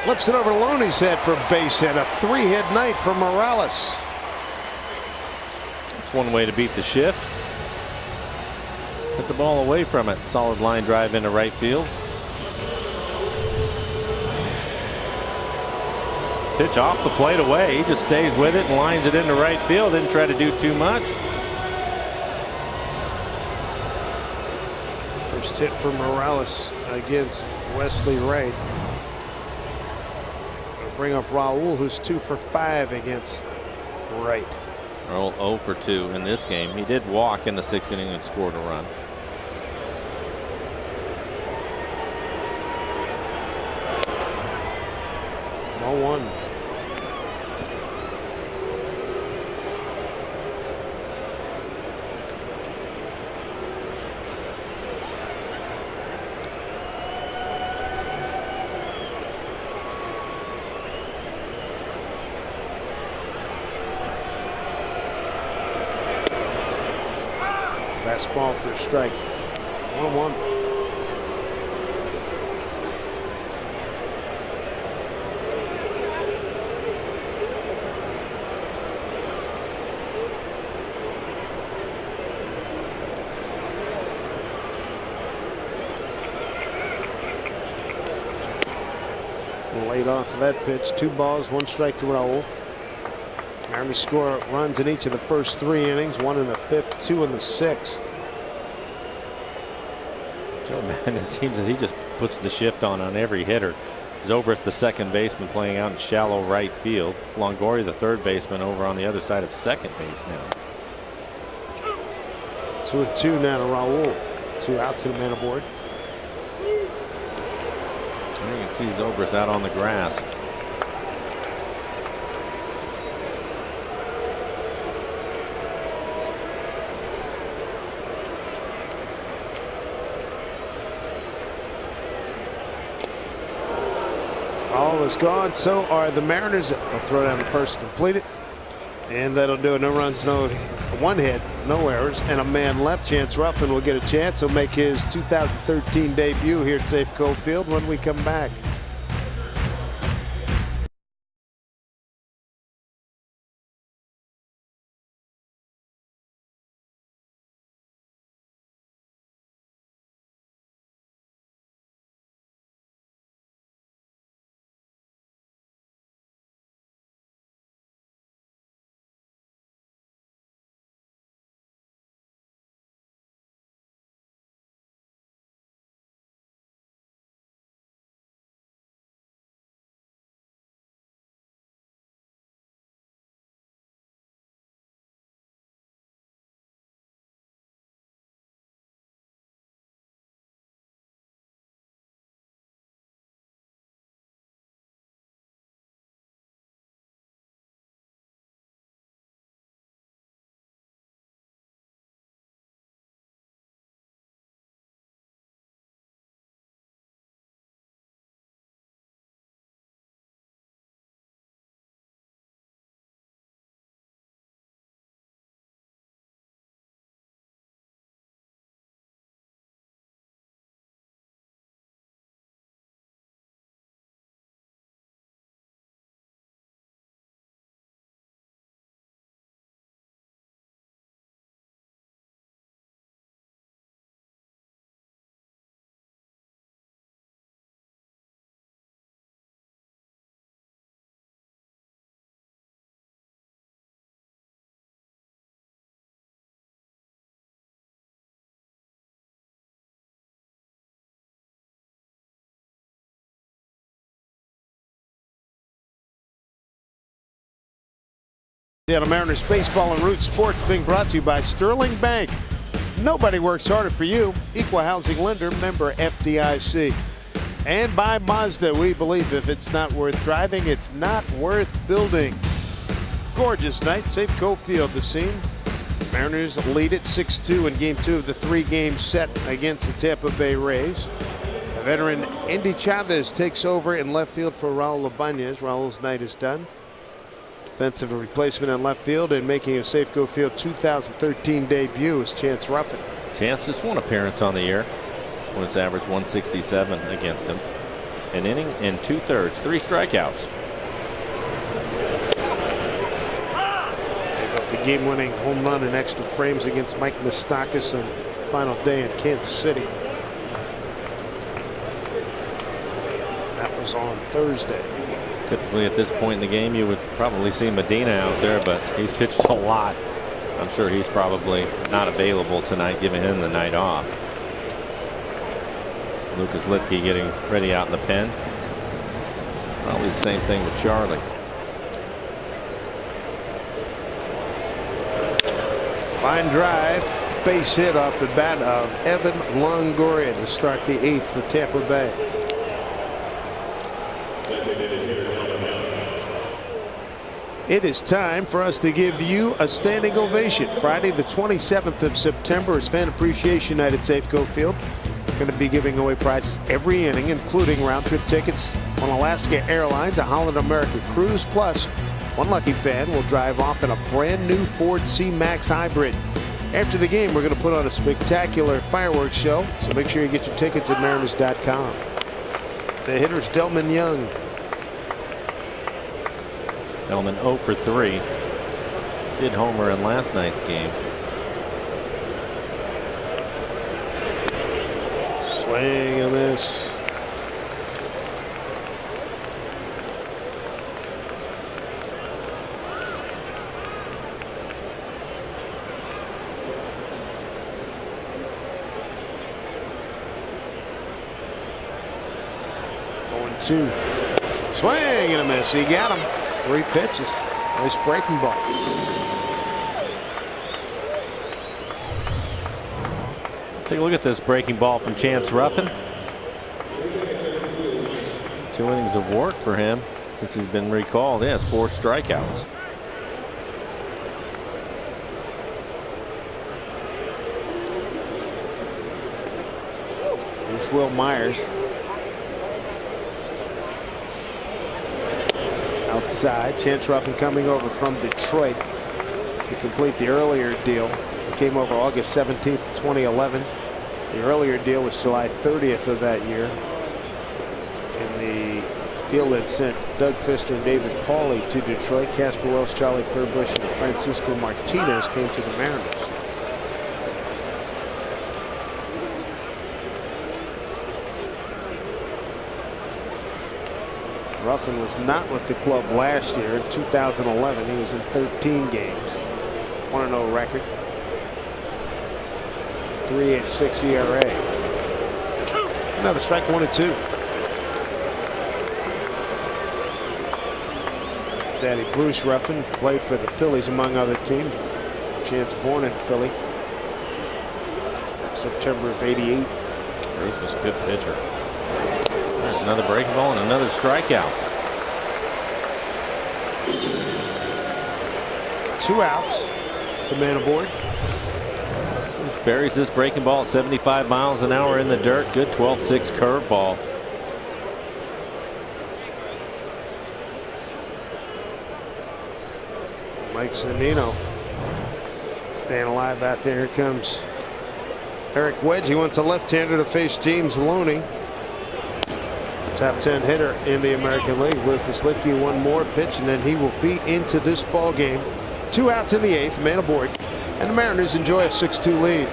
Flips it over to Loney's head for a base hit. A 3-hit night for Morales. That's one way to beat the shift. Hit the ball away from it. Solid line drive into right field. Pitch off the plate away. He just stays with it and lines it into right field. Didn't try to do too much. First hit for Morales against Wesley Wright. Bring up Raul, who's 2 for 5 against Wright. Earl 0 for 2 in this game. He did walk in the 6th inning and scored a run. Ball 1. Fastball for a strike. 1-1. Laid off of that pitch. 2 balls, 1 strike to Raul. Mariners score runs in each of the first 3 innings, 1 in the 5th, 2 in the 6th. Joe Madden, it seems that he just puts the shift on every hitter. Zobrist, the second baseman, playing out in shallow right field. Longoria, the third baseman, over on the other side of second base now. 2-2 now to Raul. 2 outs and a man aboard. And you can see Zobrist out on the grass. All is gone. So are the Mariners. They'll throw down the first, complete it. And that'll do it. No runs, no 1 hit, no errors, and a man left. Chance Ruffin will get a chance. He'll make his 2013 debut here at Safeco Field when we come back. Seattle Mariners baseball and Root Sports being brought to you by Sterling Bank. Nobody works harder for you. Equal housing lender, member FDIC. And by Mazda, we believe if it's not worth driving, it's not worth building. Gorgeous night, Safeco Field the scene. Mariners lead it 6-2 in game 2 of the 3-game set against the Tampa Bay Rays. The veteran Indy Chavez takes over in left field for Raul Ibanez. Raul's night is done. Defensive replacement in left field and making a Safeco Field 2013 debut is Chance Ruffin. Chance just one appearance on the year when it's averaged 167 against him. An inning and 2/3, 3 strikeouts. The game-winning home run and extra frames against Mike Moustakas on the final day in Kansas City. That was on Thursday. Typically at this point in the game you would probably see Medina out there, but he's pitched a lot. I'm sure he's probably not available tonight, giving him the night off. Lucas Litke getting ready out in the pen. Probably the same thing with Charlie. Line drive, base hit off the bat of Evan Longoria to start the 8th for Tampa Bay. It is time for us to give you a standing ovation. Friday the 27th of September is Fan Appreciation Night at Safeco Field. We're going to be giving away prizes every inning, including round-trip tickets on Alaska Airlines, a Holland America cruise, plus one lucky fan will drive off in a brand new Ford C-Max Hybrid. After the game, we're going to put on a spectacular fireworks show, so make sure you get your tickets at Mariners.com. The hitter's Delman Young. Delman 0 for 3. Did homer in last night's game. Swing and a miss. Two. Swing and a miss. He got him. 3 pitches. Nice breaking ball. Take a look at this breaking ball from Chance Ruffin. 2 innings of work for him since he's been recalled. He has 4 strikeouts. Here's Will Myers. Outside, Chance Ruffin coming over from Detroit to complete the earlier deal. He came over August 17th, 2011. The earlier deal was July 30th of that year. And the deal that sent Doug Fister and David Pauly to Detroit, Casper Wells, Charlie Furbush, and Francisco Martinez came to the Mariners. Ruffin was not with the club last year. In 2011, he was in 13 games. 1-0 record. 3.86 ERA. Another strike, 1-2. Daddy Bruce Ruffin played for the Phillies among other teams. Chance born in Philly. September of '88. Bruce was a good pitcher. There's another breaking ball and another strikeout. 2 outs. The man aboard. Just buries this breaking ball at 75 miles an hour in the dirt. Good 12-6 curveball. Mike Zunino staying alive out there. Here comes Eric Wedge. He wants a left-hander to face James Loney. Top 10 hitter in the American League. Lucas Litke, one more pitch, and then he will be into this ball game. 2 outs in the 8th, man aboard, and the Mariners enjoy a 6-2 lead.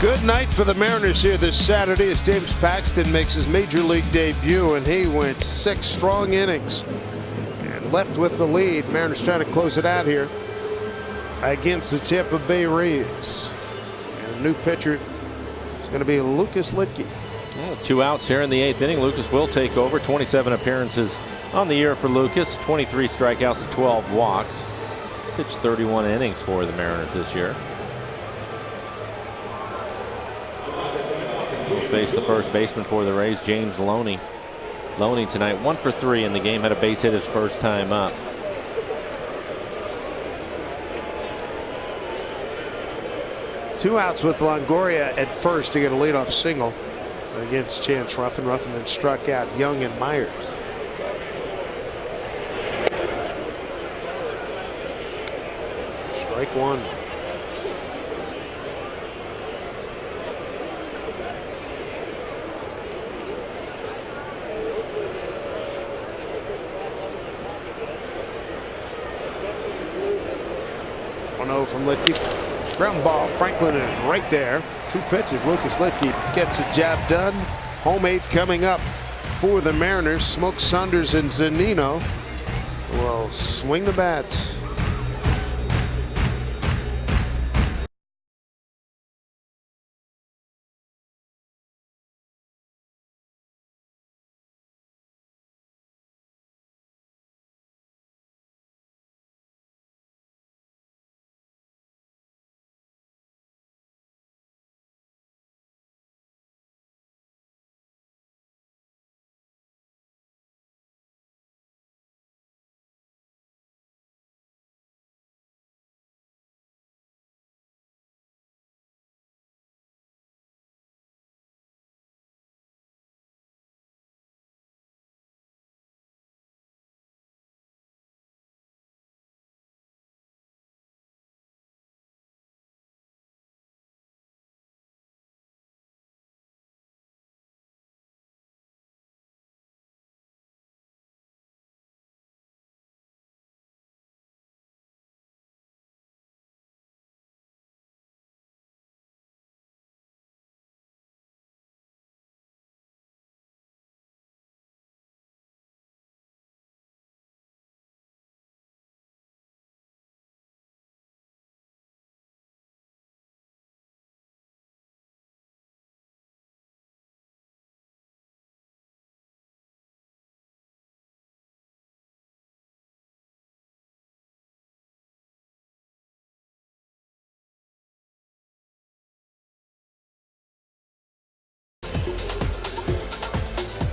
Good night for the Mariners here this Saturday as James Paxton makes his major league debut, and he went 6 strong innings and left with the lead. Mariners trying to close it out here against the Tampa Bay Rays. And a new pitcher is going to be Lucas Litke. Well, 2 outs here in the 8th inning. Lucas will take over. 27 appearances on the year for Lucas. 23 strikeouts and 12 walks. He's pitched 31 innings for the Mariners this year. We'll face the first baseman for the Rays, James Loney. Loney tonight 1 for 3 in the game. Had a base hit his first time up. Two outs with Longoria at first to get a leadoff single against Chance Ruffin. Ruffin then struck out Young and Myers. Strike 1. From Litke. Ground ball. Franklin is right there. 2 pitches. Lucas Litke gets the job done. Home 8th coming up for the Mariners. Smoak, Saunders, and Zunino will swing the bats.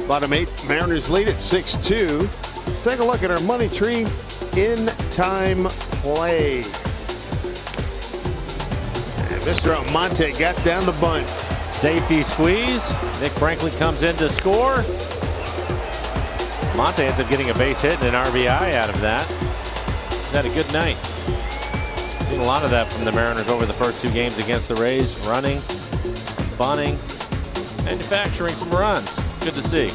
Bottom 8, Mariners lead at 6-2. Let's take a look at our money tree in time play. And Mr. Almonte got down the bunt. Safety squeeze. Nick Franklin comes in to score. Almonte ends up getting a base hit and an RBI out of that. He's had a good night. Seen a lot of that from the Mariners over the first 2 games against the Rays. Running, bunting, manufacturing some runs. Good to see.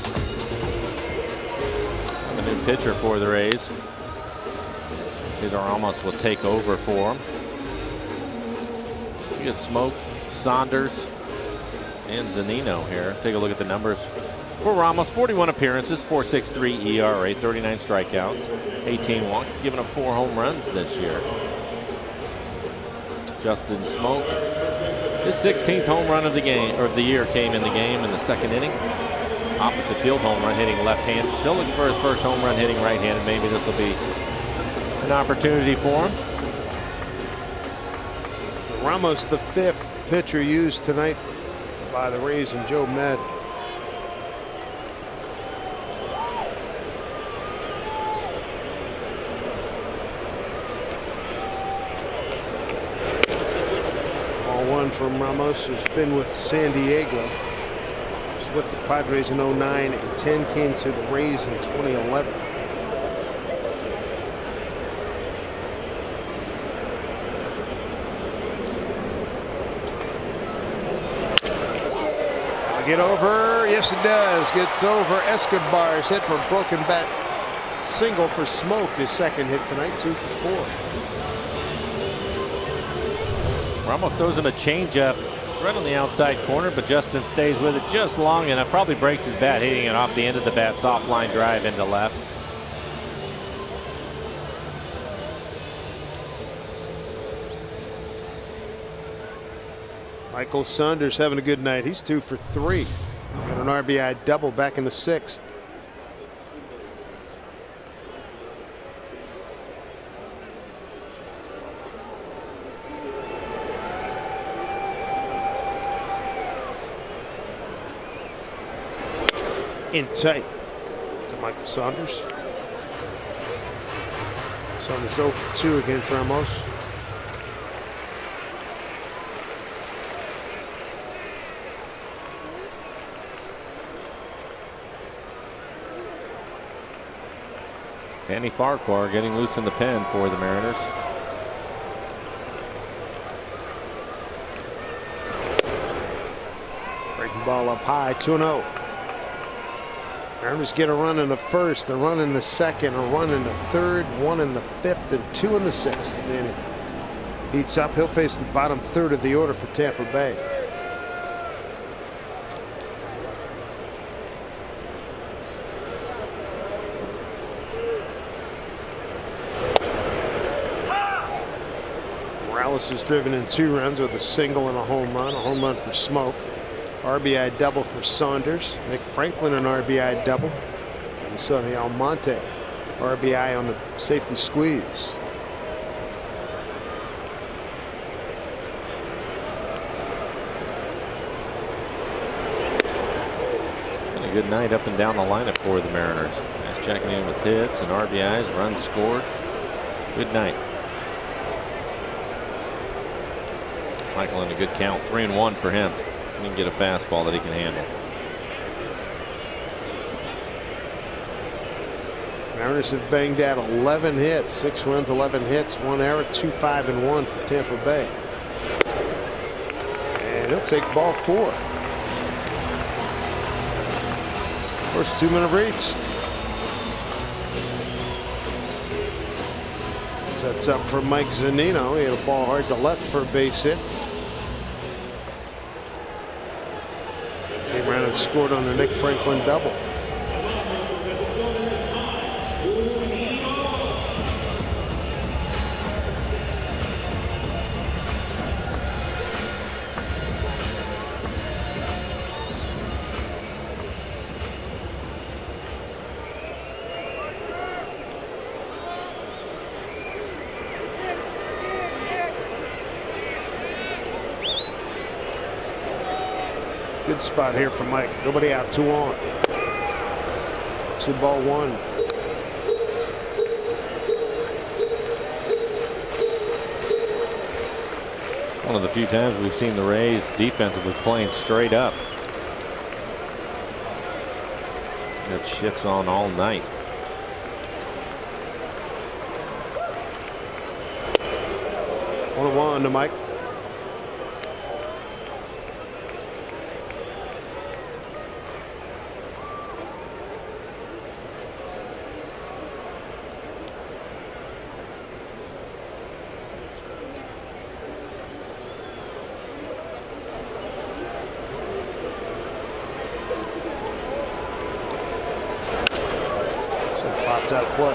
A new pitcher for the Rays. Cesar Ramos will take over for him. You get Smoak, Saunders, and Zunino here. Take a look at the numbers for Ramos. 41 appearances, 4.63 ERA, 39 strikeouts, 18 walks. He's given up 4 home runs this year. Justin Smoak, his 16th home run of the game, or of the year, came in the game in the 2nd inning. Opposite field home run, hitting left-handed. Still looking for his first home run, hitting right-handed. Maybe this will be an opportunity for him. Ramos, the 5th pitcher used tonight by the Rays and Joe Med. Ball 1 from Ramos, who's been with San Diego. With the Padres in 09 and 10, came to the Rays in 2011. Get over, yes it does. Gets over Escobar's hit for a broken bat single for Smoak, his 2nd hit tonight, 2 for 4. Ramos throws him a changeup right on the outside corner, but Justin stays with it just long enough. Probably breaks his bat, hitting it off the end of the bat. Soft line drive into left. Michael Saunders having a good night. He's 2 for 3. Got an RBI double back in the 6th. In tight to Michael Saunders. Saunders 0 for 2 against Ramos. Danny Farquhar getting loose in the pen for the Mariners. Breaking ball up high, 2-0. Mariners get a run in the first, a run in the second, a run in the third, 1 in the 5th, and 2 in the 6th. As Danny heats up, he'll face the bottom third of the order for Tampa Bay. Morales has driven in 2 runs with a single and a home run for Smoak. RBI double for Saunders. Nick Franklin an RBI double. You saw the Almonte RBI on the safety squeeze. Been a good night up and down the lineup for the Mariners. Guys checking in with hits and RBIs, runs scored. Good night. Michael in a good count, 3-1 for him. He can get a fastball that he can handle. Mariners have banged out 11 hits, 6 runs, 11 hits, 1 error, 2-5-1 for Tampa Bay. And he'll take ball 4. First 2 men have reached. Sets up for Mike Zunino. He had a ball hard to left for a base hit. Came around and scored on the Nick Franklin double. Good spot here for Mike. Nobody out, 2 on. 2-1. It's one of the few times we've seen the Rays defensively playing straight up. Got shifts on all night. One to Mike. That play.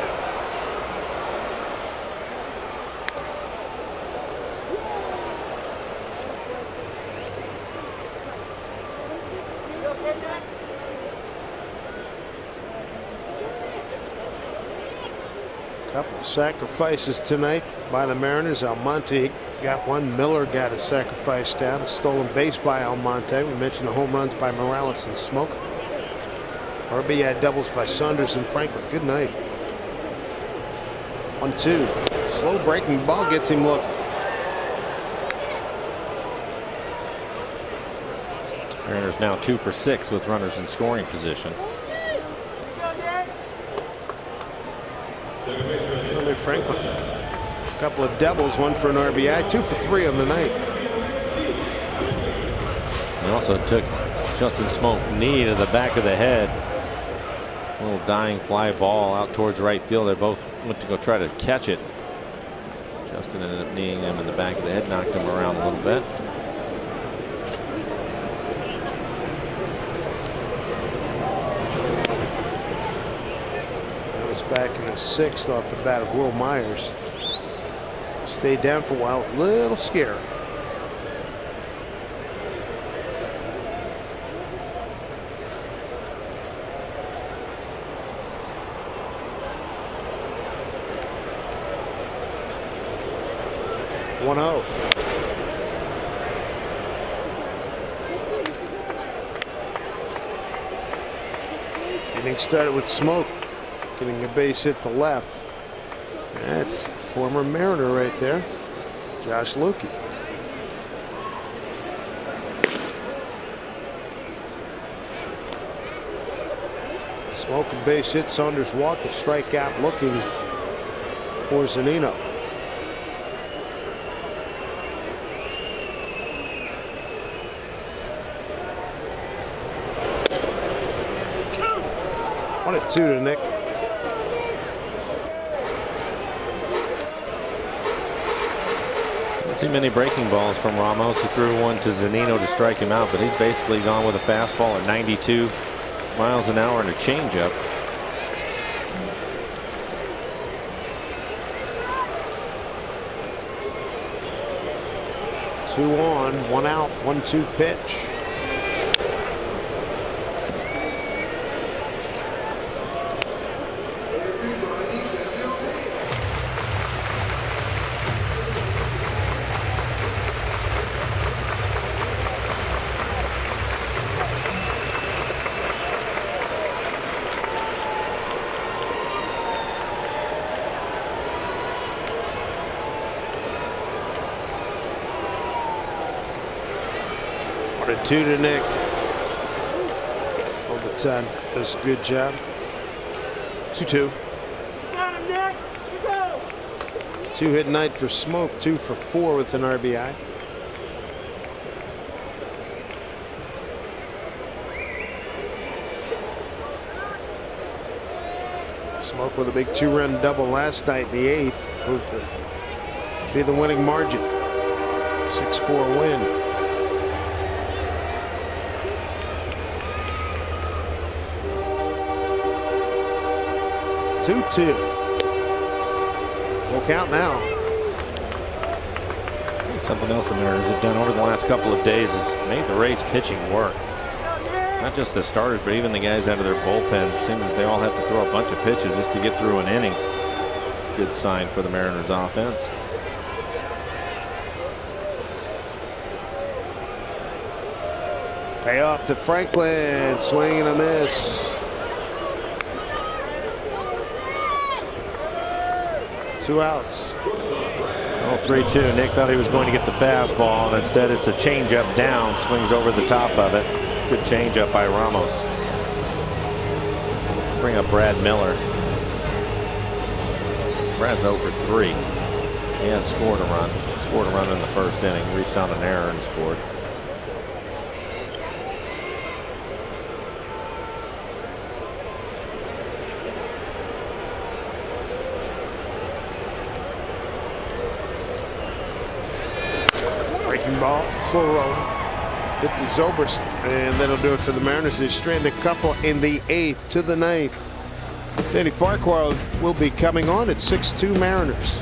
Couple of sacrifices tonight by the Mariners. Almonte got one. Miller got a sacrifice down. A stolen base by Almonte. We mentioned the home runs by Morales and Smoak. RBI doubles by Saunders and Franklin. Good night. 1-2. Slow breaking ball gets him looking. Mariners now 2 for 6 with runners in scoring position. Franklin. A couple of doubles, 1 for an RBI, 2 for 3 on the night. He also took Justin Smoak knee to the back of the head. A little dying fly ball out towards right field. They both went to go try to catch it. Justin ended up kneeing him in the back of the head, knocked him around a little bit. back in the 6th off the bat of Will Myers. Stayed down for a while, a little scared. One zero. Inning started with Smoak getting a base hit to left. That's former Mariner right there, Josh Lukey. Smoak and base hit. Saunders walking, strikeout, looking for Zunino. One at 2 to Nick. Not too many breaking balls from Ramos. He threw one to Zunino to strike him out, but he's basically gone with a fastball at 92 miles an hour and a changeup. Two on, 1 out, 1-2 pitch. A 2 to Nick. Over 10 does a good job. 2-2. 2-hit night for Smoak. 2 for 4 with an RBI. Smoak with a big 2-run double last night in the 8th. Proved to be the winning margin. 6-4 win. 2-2. Full count now. Something else the Mariners have done over the last couple of days is made the Rays pitching work. Not just the starters, but even the guys out of their bullpen. It seems that they all have to throw a bunch of pitches just to get through an inning. It's a good sign for the Mariners offense. Payoff to Franklin. Swing and a miss. 2 outs. Oh, 3-2. Nick thought he was going to get the fastball, and instead it's a changeup down. Swings over the top of it. Good changeup by Ramos. Bring up Brad Miller. Brad's 0 for 3. He has scored a run. Scored a run in the first inning. Reached on an error and scored. Breaking ball, slow roll. Hit the Zobrist, and that'll do it for the Mariners. They stranded a couple in the 8th to the 9th. Danny Farquhar will be coming on at 6-2 Mariners.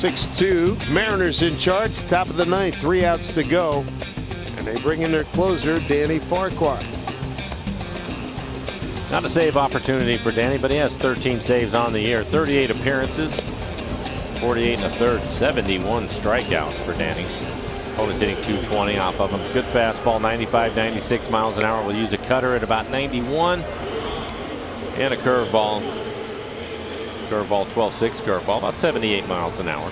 6-2. Mariners in charge. Top of the ninth. 3 outs to go. And they bring in their closer, Danny Farquhar. Not a save opportunity for Danny, but he has 13 saves on the year. 38 appearances. 48 and a third. 71 strikeouts for Danny. Opponent's hitting 220 off of him. Good fastball, 95, 96 miles an hour. We'll use a cutter at about 91. And a curveball. Curveball, 12-6 curveball, about 78 miles an hour.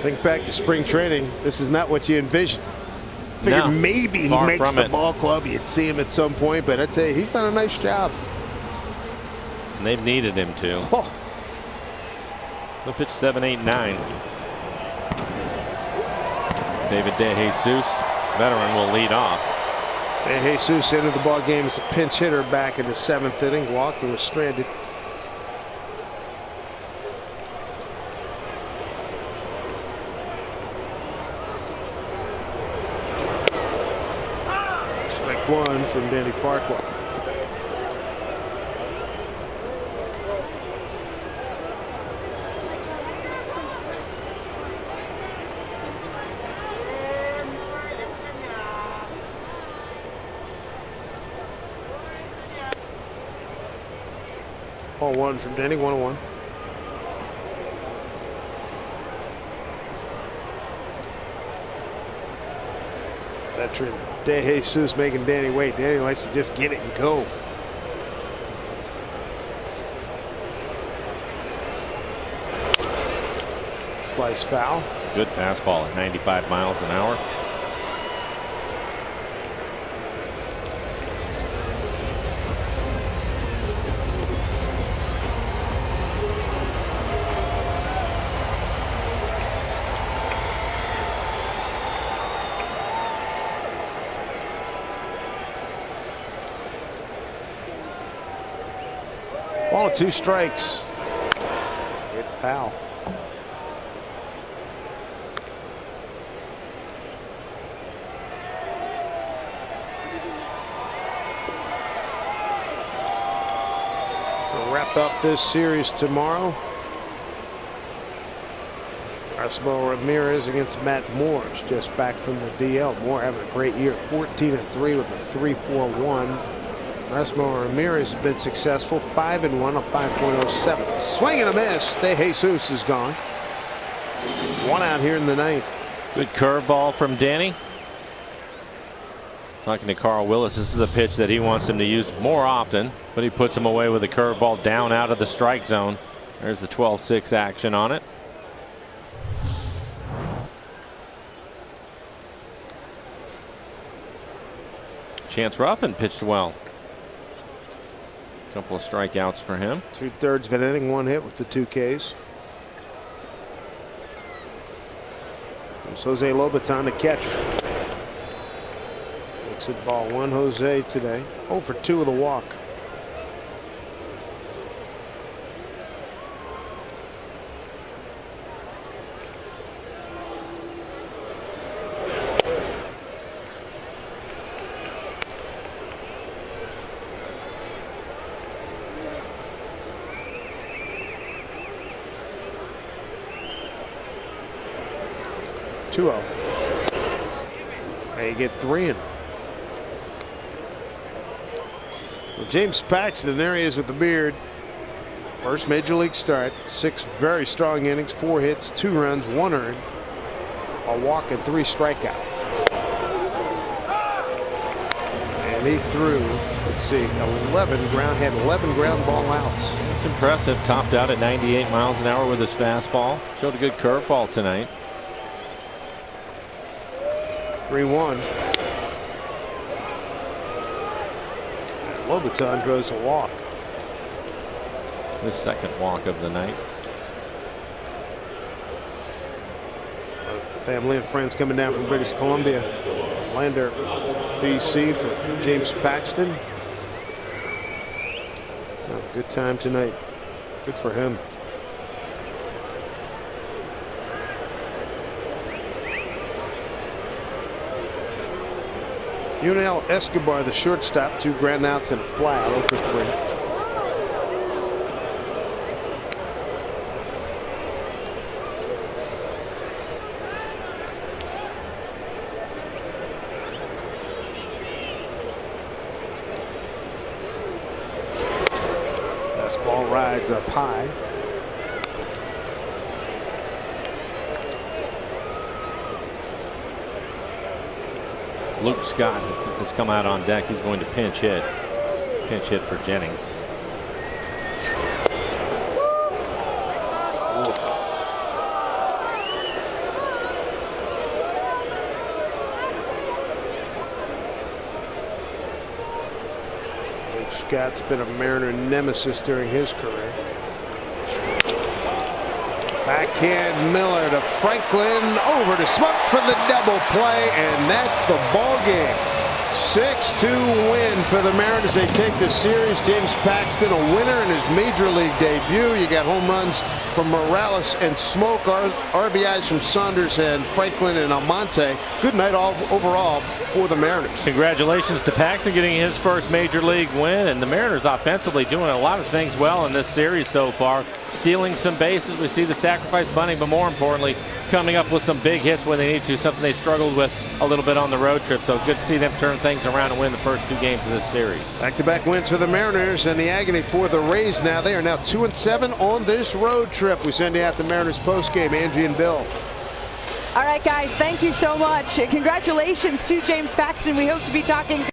Think back to spring training. This is not what you envisioned. Figured No, maybe he makes the ball club. You'd see him at some point, but I tell you, he's done a nice job. And they've needed him to. Oh. He'll pitch 7, 8, 9. David DeJesus, veteran, will lead off. DeJesus entered the ball game as a pinch hitter back in the 7th inning. Walked and was stranded. Strike 1 from Danny Farquhar. Ball 1 from Danny, 1-1. Veteran DeJesus making Danny wait. Danny likes to just get it and go. Slice foul. Good fastball at 95 miles an hour. Ball and 2 strikes. Hit foul. We'll wrap up this series tomorrow. Erasmo Ramirez against Matt Moores, just back from the DL. Moore having a great year, 14-3 with a 3.41. Erasmo Ramirez has been successful, 5-1, a 5.07. Swing and a miss. DeJesus is gone. 1 out here in the 9th. Good curveball from Danny. Talking to Carl Willis, this is a pitch that he wants him to use more often, but he puts him away with a curveball down out of the strike zone. There's the 12-6 action on it. Chance Ruffin pitched well. Couple of strikeouts for him. 2/3 of an inning, 1 hit with the 2 Ks. It's Jose Lobaton, the catcher. Looks at ball 1, Jose today. 0 for 2 with a walk. They get 3 in. Well, James Paxton, there he is with the beard. First major league start, 6 very strong innings, 4 hits, 2 runs, 1 earned, a walk and 3 strikeouts. And he threw, let's see, 11 ground ball outs. It's impressive. Topped out at 98 miles an hour with his fastball. Showed a good curveball tonight. 3-1. Lobaton draws a walk. His second walk of the night. Family and friends coming down from British Columbia. Lander, BC for James Paxton. Oh, good time tonight. Good for him. Yunel Escobar, the shortstop, 2 ground outs and a fly, 0 for 3. rides up high. Luke Scott has come out on deck. He's going to pinch hit for Jennings. Luke Scott's been a Mariner nemesis during his career. Backhand Miller to Franklin, over to Smoak for the double play, and that's the ball game. 6-2 win for the Mariners. They take the series. James Paxton, a winner in his major league debut. You got home runs from Morales and Smoak, RBIs from Saunders and Franklin and Almonte. Good night overall for the Mariners. Congratulations to Paxton getting his first major league win, and the Mariners offensively doing a lot of things well in this series so far. Stealing some bases, we see the sacrifice bunting, but more importantly, coming up with some big hits when they need to, something they struggled with a little bit on the road trip. So good to see them turn things around and win the first 2 games of this series. Back-to-back wins for the Mariners, and the agony for the Rays now. They are now 2-7 on this road trip. We send you out the Mariners post-game. Angie and Bill. All right, guys, thank you so much. Congratulations to James Paxton. We hope to be talking